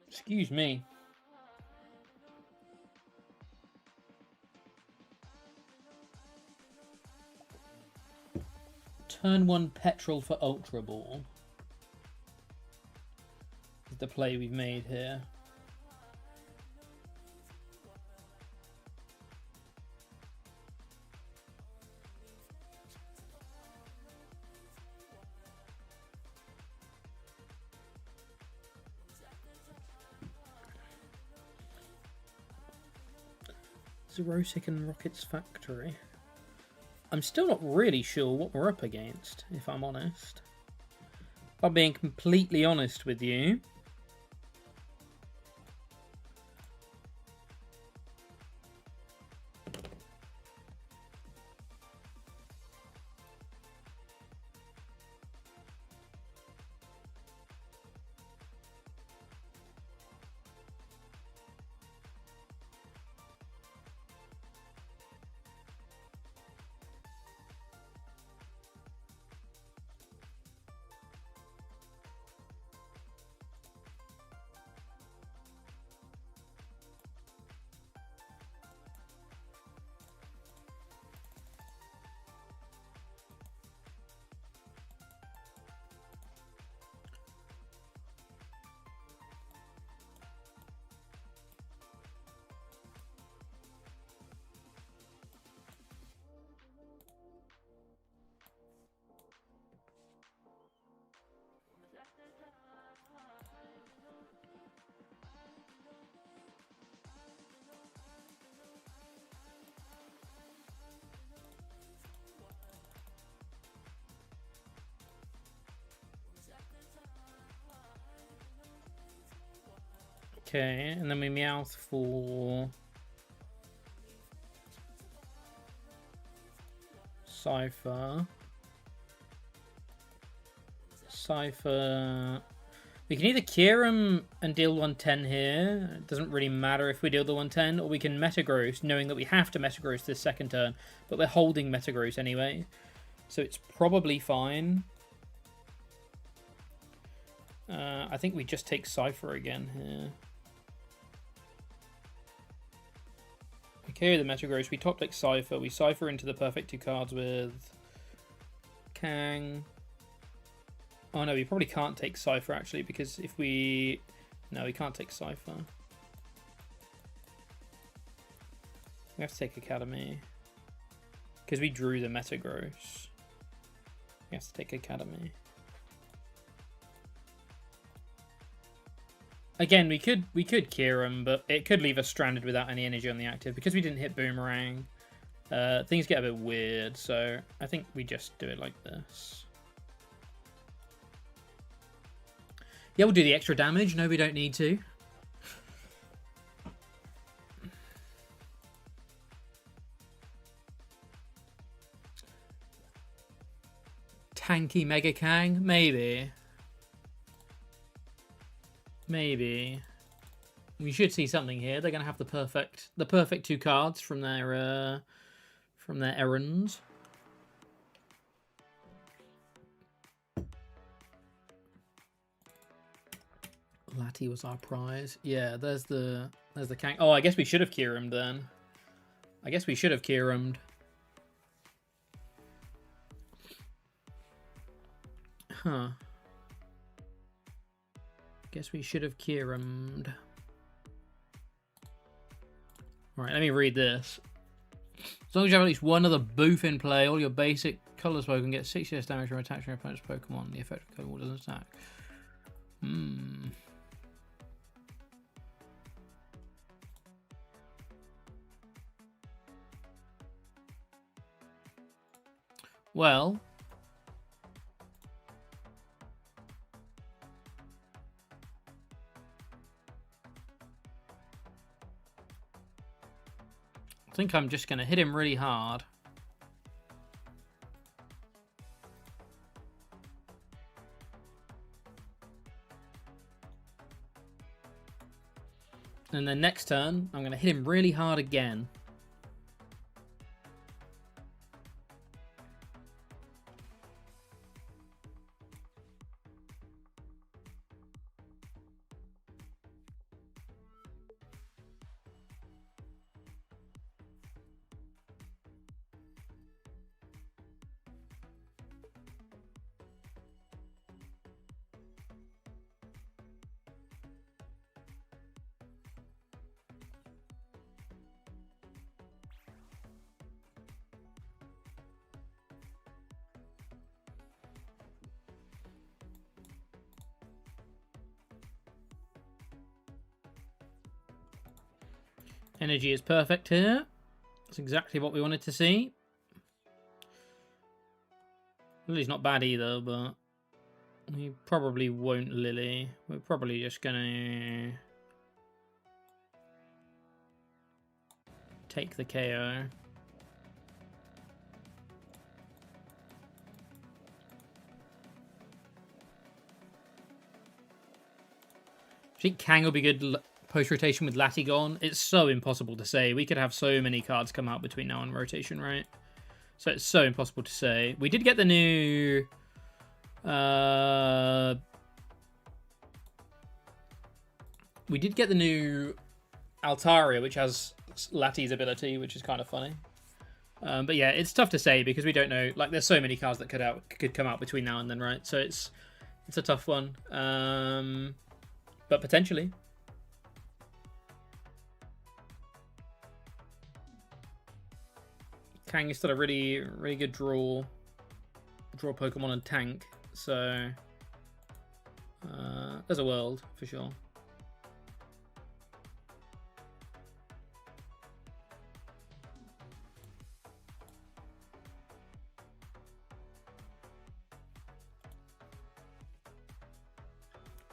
Excuse me. Turn 1 Petrol for Ultra Ball is the play we've made here. Zerosic and Rockets Factory. I'm still not really sure what we're up against, if I'm honest. If I'm being completely honest with you. Okay, and then we Meowth for Cypher. We can either cure him and deal 110 here. It doesn't really matter if we deal the 110, or we can Metagross, knowing that we have to Metagross this second turn, but we're holding Metagross anyway, so it's probably fine. I think we just take Cypher again here. We carry the Metagross, we top deck Cypher, we Cypher into the perfect 2 cards with Kang. Oh no, we probably can't take Cypher actually, because if we... No, we can't take Cypher. We have to take Academy. Because we drew the Metagross. We have to take Academy. Again, we could cure him, but it could leave us stranded without any energy on the active. Because we didn't hit Boomerang, things get a bit weird, so I think we just do it like this. Yeah, we'll do the extra damage. No, we don't need to. Tanky Mega Kang? Maybe. Maybe. We should see something here. They're going to have the perfect 2 cards from their errands. Lati was our prize. Yeah, there's the Kang. Oh, I guess we should have Kierumed then. I guess we should have Kierumed. Huh. Guess we should have Kierumed. Alright, let me read this. As long as you have at least one other booth in play, all your basic colours Pokemon get 60 less damage from attacks from your opponent's Pokemon. The effect of color doesn't attack. Well, I think I'm just going to hit him really hard. And then next turn, I'm going to hit him really hard again. Energy is perfect here. That's exactly what we wanted to see. Lily's not bad either, but we probably won't Lily. We're probably just gonna take the KO. I think Kang will be good post-rotation with Latigon. It's so impossible to say. We could have so many cards come out between now and rotation, right? So it's so impossible to say. We did get the new... we did get the new Altaria, which has Lati's ability, which is kind of funny. But yeah, it's tough to say because we don't know. Like, there's so many cards that could come out between now and then, right? So it's a tough one. But potentially. Kang is still a really, really good draw Pokemon and tank. So there's a world for sure.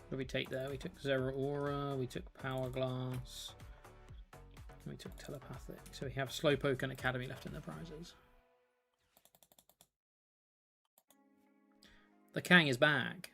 What did we take there? We took Zeraora, we took Power Glass, we took Telepathic. So we have Slowpoke and Academy left in the prizes. The Kang is back.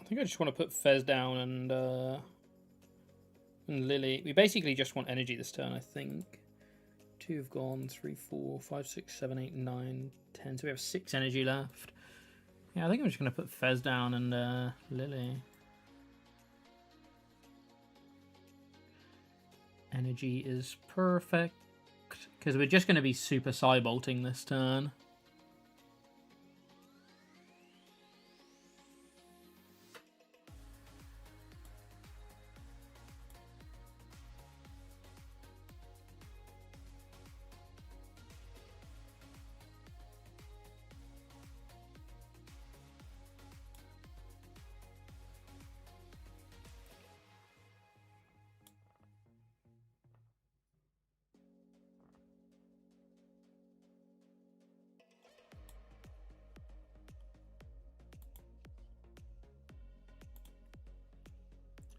I think I just want to put Fez down and Lily. We basically just want energy this turn, I think. 2 have gone, 3, 4, 5, 6, 7, 8, 9, 10. So we have 6 energy left. Yeah, I think I'm just going to put Fez down and Lily. Energy is perfect. Because we're just going to be super Psybolting this turn.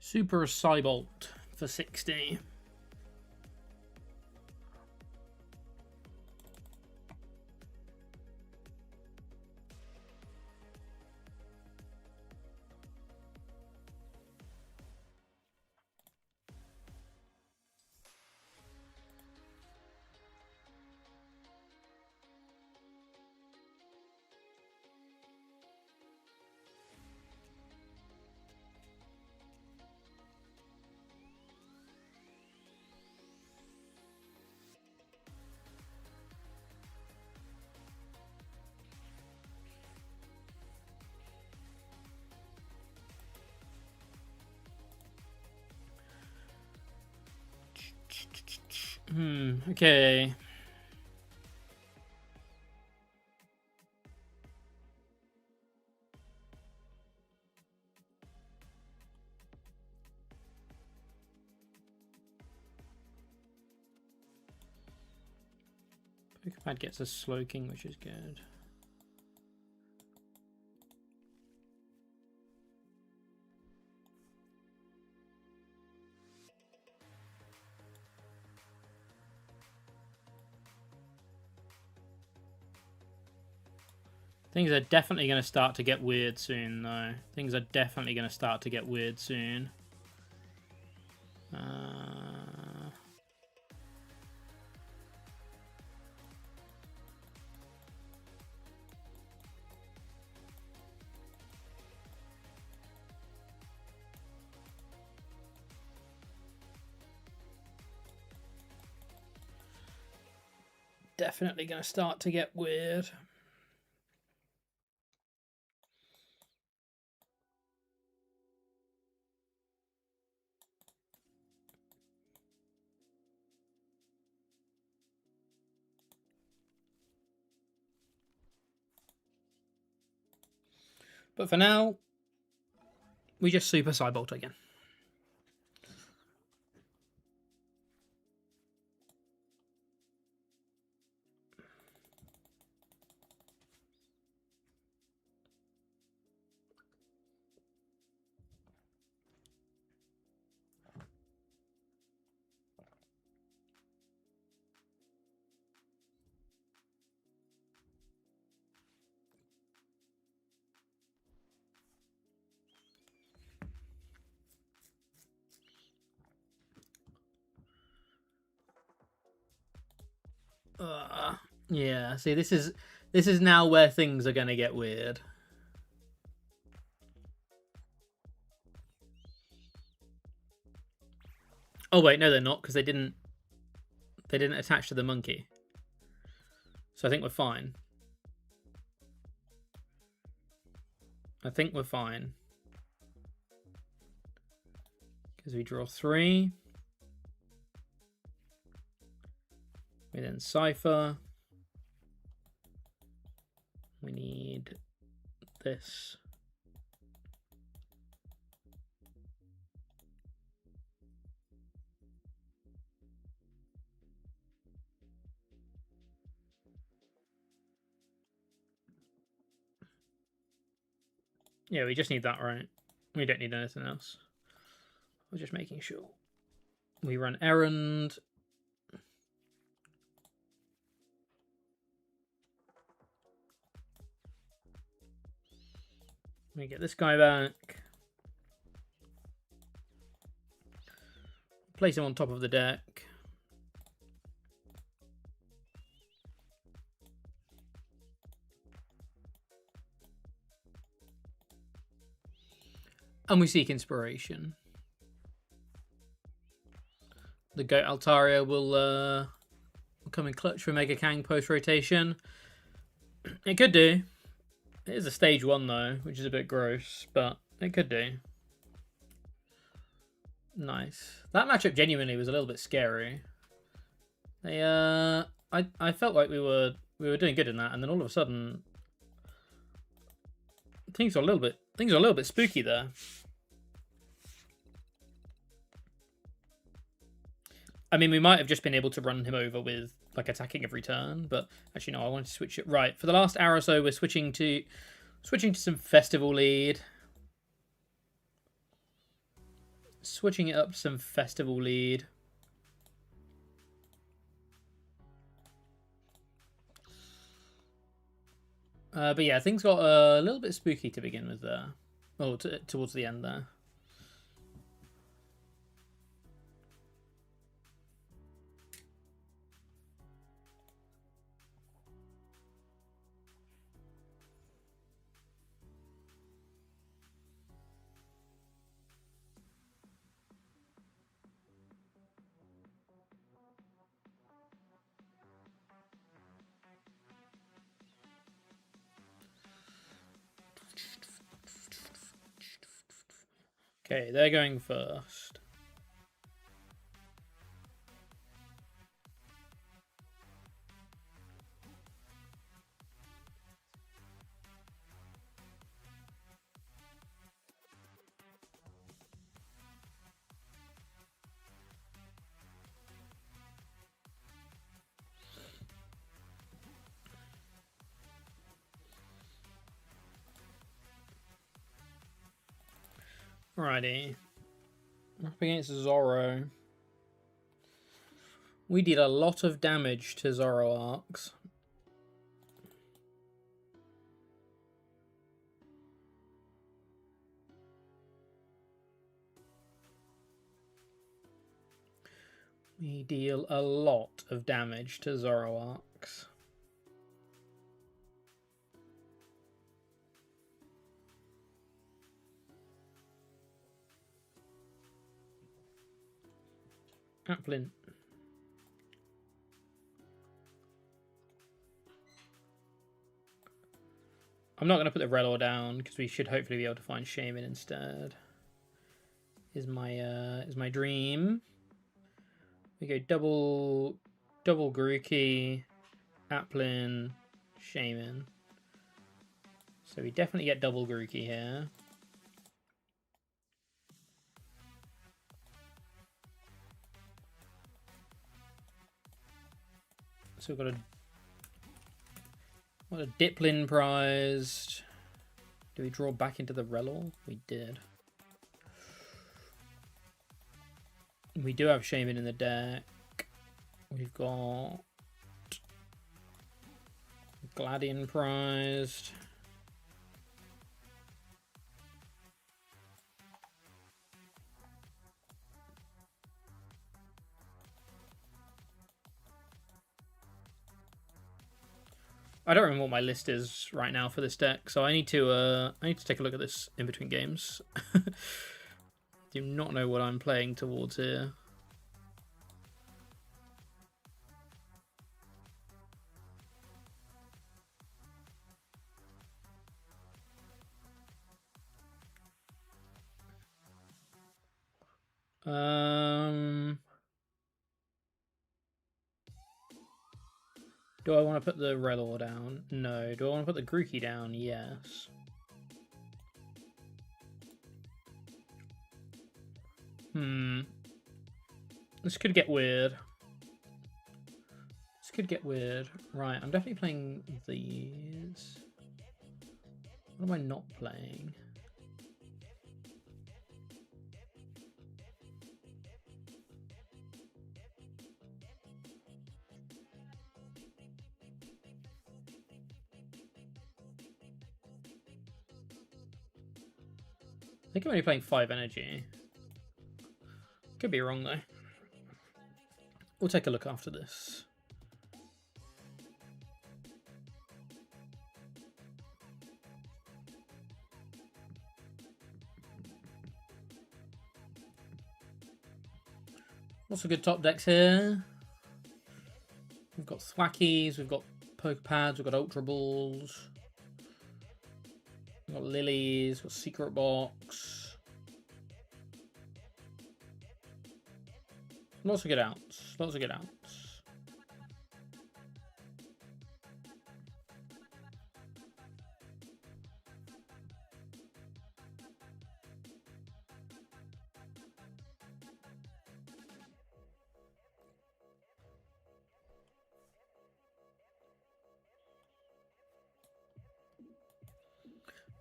Super Psybolt for 60. Okay. Pokepad gets a Slowking, which is good. Things are definitely going to start to get weird soon, though. Things are definitely going to start to get weird soon. Definitely going to start to get weird. But for now, we just Super Cybolt again. Yeah, see, this is now where things are gonna get weird. Oh wait, no, they're not, because they didn't attach to the monkey. So I think we're fine. I think we're fine. Because we draw 3. We then cipher. We need this. Yeah, we just need that, right? We don't need anything else. We're just making sure. We run errand. We get this guy back. Place him on top of the deck. And we seek inspiration. The Goat Altaria will come in clutch for Mega Kang post-rotation. It could do. It is a stage 1, though, which is a bit gross, but it could do. Nice. That matchup genuinely was a little bit scary. They, I felt like we were doing good in that, and then all of a sudden, things are a little bit spooky there. I mean, we might have just been able to run him over with like attacking every turn, but actually no, I wanted to switch it. Right, for the last hour or so, we're switching to some Festival Lead. Switching it up to some Festival Lead. But yeah, things got a little bit spooky to begin with there. Oh, towards the end there. Okay, they're going first. Alrighty. Up against Zorro. We did a lot of damage to Zoroarks. We deal a lot of damage to Zoroarks. Applin. I'm not going to put the Relor down because we should hopefully be able to find Shaman instead. Is my dream. We go double Grookey, Applin, Shaman. So we definitely get double Grookey here. So we've got a Diplin prized. Do we draw back into the Relor? We did. We do have Shaman in the deck. We've got Gladian prized. I don't remember what my list is right now for this deck, so I need to take a look at this in between games. Do not know what I'm playing towards here. Do I want to put the Relor down? No. Do I want to put the Grookey down? Yes. This could get weird. This could get weird. Right, I'm definitely playing these. What am I not playing? I think I'm only playing 5 energy. Could be wrong though. We'll take a look after this. Lots of good top decks here. We've got Thwackies, we've got Pokepads, we've got Ultra Balls. We've got Lilies, we've got Secret Box. Lots of good outs. Lots of good outs.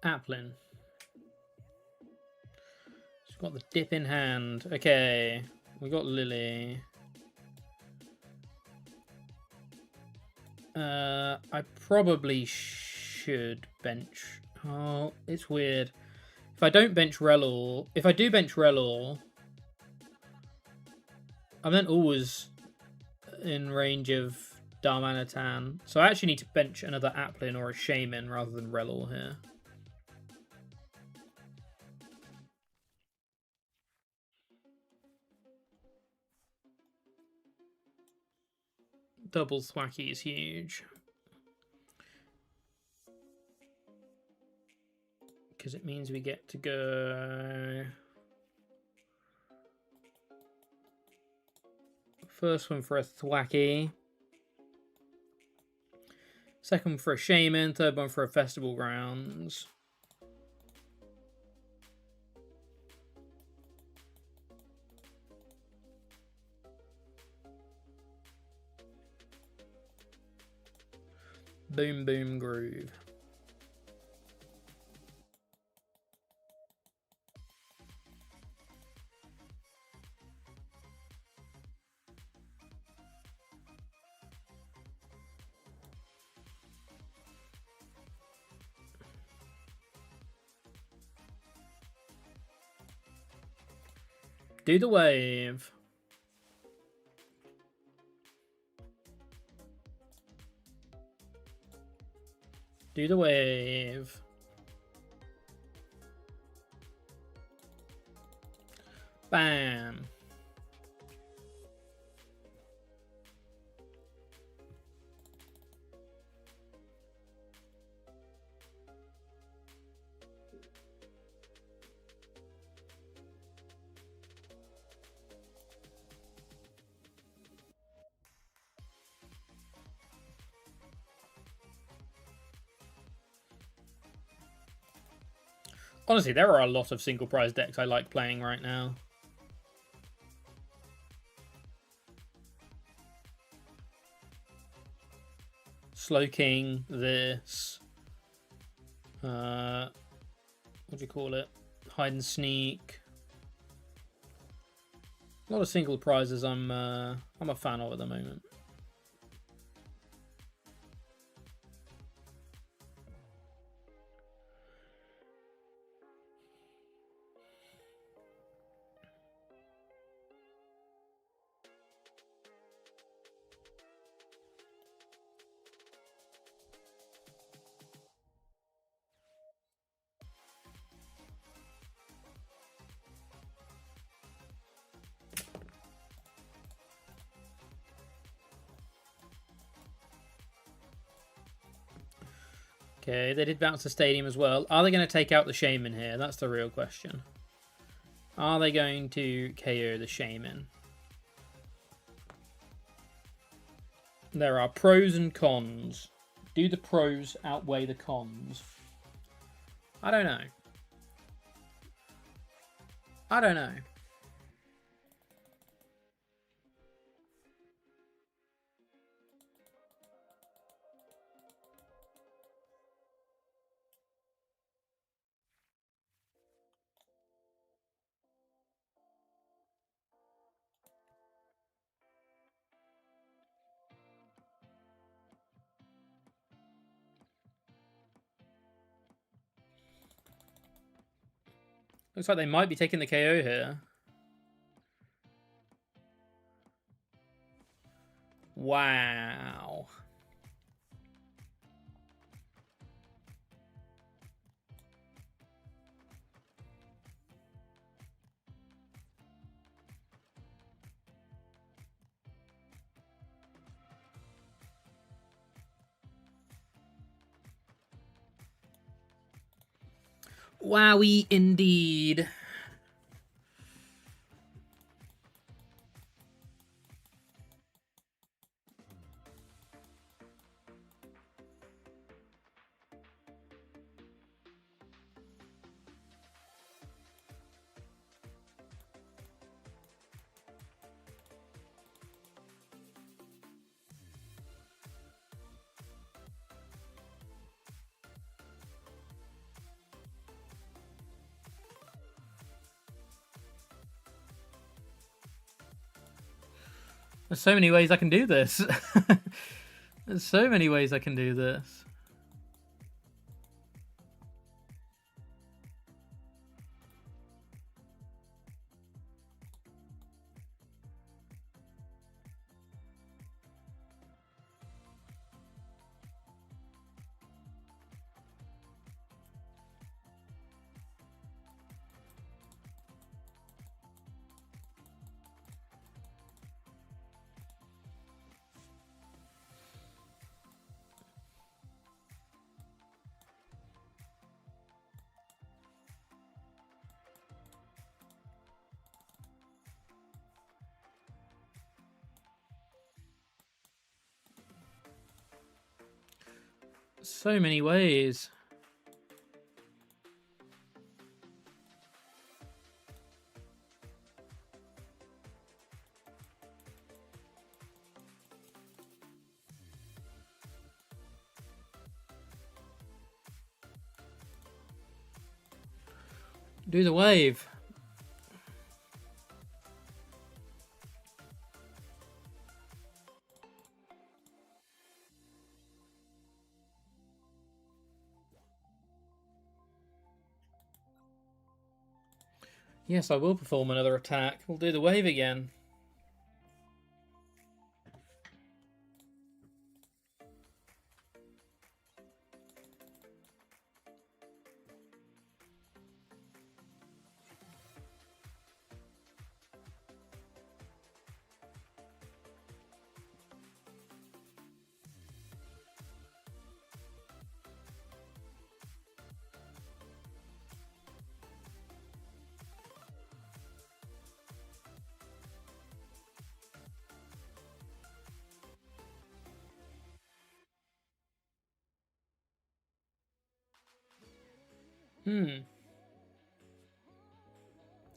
Applin. She's got the dip in hand. Okay. We got Lily. I probably should bench. Oh, it's weird. If I don't bench Relor, if I do bench Relor, I'm then always in range of Darmanitan. So I actually need to bench another Applin or a Shaman rather than Relor here. Double Thwacky is huge. Because it means we get to go... First one for a Thwacky. Second one for a Shaman. Third one for a Festival Grounds. Boom, boom, groove. Do the wave. Do the wave. Bam. Honestly, there are a lot of single prize decks I like playing right now. Slowking, this. What do you call it? Hide and Sneak. A lot of single prizes I'm a fan of at the moment. Okay, they did bounce the stadium as well. Are they going to take out the Shaman here? That's the real question. Are they going to KO the Shaman? There are pros and cons. Do the pros outweigh the cons? I don't know. I don't know. Looks like they might be taking the KO here. Wow. Wowie indeed. There's so many ways I can do this. There's so many ways I can do this. So many ways. Do the wave. Yes, I will perform another attack. We'll do the wave again.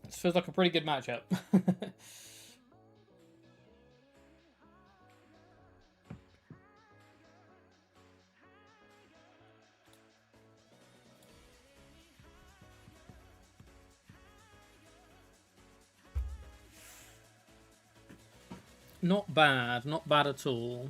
This feels like a pretty good matchup. Not bad. Not bad at all.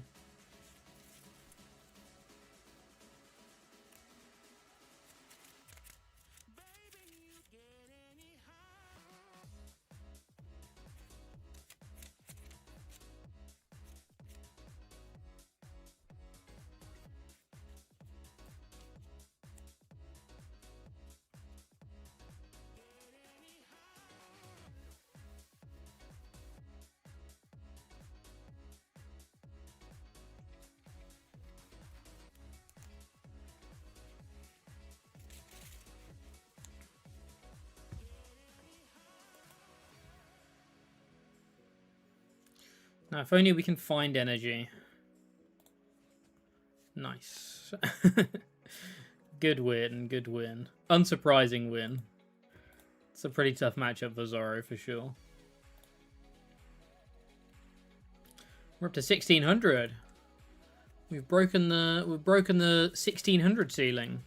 Now, if only we can find energy. Nice. Good win, good win. Unsurprising win. It's a pretty tough matchup for Zoro, for sure. We're up to 1600. We've broken the 1600 ceiling.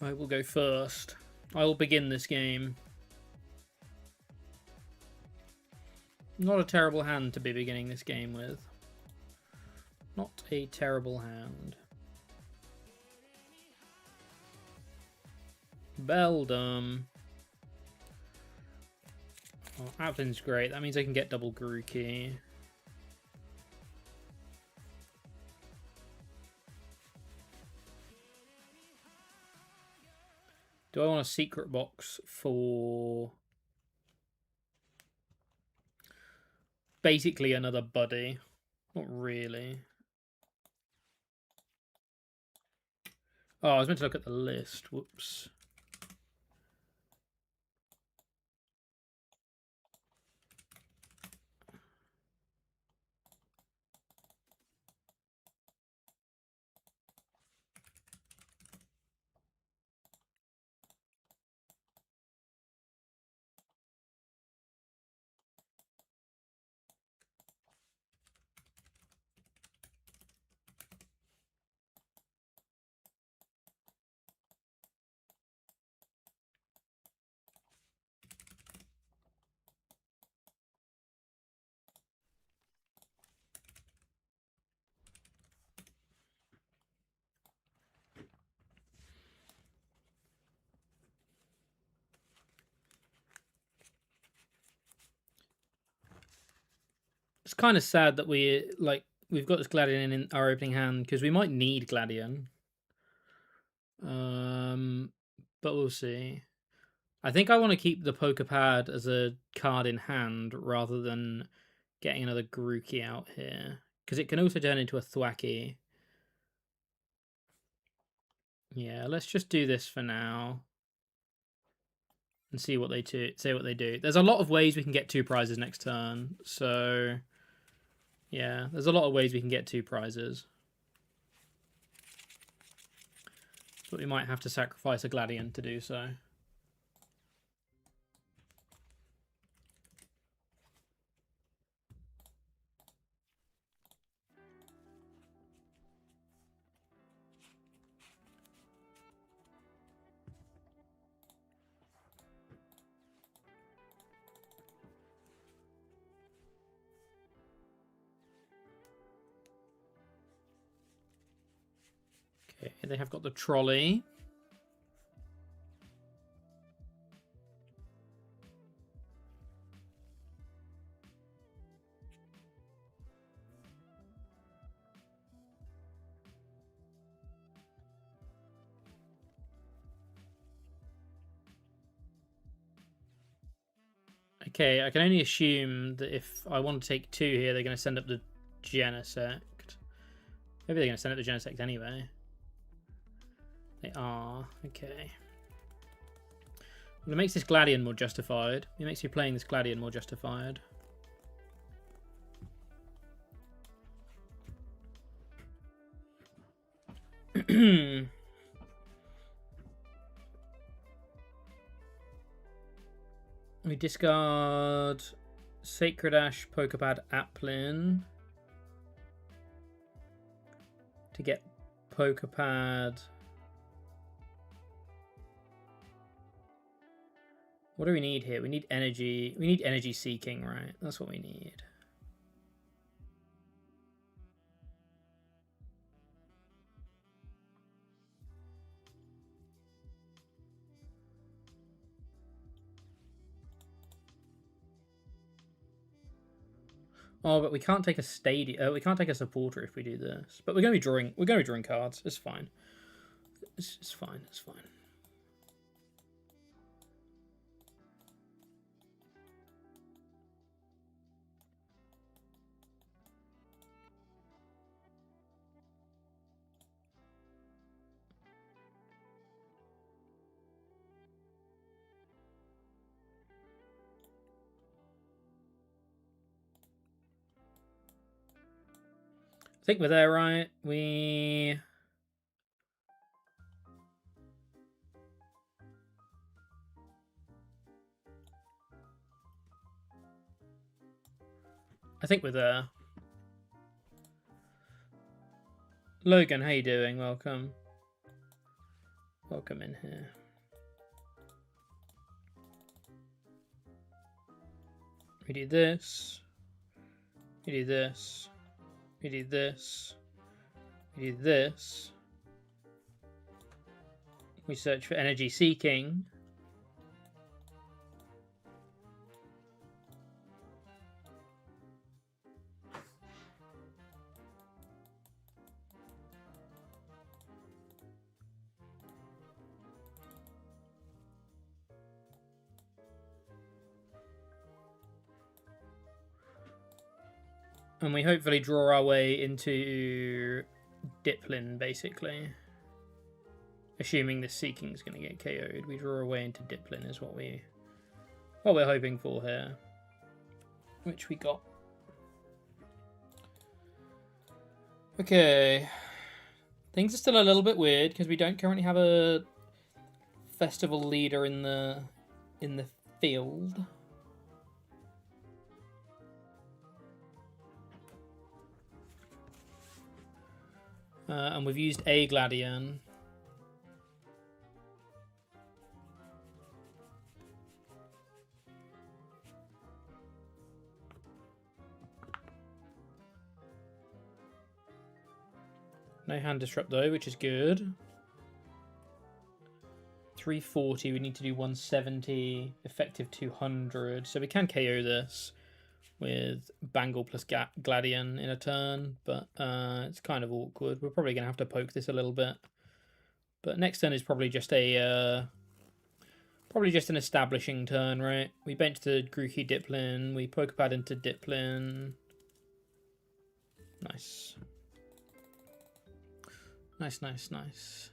I will go first. I will begin this game. Not a terrible hand to be beginning this game with. Not a terrible hand. Beldum. Oh, Aplin's great. That means I can get double Grookey. Do I want a secret box for basically another buddy? Not really. Oh, I was meant to look at the list. Whoops. It's kind of sad that we've got this Gladion in our opening hand because we might need Gladion. But we'll see. I think I want to keep the Pokepad as a card in hand rather than getting another Grookey out here because it can also turn into a Thwacky. Yeah, let's just do this for now and see what they do. There's a lot of ways we can get 2 prizes next turn, so yeah, there's a lot of ways we can get 2 prizes. But we might have to sacrifice a Gladion to do so. Okay, they have got the trolley. Okay, I can only assume that if I want to take 2 here, they're going to send up the Genesect. Maybe they're going to send up the Genesect anyway. They are. Okay. Well, it makes this Gladion more justified. It makes me playing this Gladion more justified. We discard Sacred Ash, Pokepad, Applin to get Pokepad. What do we need here? We need energy. We need energy seeking, right? That's what we need. Oh, but we can't take a stadium. We can't take a supporter if we do this. But we're going to be drawing. We're going to be drawing cards. It's fine. It's fine. It's fine. I think we're there, right? I think we're there. Logan, how you doing? Welcome. Welcome in here. We do this. We do this. We do this. We do this. We search for energy seeking. And we hopefully draw our way into Diplin, basically. Assuming this Seeking is going to get KO'd. We draw our way into Diplin is what we're hoping for here. Which we got. Okay. Things are still a little bit weird because we don't currently have a festival leader in the field. And we've used a Gladion. No hand disrupt though, which is good. 340, we need to do 170, effective 200. So we can KO this with Bangle plus Gladion in a turn, but it's kind of awkward. We're probably going to have to poke this a little bit. But next turn is probably just an establishing turn, right? We bench the Grookey Diplin, we Pokepad into Diplin. Nice. Nice, nice, nice.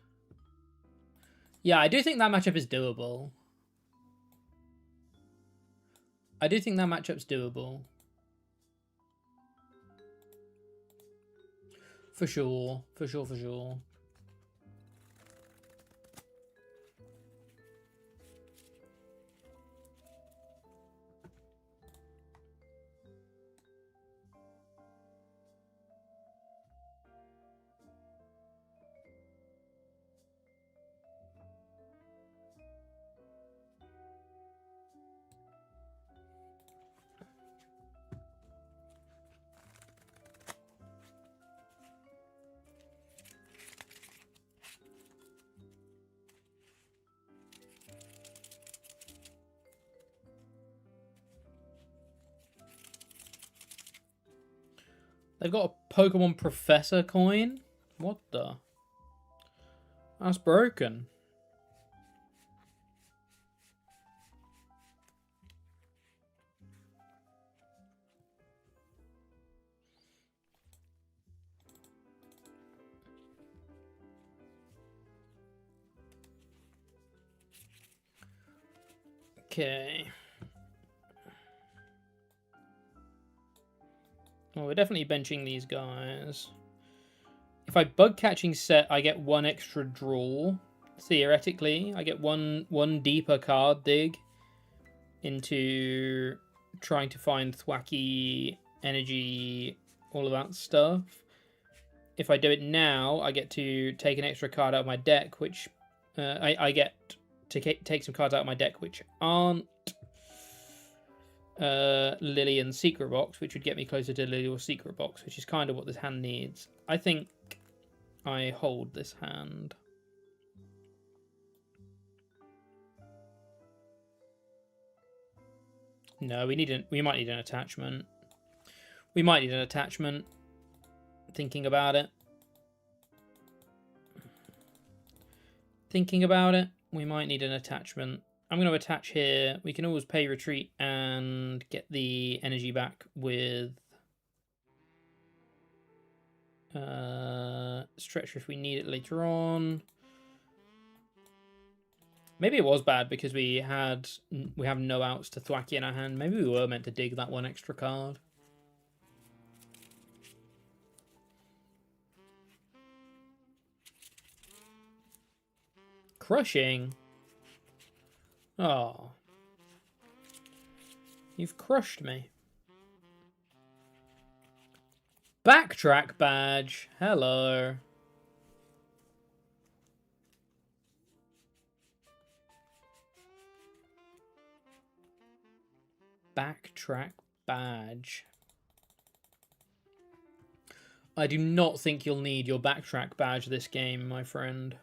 Yeah, I do think that matchup is doable. I do think that matchup's doable. For sure, for sure, for sure. They've got a Pokemon Professor coin? What the? That's broken. Okay. Well, we're definitely benching these guys. If I bug catching set, I get 1 extra draw. Theoretically, I get one deeper card dig into trying to find thwacky energy, all of that stuff. If I do it now, I get to take an extra card out of my deck, which I get to take some cards out of my deck which aren't Lily and Secret Box, which would get me closer to Lily or Secret Box, which is kind of what this hand needs. I think I hold this hand. No, we might need an attachment. We might need an attachment. Thinking about it. We might need an attachment. I'm going to attach here. We can always pay retreat and get the energy back with Stretcher if we need it later on. Maybe it was bad because we have no outs to Thwacky in our hand. Maybe we were meant to dig that 1 extra card. Crushing. Oh. You've crushed me. Backtrack badge. Hello. Backtrack badge. I do not think you'll need your backtrack badge this game, my friend.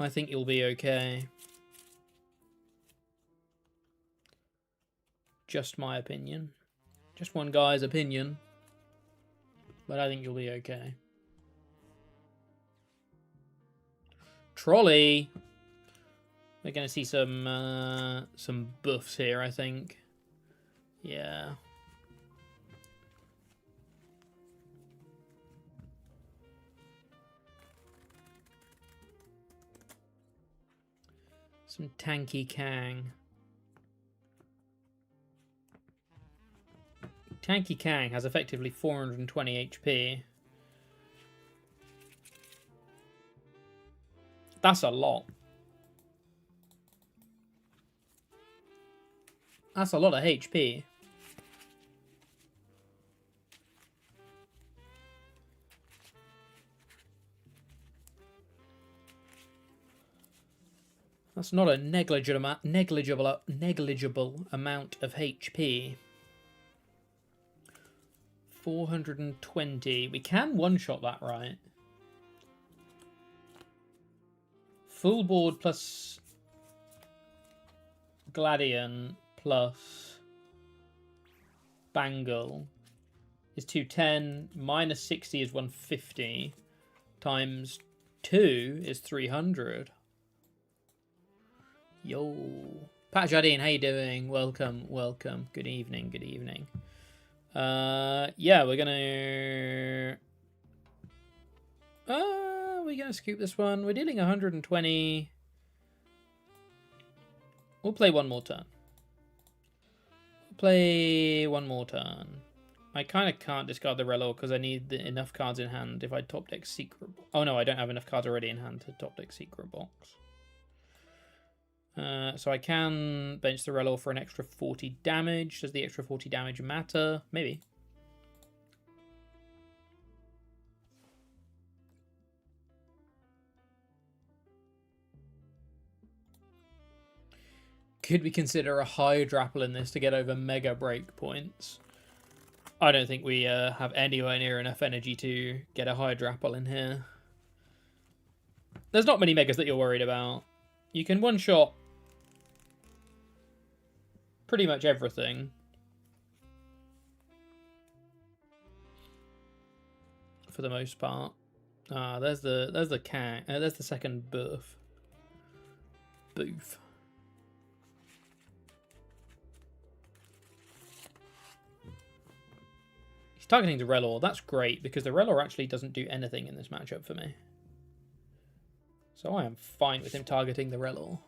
I think you'll be okay. Just my opinion. Just one guy's opinion. But I think you'll be okay. Trolley! We're going to see some buffs here, I think. Yeah. Some tanky Kang. Tanky Kang has effectively 420 HP. That's a lot. That's a lot of HP. That's not a negligible amount of HP. 420. We can one-shot that, right? Full board plus Gladion plus Bangle is 210. Minus 60 is 150. Times 2 is 300. Yo. Pat Jardine, how you doing? Welcome, welcome. Good evening, good evening. Yeah, we're gonna scoop this one. We're dealing 120. We'll play one more turn. I kind of can't discard the Relor because I need enough cards in hand if I top deck Secret. Oh no, I don't have enough cards already in hand to top deck Secret Box. So I can bench the Relor for an extra 40 damage. Does the extra 40 damage matter? Maybe. Could we consider a Hydrapple in this to get over Mega Break points? I don't think we have anywhere near enough energy to get a Hydrapple in here. There's not many Megas that you're worried about. You can one-shot pretty much everything. for the most part. There's the Kang. There's the second boof. Boof. He's targeting the Relor. That's great because the Relor actually doesn't do anything in this matchup for me. So I am fine with him targeting the Relor.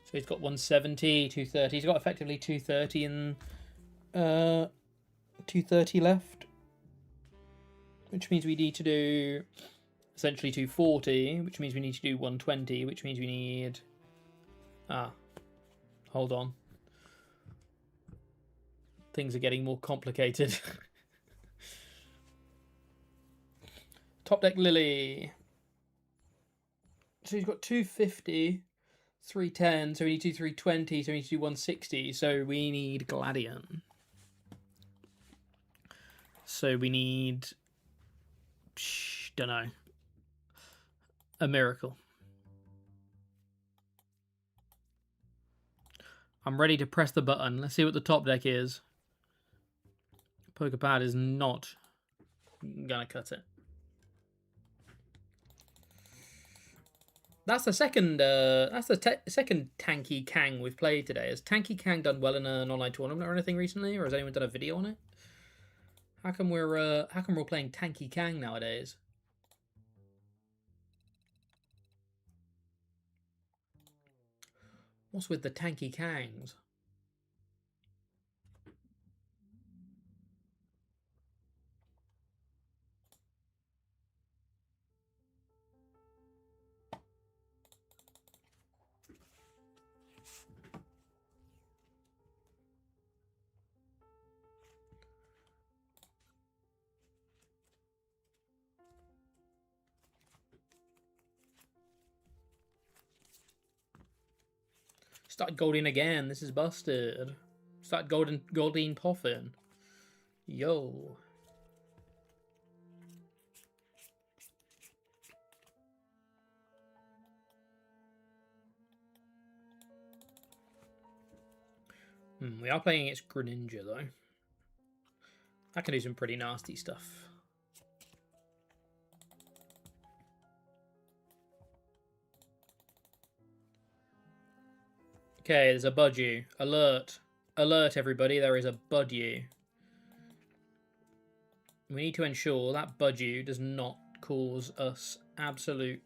So he's got 170, 230. He's got effectively 230 and 230 left. Which means we need to do essentially 240, which means we need to do 120, which means we need... hold on. Things are getting more complicated. Top deck Lily. So he's got 250, 310, so we need to do 320, so we need to do 160, so we need Gladion. So we need... don't know. A miracle. I'm ready to press the button. Let's see what the top deck is. Pokepad is not gonna cut it. That's the second. That's the second tanky Kang we've played today. Has Tanky Kang done well in an online tournament or anything recently, or has anyone done a video on it? How come we're playing Tanky Kang nowadays? What's with the Tanky Kangs? Started Goldeen again. This is busted. Started Goldeen Poffin. Yo. We are playing against Greninja though. That can do some pretty nasty stuff. Okay, there's a Budew. Alert. Alert, everybody. There is a Budew. We need to ensure that Budew does not cause us absolute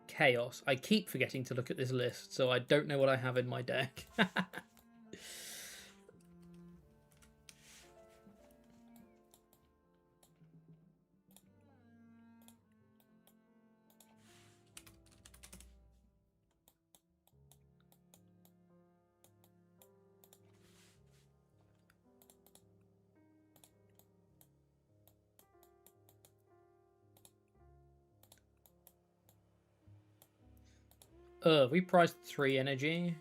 chaos. I keep forgetting to look at this list, so I don't know what I have in my deck. We priced 3 energy.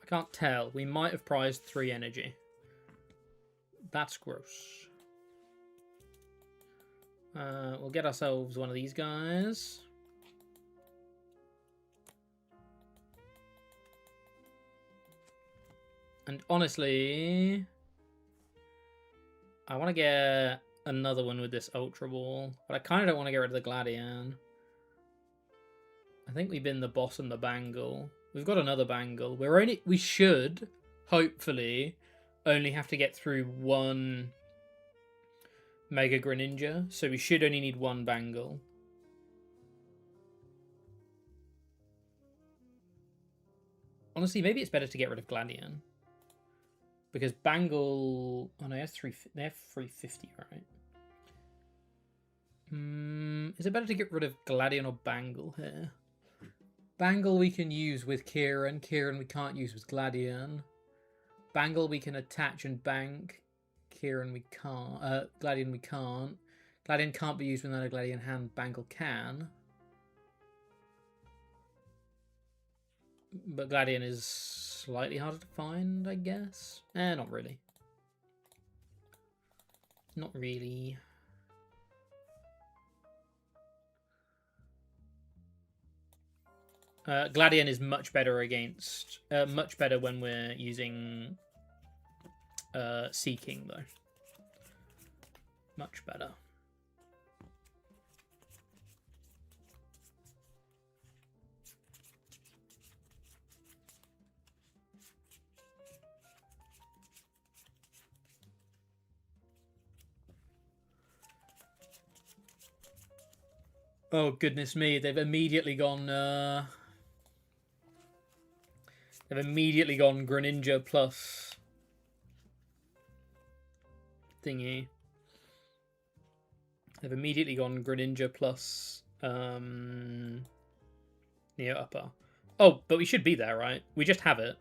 I can't tell. We might have priced 3 energy. That's gross. We'll get ourselves one of these guys. And honestly, I want to get another one with this Ultra Ball, but I kind of don't want to get rid of the Gladion. I think we've been the boss and the Bangle. We've got another Bangle. We should, hopefully, only have to get through one Mega Greninja, so we should only need one Bangle. Honestly, maybe it's better to get rid of Gladion. Because Bangle... Oh no, they have 350, right? Is it better to get rid of Gladion or Bangle here? Bangle we can use with Kieran. Kieran we can't use with Gladion. Bangle we can attach and bank. Kieran we can't. Gladion we can't. Gladion can't be used with another Gladion hand. Bangle can. But Gladion is slightly harder to find, I guess. Not really. Not really. Gladion is much better against... much better when we're using Seeking, though. Much better. Oh, goodness me. They've immediately gone... They've immediately gone Greninja plus... thingy. They've immediately gone Greninja plus... Neo Upper. Oh, but we should be there, right? We just have it.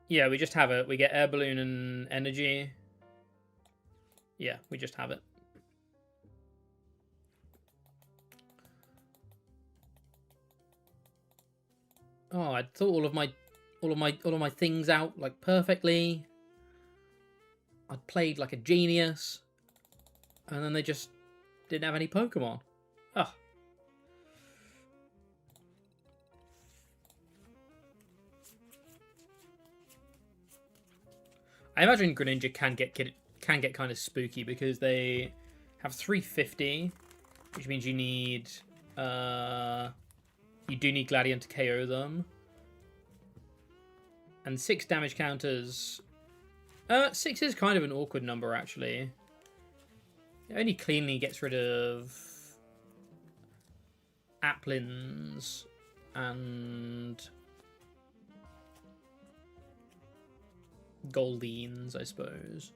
Yeah, we just have it. We get Air Balloon and Energy. Yeah, we just have it. Oh, I thought all of my things out like perfectly. I'd played like a genius, and then they just didn't have any Pokemon. Oh. I imagine Greninja can get kind of spooky because they have 350, which means you need you do need Gladion to KO them. And 6 damage counters. 6 is kind of an awkward number, actually. It only cleanly gets rid of Applins and Goldines, I suppose.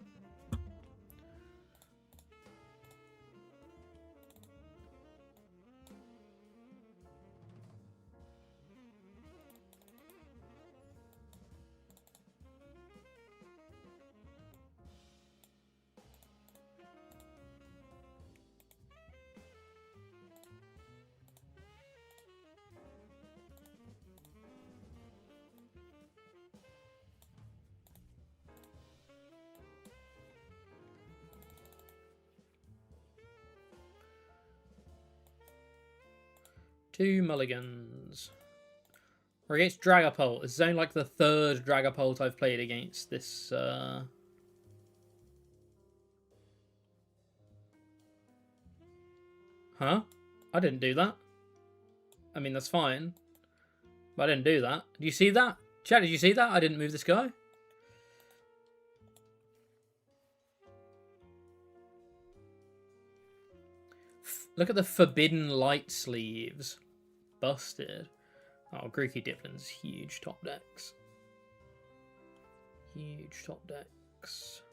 Two mulligans. We're against Dragapult. It's only like the 3rd Dragapult I've played against this. Huh? I didn't do that. I mean, that's fine. But I didn't do that. Did you see that? Chat, did you see that? I didn't move this guy. Look at the Forbidden Light sleeves. Busted. Oh, Grookey Diplin's huge top decks. Huge top decks.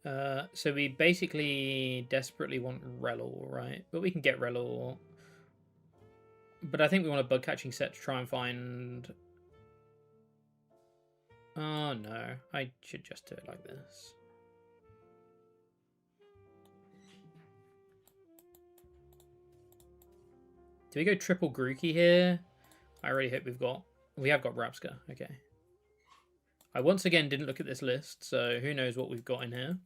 So we basically desperately want Relor, right? But we can get Relor. But I think we want a bug catching set to try and find... Oh no, I should just do it like this. Do we go triple Grookey here? I really hope we have got Rapska. Okay. I once again didn't look at this list, so who knows what we've got in here.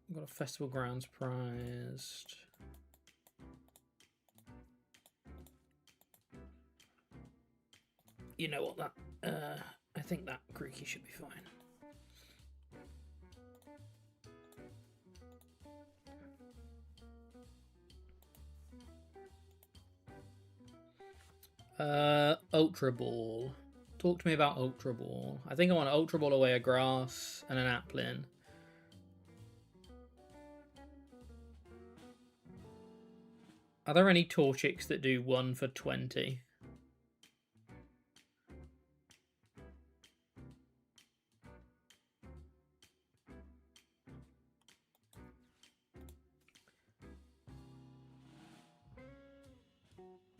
We've got a Festival Grounds prized. You know what, that I think that Grookey should be fine. Ultra Ball. Talk to me about Ultra Ball. I think I want an Ultra Ball away a Grass and an Applin. Are there any Torchics that do 1 for 20?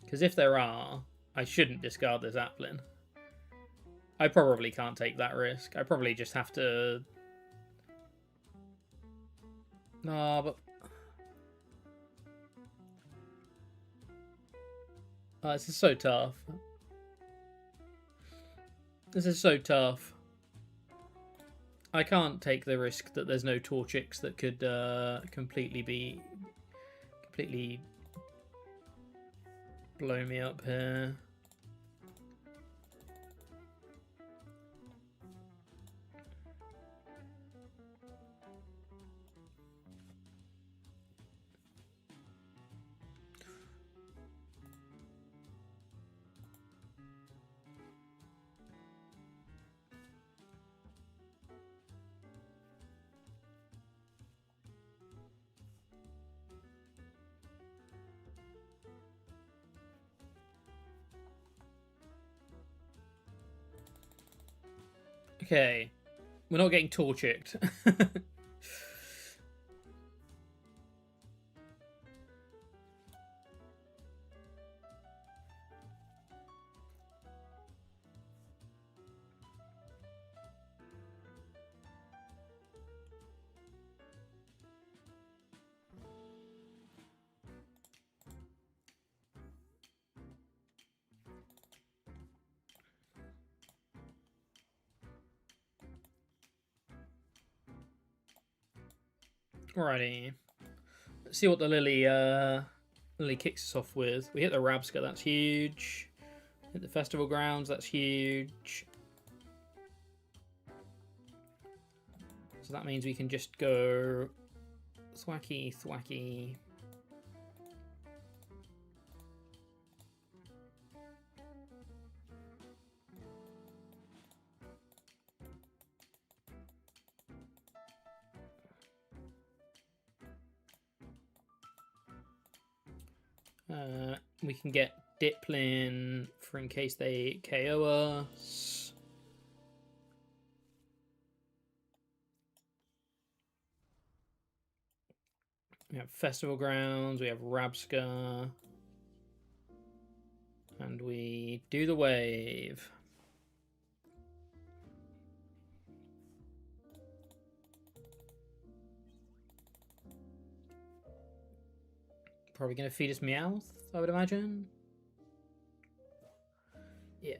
Because if there are, I shouldn't discard this Applin. I probably can't take that risk. I probably just have to... No, but... Oh, this is so tough. This is so tough. I can't take the risk that there's no Torchics that could completely blow me up here. Okay, we're not getting Torchicked. Alrighty. Let's see what the Lily kicks us off with. We hit the Rabska, that's huge. Hit the Festival Grounds, that's huge. So that means we can just go thwacky, thwacky. We can get Diplin for in case they KO us. We have Festival Grounds, we have Rabska. And we do the wave. Probably going to feed us Meowth, I would imagine. Yeah.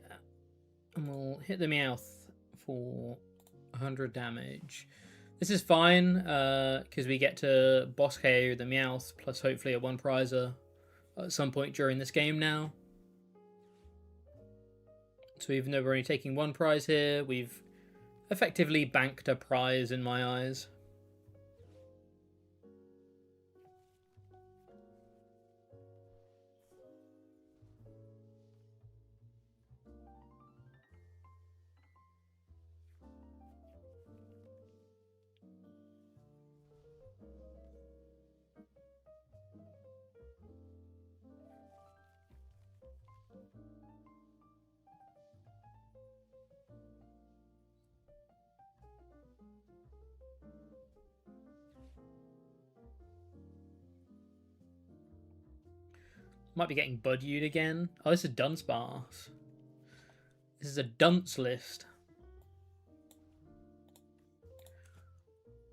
And we'll hit the Meowth for 100 damage. This is fine, because we get to boss KO the Meowth, plus hopefully a one prizer at some point during this game now. So even though we're only taking one prize here, we've effectively banked a prize in my eyes. Might be getting Budyed again. Oh, this is Dunsparce. This is a dunce list.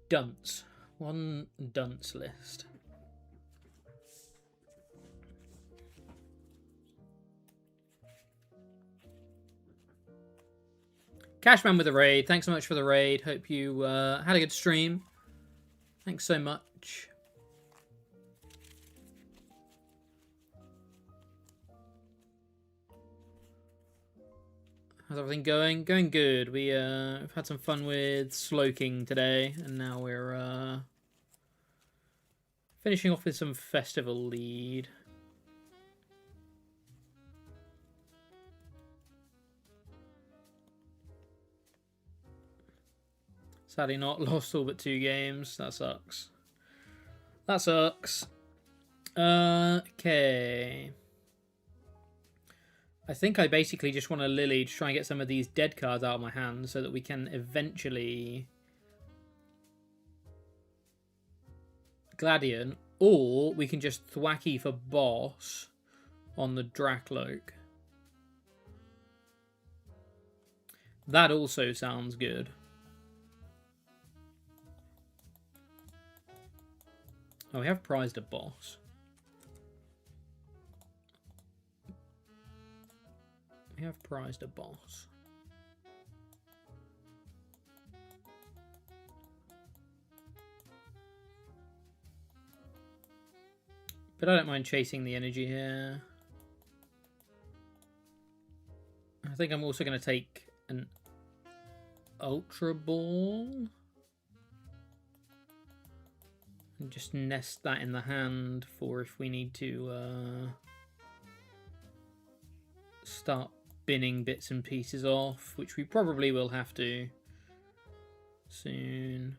Dunce. One dunce list. Cashman with a raid. Thanks so much for the raid. Hope you had a good stream. Thanks so much. How's everything going? Going good. We've had some fun with Slowking today, and now we're finishing off with some Festival Lead. Sadly not lost all but 2 games. That sucks. That sucks. Okay. I think I basically just want a Lily to try and get some of these dead cards out of my hand so that we can eventually Gladion, or we can just thwacky for boss on the Drakloak. That also sounds good. Oh, we have prized a boss. We have prized a boss. But I don't mind chasing the energy here. I think I'm also going to take an Ultra Ball. And just nest that in the hand for if we need to start binning bits and pieces off, which we probably will have to soon.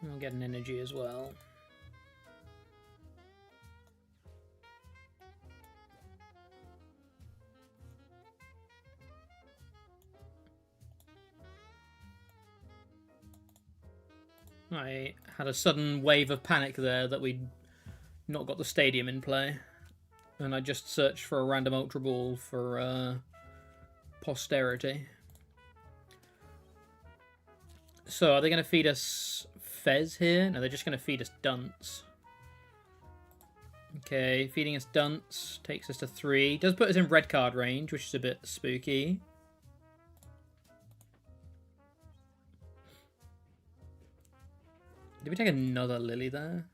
We'll get an energy as well. I had a sudden wave of panic there that we'd not got the stadium in play. And I just searched for a random Ultra Ball for posterity. So are they going to feed us Fez here? No, they're just going to feed us Dunce. Okay, feeding us Dunce takes us to 3. Does put us in red card range, which is a bit spooky. Did we take another Lily there?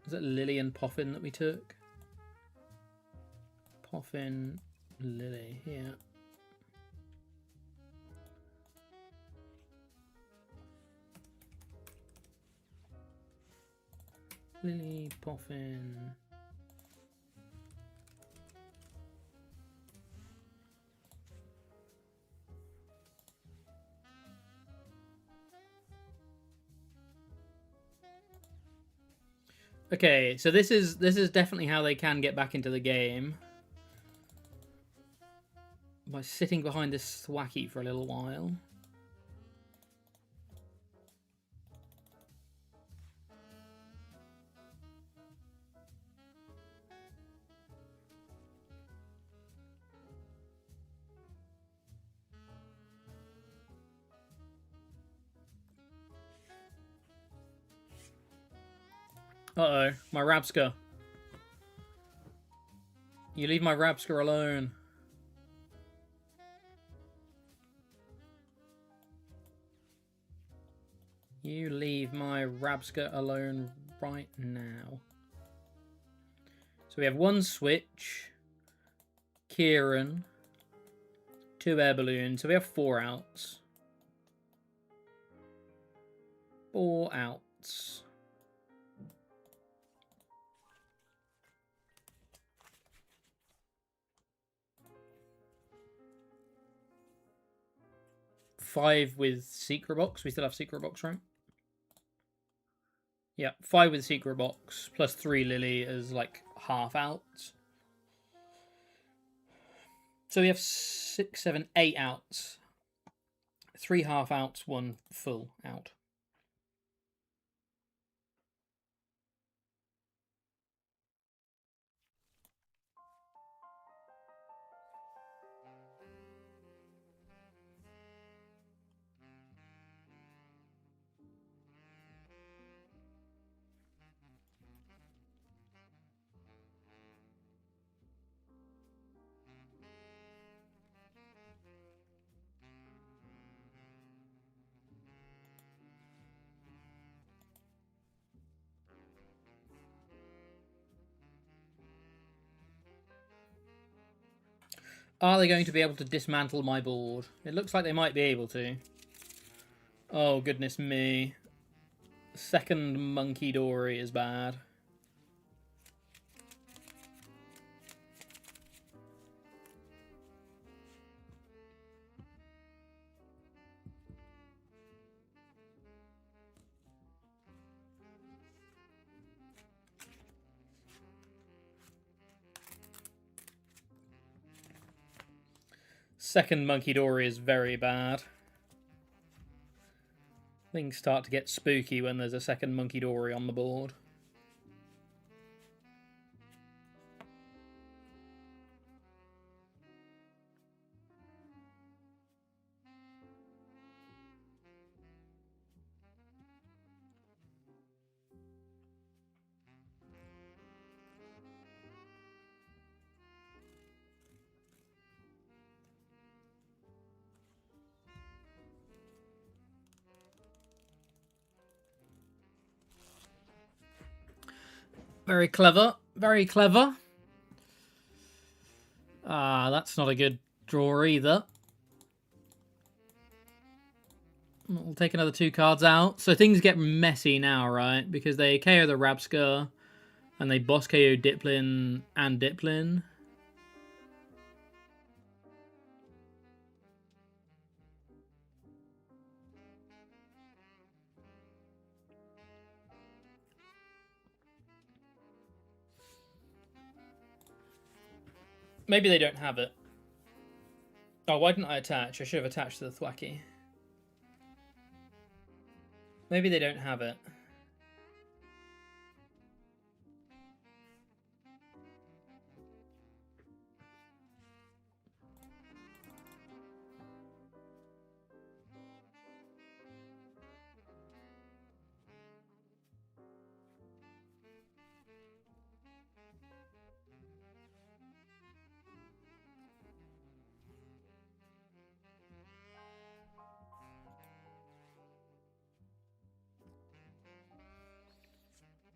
Is it Lily and Poffin that we took? Poffin, Lily, yeah. Lily, Poffin. Okay, so this is definitely how they can get back into the game. By sitting behind this Thwacky for a little while. Uh-oh, my Rabska. You leave my Rabska alone. You leave my Rabska alone right now. So we have 1 switch, Kieran, 2 air balloons. So we have 4 outs. 4 outs. Five with Secret Box. We still have Secret Box, right? Yeah, 5 with Secret Box, plus 3 Lily as like half outs. So we have 6, 7, 8 outs. 3 half outs, 1 full out. Are they going to be able to dismantle my board? It looks like they might be able to. Oh, goodness me. Second Monkey Dory is bad. Second Monkey Dory is very bad. Things start to get spooky when there's a second Monkey Dory on the board. Very clever. Very clever. That's not a good draw either. We'll take another 2 cards out. So things get messy now, right? Because they KO the Rabscar, and they boss KO Diplin and Diplin. Maybe they don't have it. Oh, why didn't I attach? I should have attached to the Thwacky. Maybe they don't have it.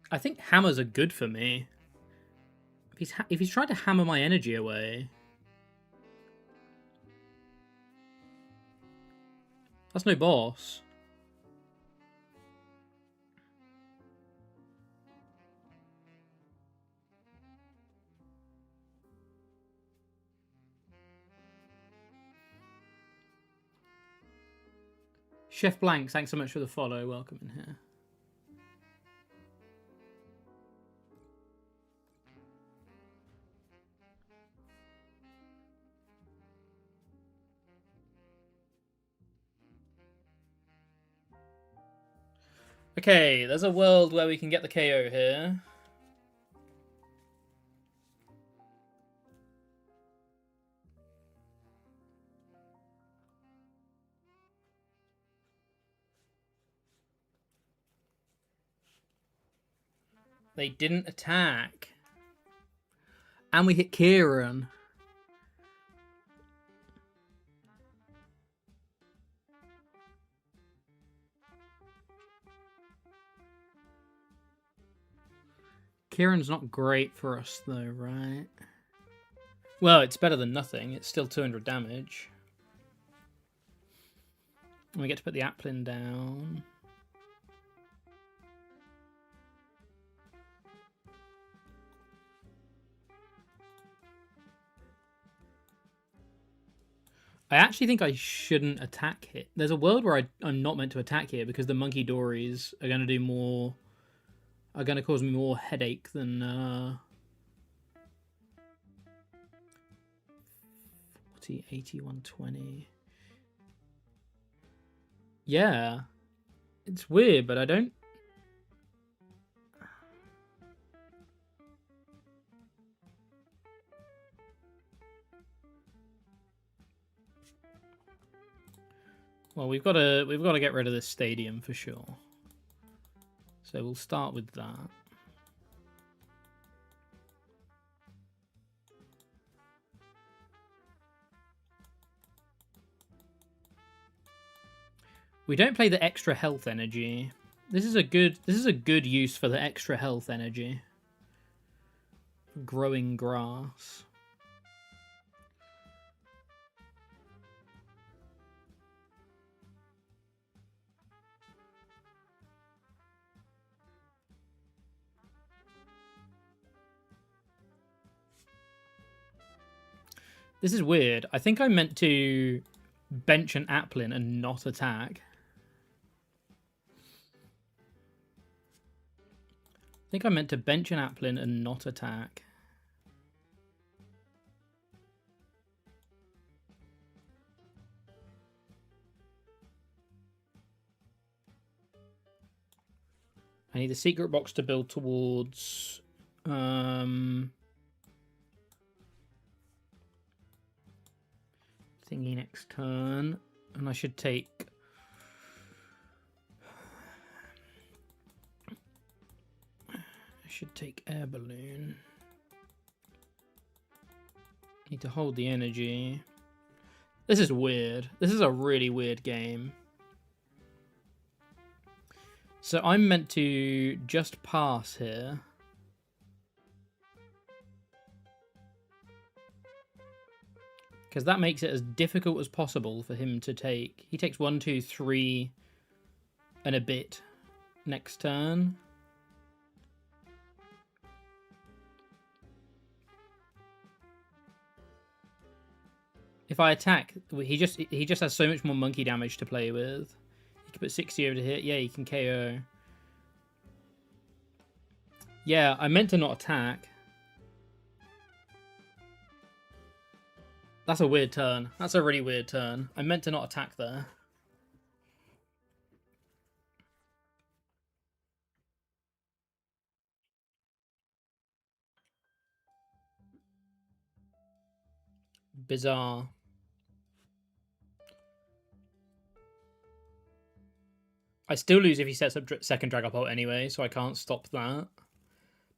I think hammers are good for me. If he's trying to hammer my energy away, that's no boss. Chef Blank, thanks so much for the follow. Welcome in here. Okay, there's a world where we can get the KO here. They didn't attack. And we hit Kieran. Kieran's not great for us, though, right? Well, it's better than nothing. It's still 200 damage. And we get to put the Applin down. I actually think I shouldn't attack here. There's a world where I'm not meant to attack here because the Monkey Dories are going to do more... are going to cause me more headache than... 40, 80, 120... Yeah. It's weird, but I don't... Well, we've got to get rid of this stadium for sure. So we'll start with that. We don't play the extra health energy. This is a good use for the extra health energy. Growing grass. This is weird. I think I meant to bench an Applin and not attack. I think I meant to bench an Applin and not attack. I need a secret box to build towards... thingy next turn, and I should take air balloon. Need to hold the energy. This is weird. This is a really weird game. So I'm meant to just pass here. Because that makes it as difficult as possible for him to take. He takes 1, 2, 3 and a bit next turn. If I attack, he just has so much more monkey damage to play with. He can put 60 over to hit. Yeah, he can KO. Yeah, I meant to not attack. That's a weird turn. That's a really weird turn. I meant to not attack there. Bizarre. I still lose if he sets up second Dragapult anyway, so I can't stop that.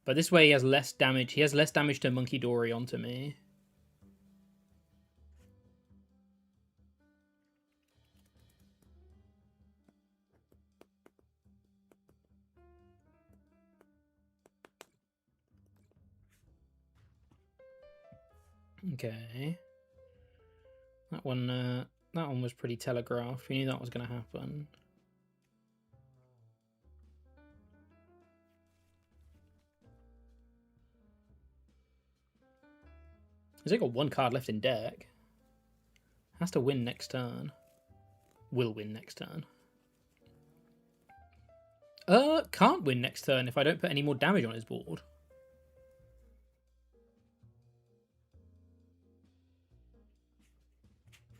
But this way he has less damage. He has less damage to Monkey Dory onto me. Okay. That one was pretty telegraphed. We knew that was going to happen. He's only got one card left in deck. Has to win next turn. Will win next turn. Can't win next turn if I don't put any more damage on his board.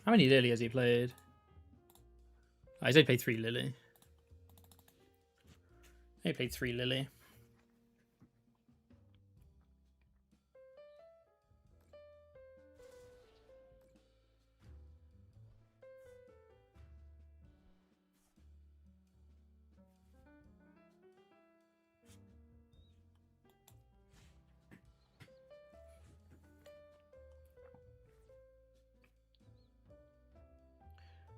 How many Lily has he played? Oh, he's only played 3 Lily. He played 3 Lily.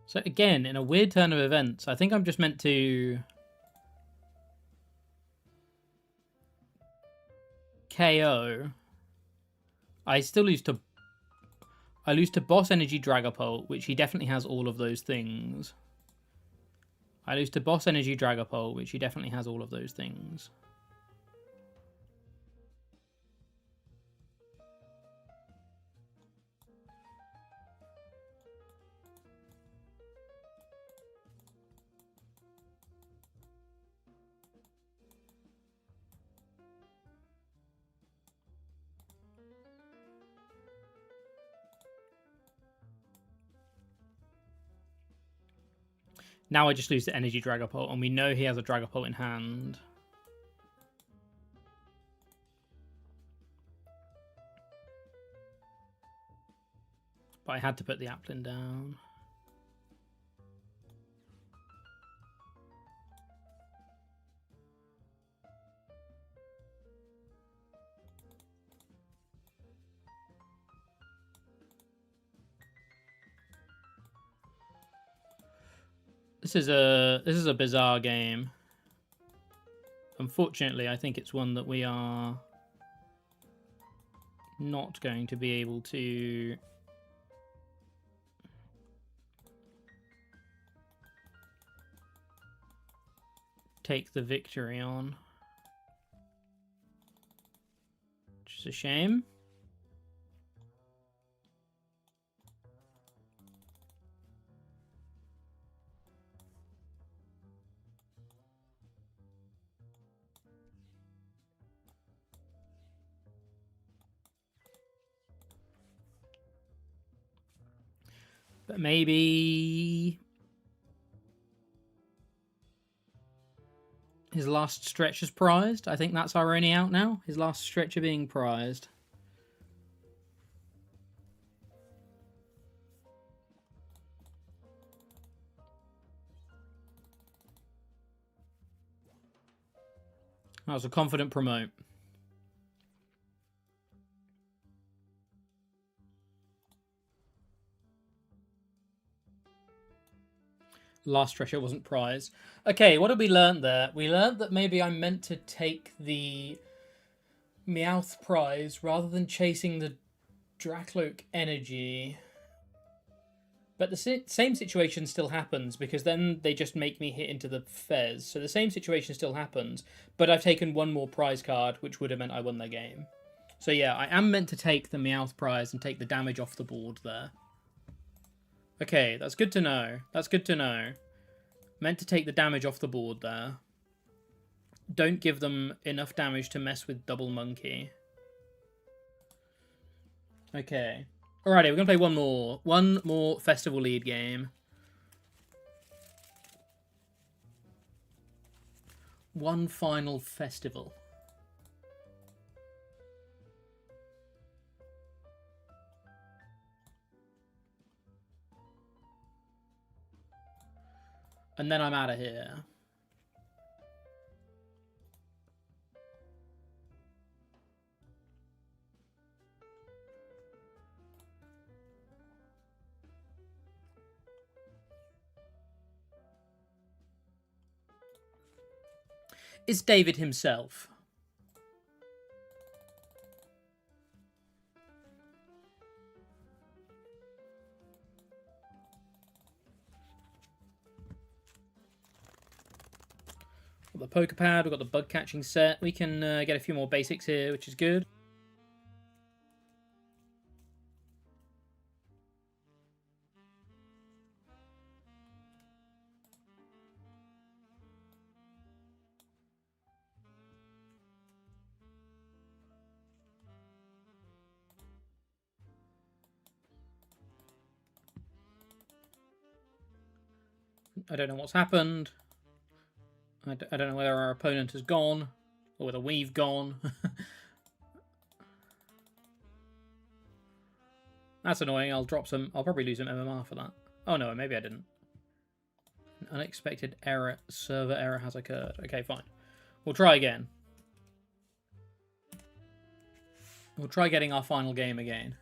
So again, in a weird turn of events, I think I'm just meant to KO. I still lose to... I lose to Boss Energy Dragapult, which he definitely has all of those things. I lose to Boss Energy Dragapult, which he definitely has all of those things. Now I just lose the Energy Dragapult, and we know he has a Dragapult in hand. But I had to put the Applin down. This is a bizarre game. Unfortunately, I think it's one that we are not going to be able to take the victory on. Which is a shame. But maybe his last stretch is prized. I think that's our only out now. His last stretch of being prized. That was a confident promote. Last stretcher wasn't prized. Okay, what have we learned there? We learned that maybe I'm meant to take the Meowth prize rather than chasing the Dracloak energy. But the same situation still happens, because then they just make me hit into the fez. So the same situation still happens, but I've taken one more prize card, which would have meant I won the game. So yeah, I am meant to take the Meowth prize and take the damage off the board there. Okay, that's good to know. That's good to know. Meant to take the damage off the board there. Don't give them enough damage to mess with Double Monkey. Okay. Alrighty, we're going to play one more. One more Festival Lead game. One final festival. And then I'm out of here. Is David himself? Got the poker pad, we've got the bug catching set. We can get a few more basics here, which is good. I don't know what's happened. I don't know whether our opponent has gone, or whether we've gone. That's annoying. I'll drop some. I'll probably lose some MMR for that. Oh no, maybe I didn't. An unexpected error. Server error has occurred. Okay, fine. We'll try again. We'll try getting our final game again.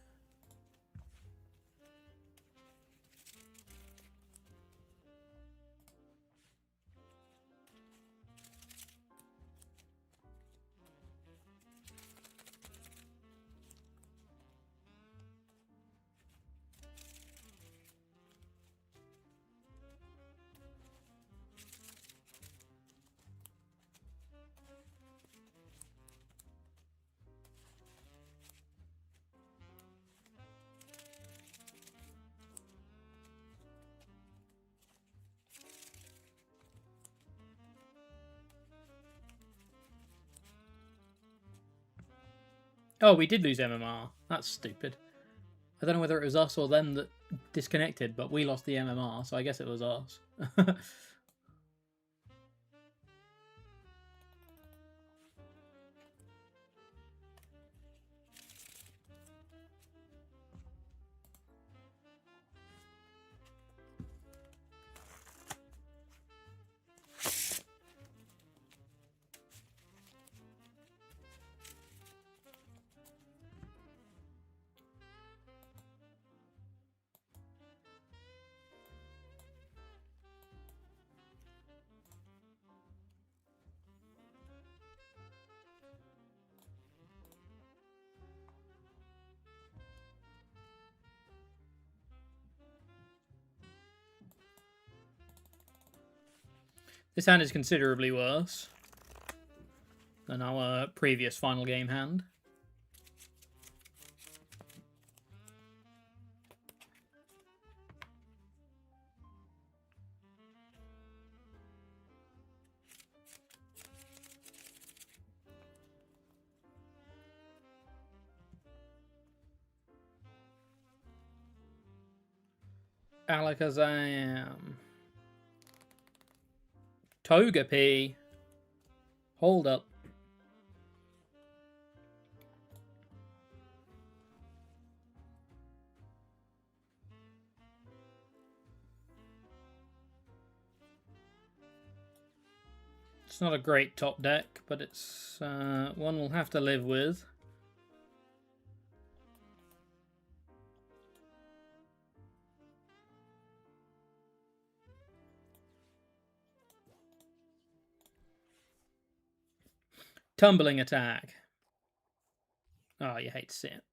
Oh, we did lose MMR. That's stupid. I don't know whether it was us or them that disconnected, but we lost the MMR, so I guess it was us. This hand is considerably worse than our previous final game hand. Alakazam. Togepi. Hold up. It's not a great top deck, but it's one we'll have to live with. Tumbling attack. Oh, you hate to see it.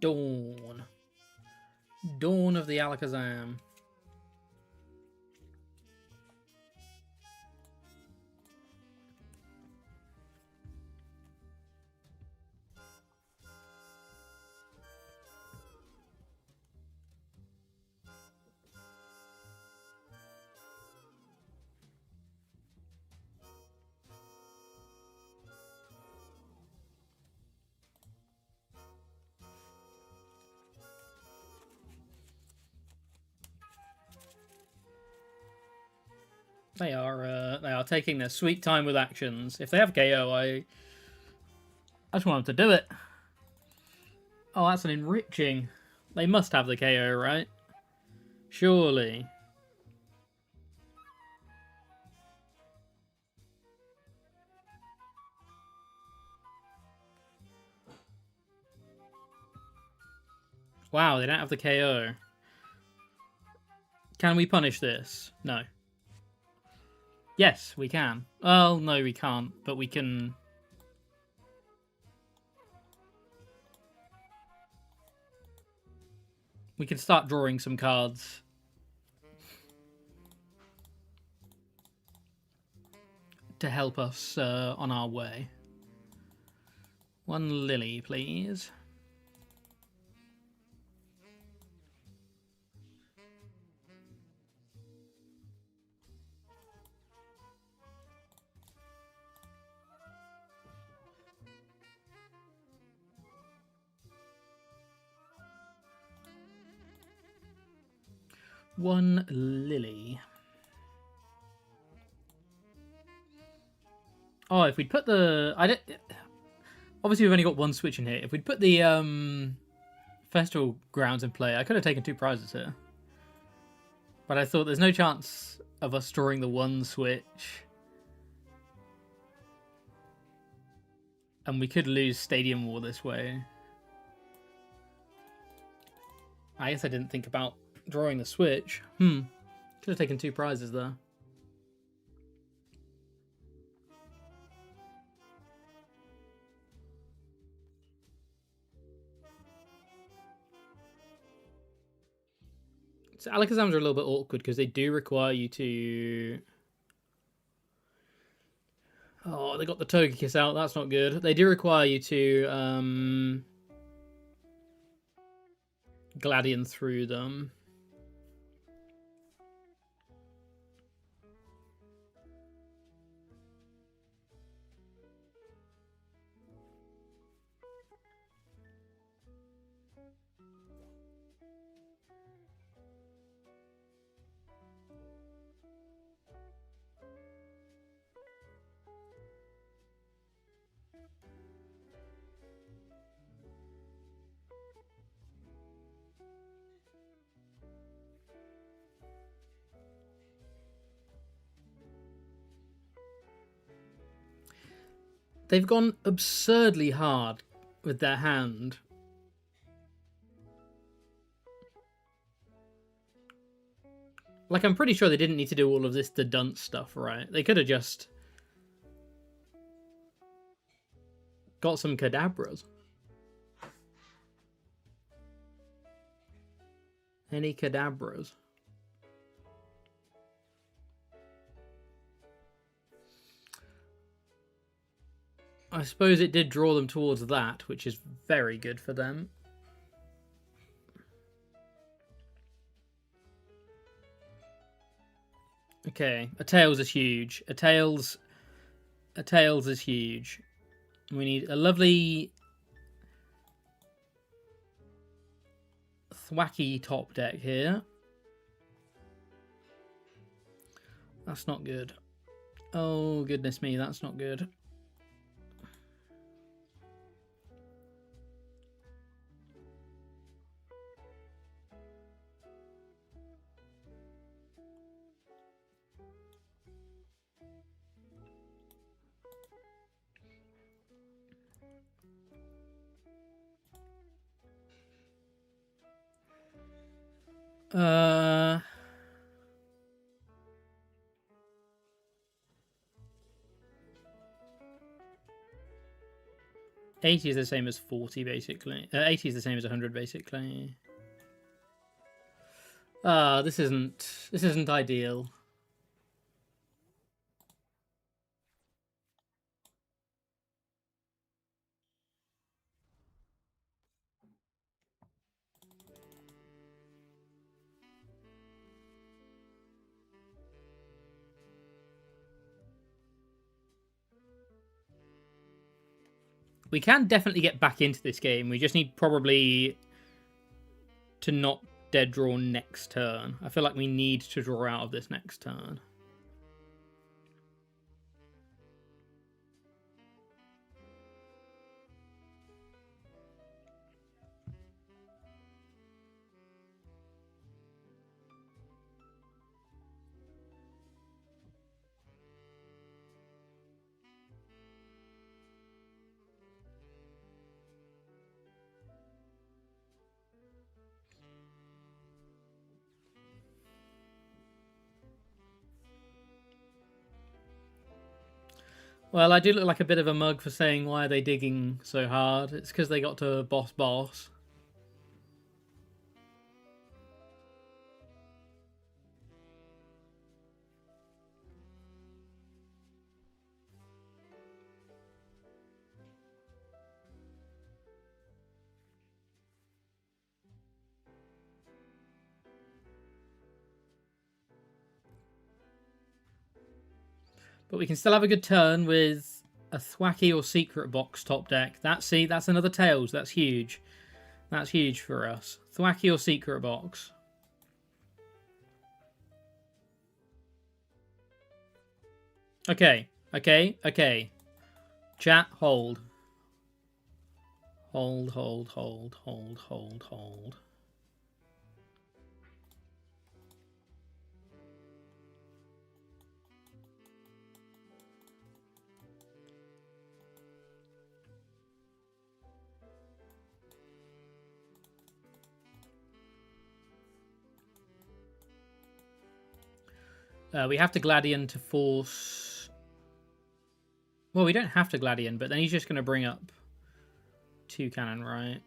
Dawn. Dawn of the Alakazam. They are taking their sweet time with actions. If they have KO, I just want them to do it. Oh, that's an enriching. They must have the KO, right? Surely. Wow, they don't have the KO. Can we punish this? No. Yes, we can. Well, no, we can't, but we can... We can start drawing some cards. To help us on our way. One Lily, please. One Lily. Oh, if we'd put the... Obviously, we've only got one switch in here. If we'd put the Festival Grounds in play, I could have taken 2 prizes here. But I thought there's no chance of us drawing the one switch. And we could lose Stadium War this way. I guess I didn't think about drawing the switch. Could have taken 2 prizes there. So Alakazams are a little bit awkward because they do require you to... Oh, they got the Togekiss out. That's not good. They do require you to Gladion through them. They've gone absurdly hard with their hand. Like, I'm pretty sure they didn't need to do all of this dunce stuff, right? They could have just got some Kadabras. Any Kadabras? I suppose it did draw them towards that, which is very good for them. Okay, a Tails is huge. A Tails is huge. We need a lovely thwacky top deck here. That's not good. Oh, goodness me, that's not good. 80 is the same as 40, basically. 80 is the same as 100, basically. This isn't ideal. We can definitely get back into this game. We just need probably to not dead draw next turn. I feel like we need to draw out of this next turn. Well, I do look like a bit of a mug for saying why are they digging so hard. It's because they got to boss. But we can still have a good turn with a Thwacky or Secret Box top deck. That's another Tails. That's huge. That's huge for us. Thwacky or Secret Box. Okay. Chat, hold. Hold. We have to Gladion to force... Well, we don't have to Gladion, but then he's just going to bring up 2 cannon, right?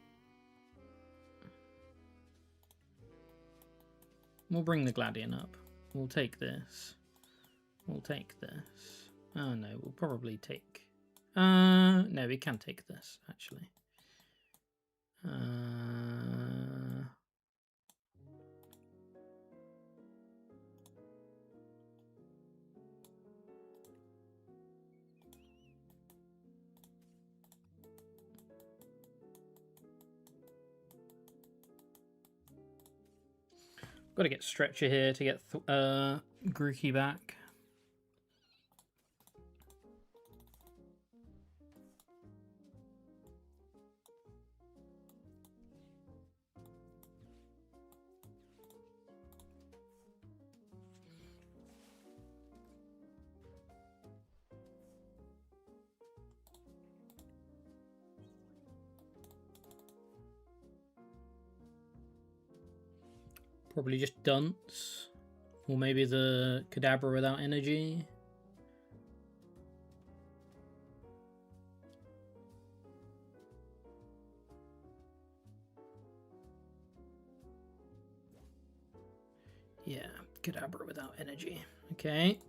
We'll bring the Gladion up. We'll take this. We'll take this. Oh, no, we'll probably take... no, we can take this, actually. Got to get Stretcher here to get Grookey back. Probably just Dunce. Or maybe the Kadabra without energy. Yeah, Kadabra without energy. Okay.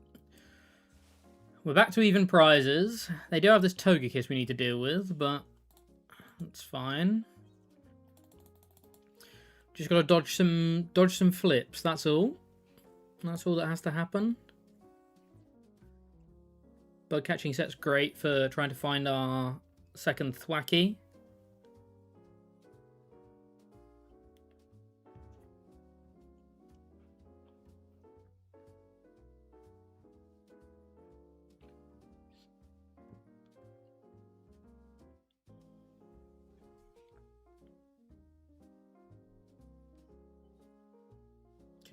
We're back to even prizes. They do have this Togekiss we need to deal with, but that's fine. Just got to dodge some flips, that's all. That's all that has to happen. Bug catching set's great for trying to find our second Thwacky.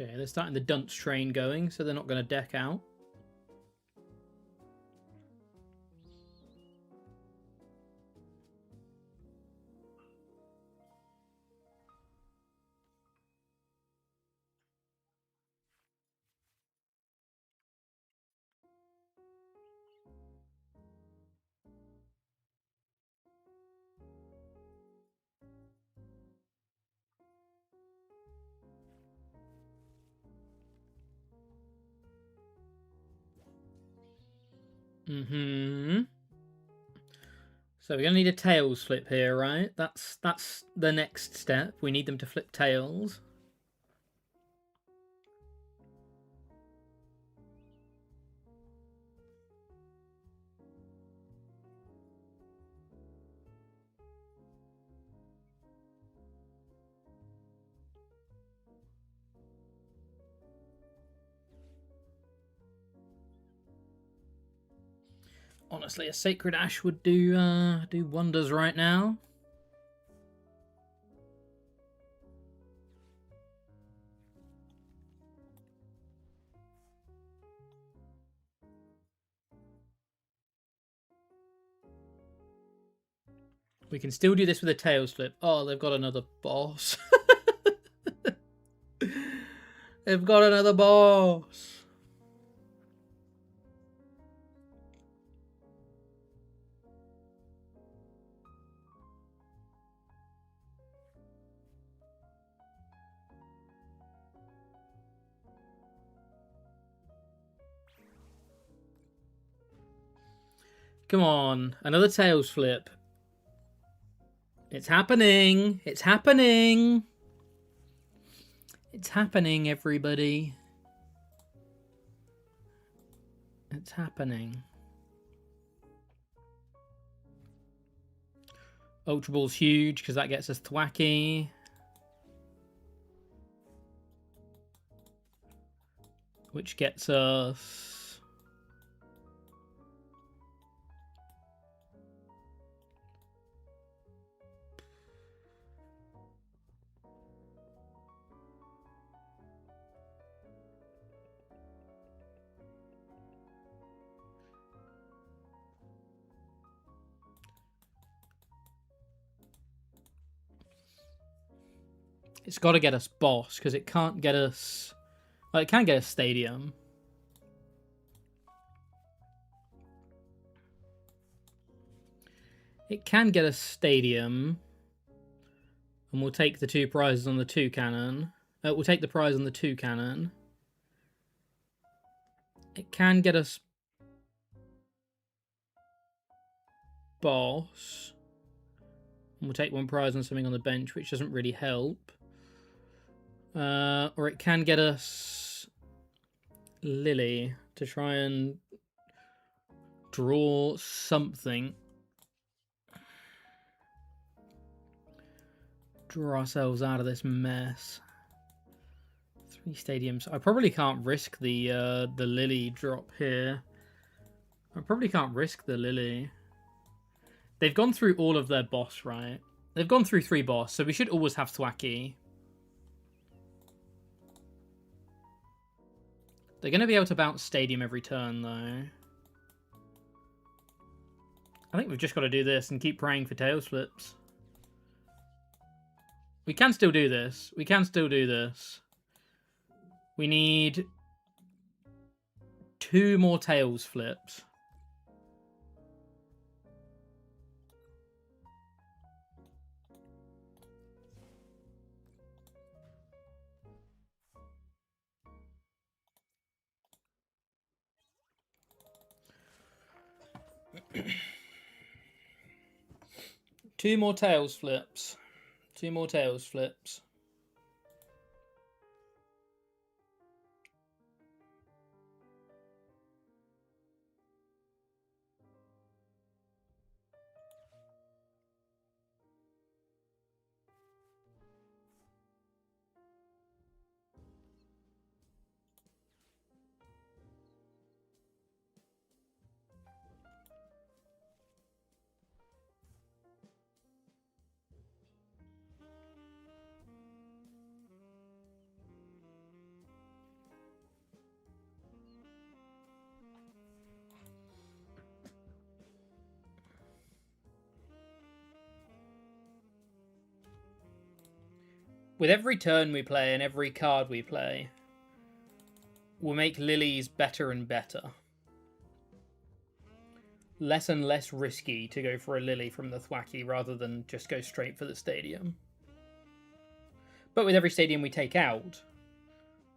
Okay, they're starting the Dunce train going, so they're not going to deck out. Mm-hmm. So we're going to need a tails flip here, right? That's the next step. We need them to flip tails. Honestly, a Sacred Ash would do wonders right now. We can still do this with a tails flip. Oh, they've got another boss. They've got another boss. Come on, another tails flip. It's happening. It's happening. It's happening, everybody. It's happening. Ultra Ball's huge because that gets us Thwacky. Which gets us... It's got to get us boss because it can't get us... Well, it can get us stadium. It can get us stadium. And we'll take the 2 prizes on the 2 cannon. We'll take the prize on the 2 cannon. It can get us boss. And we'll take 1 prize on something on the bench, which doesn't really help. Or it can get us Lily to try and draw something. Draw ourselves out of this mess. 3 stadiums. I probably can't risk the Lily drop here. I probably can't risk the Lily. They've gone through all of their boss, right? They've gone through 3 boss, so we should always have Thwacky. They're going to be able to bounce stadium every turn, though. I think we've just got to do this and keep praying for tails flips. We can still do this. We can still do this. We need 2 more tails flips. Two more tails flips. 2 more tails flips. With every turn we play and every card we play, we'll make Lilies better and better. Less and less risky to go for a Lily from the Thwacky rather than just go straight for the stadium. But with every stadium we take out,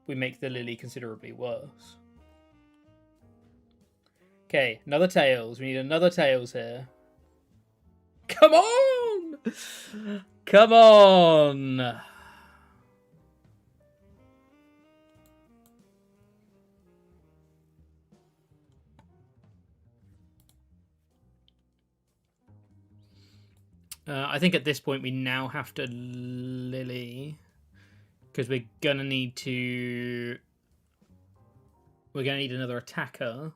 we make the Lily considerably worse. Okay, another Tails. We need another Tails here. Come on! Come on! I think at this point we now have to Lily. Because we're going to need to... We're going to need another attacker.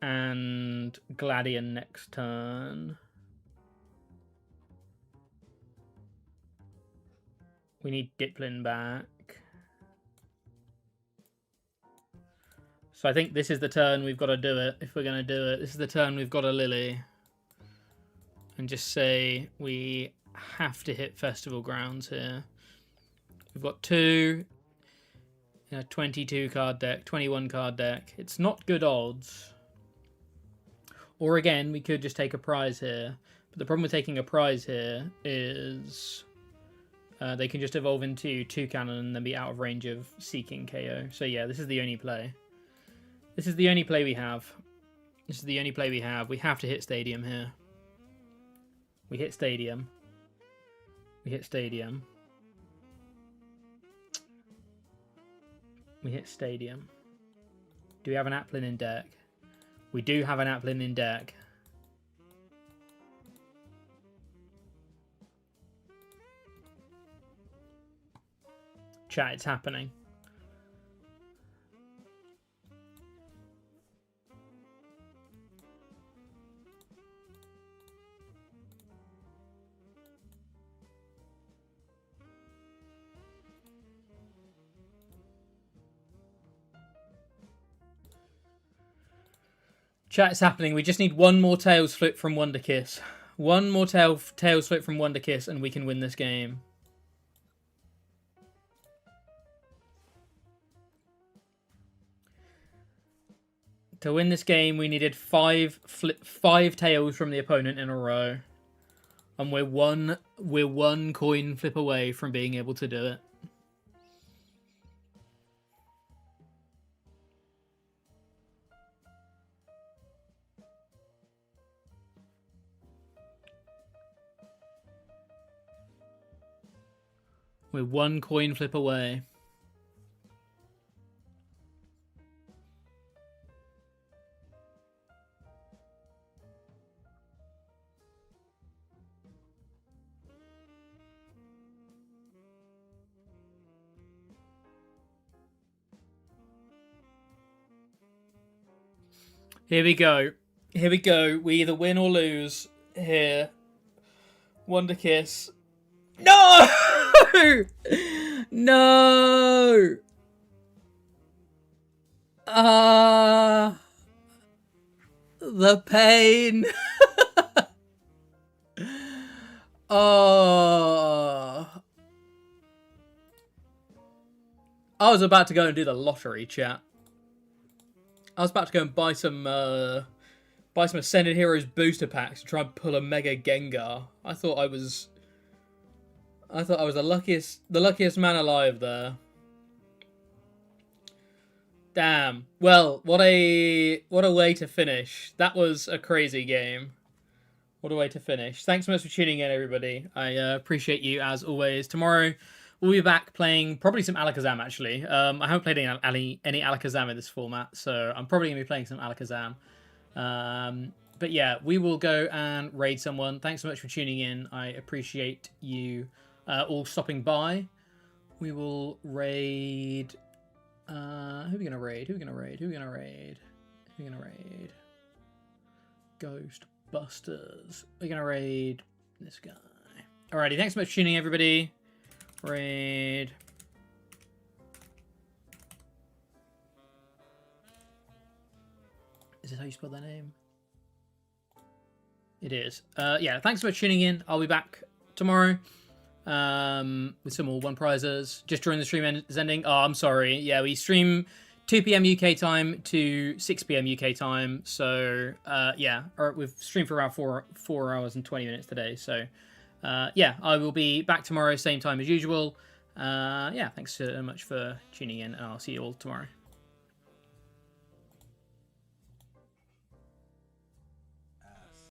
And Gladion next turn. We need Diplin back. So I think this is the turn we've got to do it. If we're going to do it, this is the turn we've got to Lily. And just say we have to hit Festival Grounds here. We've got 2... 22 card deck, 21 card deck. It's not good odds. Or again, we could just take a prize here. But the problem with taking a prize here is they can just evolve into Toucannon and then be out of range of Seeking KO. So yeah, this is the only play. This is the only play we have. This is the only play we have. We have to hit Stadium here. We hit Stadium. We hit Stadium. We hit Stadium. Do we have an Applin in deck? We do have an Applin in deck. Chat, it's happening. Chat, it's happening. We just need one more Tails flip from Wonder Kiss. One more Tails flip from Wonder Kiss and we can win this game. To win this game, we needed five Tails from the opponent in a row. And we're one coin flip away from being able to do it. We're one coin flip away. Here we go. Here we go. We either win or lose here. Wonder Kiss. No! No! The pain. Oh. I was about to go and do the lottery, chat. I was about to go and buy some Ascended Heroes booster packs to try and pull a Mega Gengar. I thought I was the luckiest man alive there. Damn. Well, what a way to finish. That was a crazy game. What a way to finish. Thanks so much for tuning in, everybody. I appreciate you as always. Tomorrow we'll be back playing probably some Alakazam, actually. I haven't played any Alakazam in this format, so I'm probably going to be playing some Alakazam. But yeah, we will go and raid someone. Thanks so much for tuning in. I appreciate you all stopping by. We will raid... who are we going to raid? Who are we going to raid? Who are we going to raid? Who are we going to raid? Ghostbusters. We're going to raid this guy. Alrighty, thanks so much for tuning in, everybody. Raid. Is this how you spell their name? It is. Yeah, thanks so much for tuning in. I'll be back tomorrow with some more one prizes. Just during the stream is ending. Oh, I'm sorry. Yeah, we stream 2 p.m. UK time to 6 p.m. UK time. So, yeah, we've streamed for around 4 hours and 20 minutes today. So, yeah, I will be back tomorrow, same time as usual. Yeah, thanks so much for tuning in, and I'll see you all tomorrow.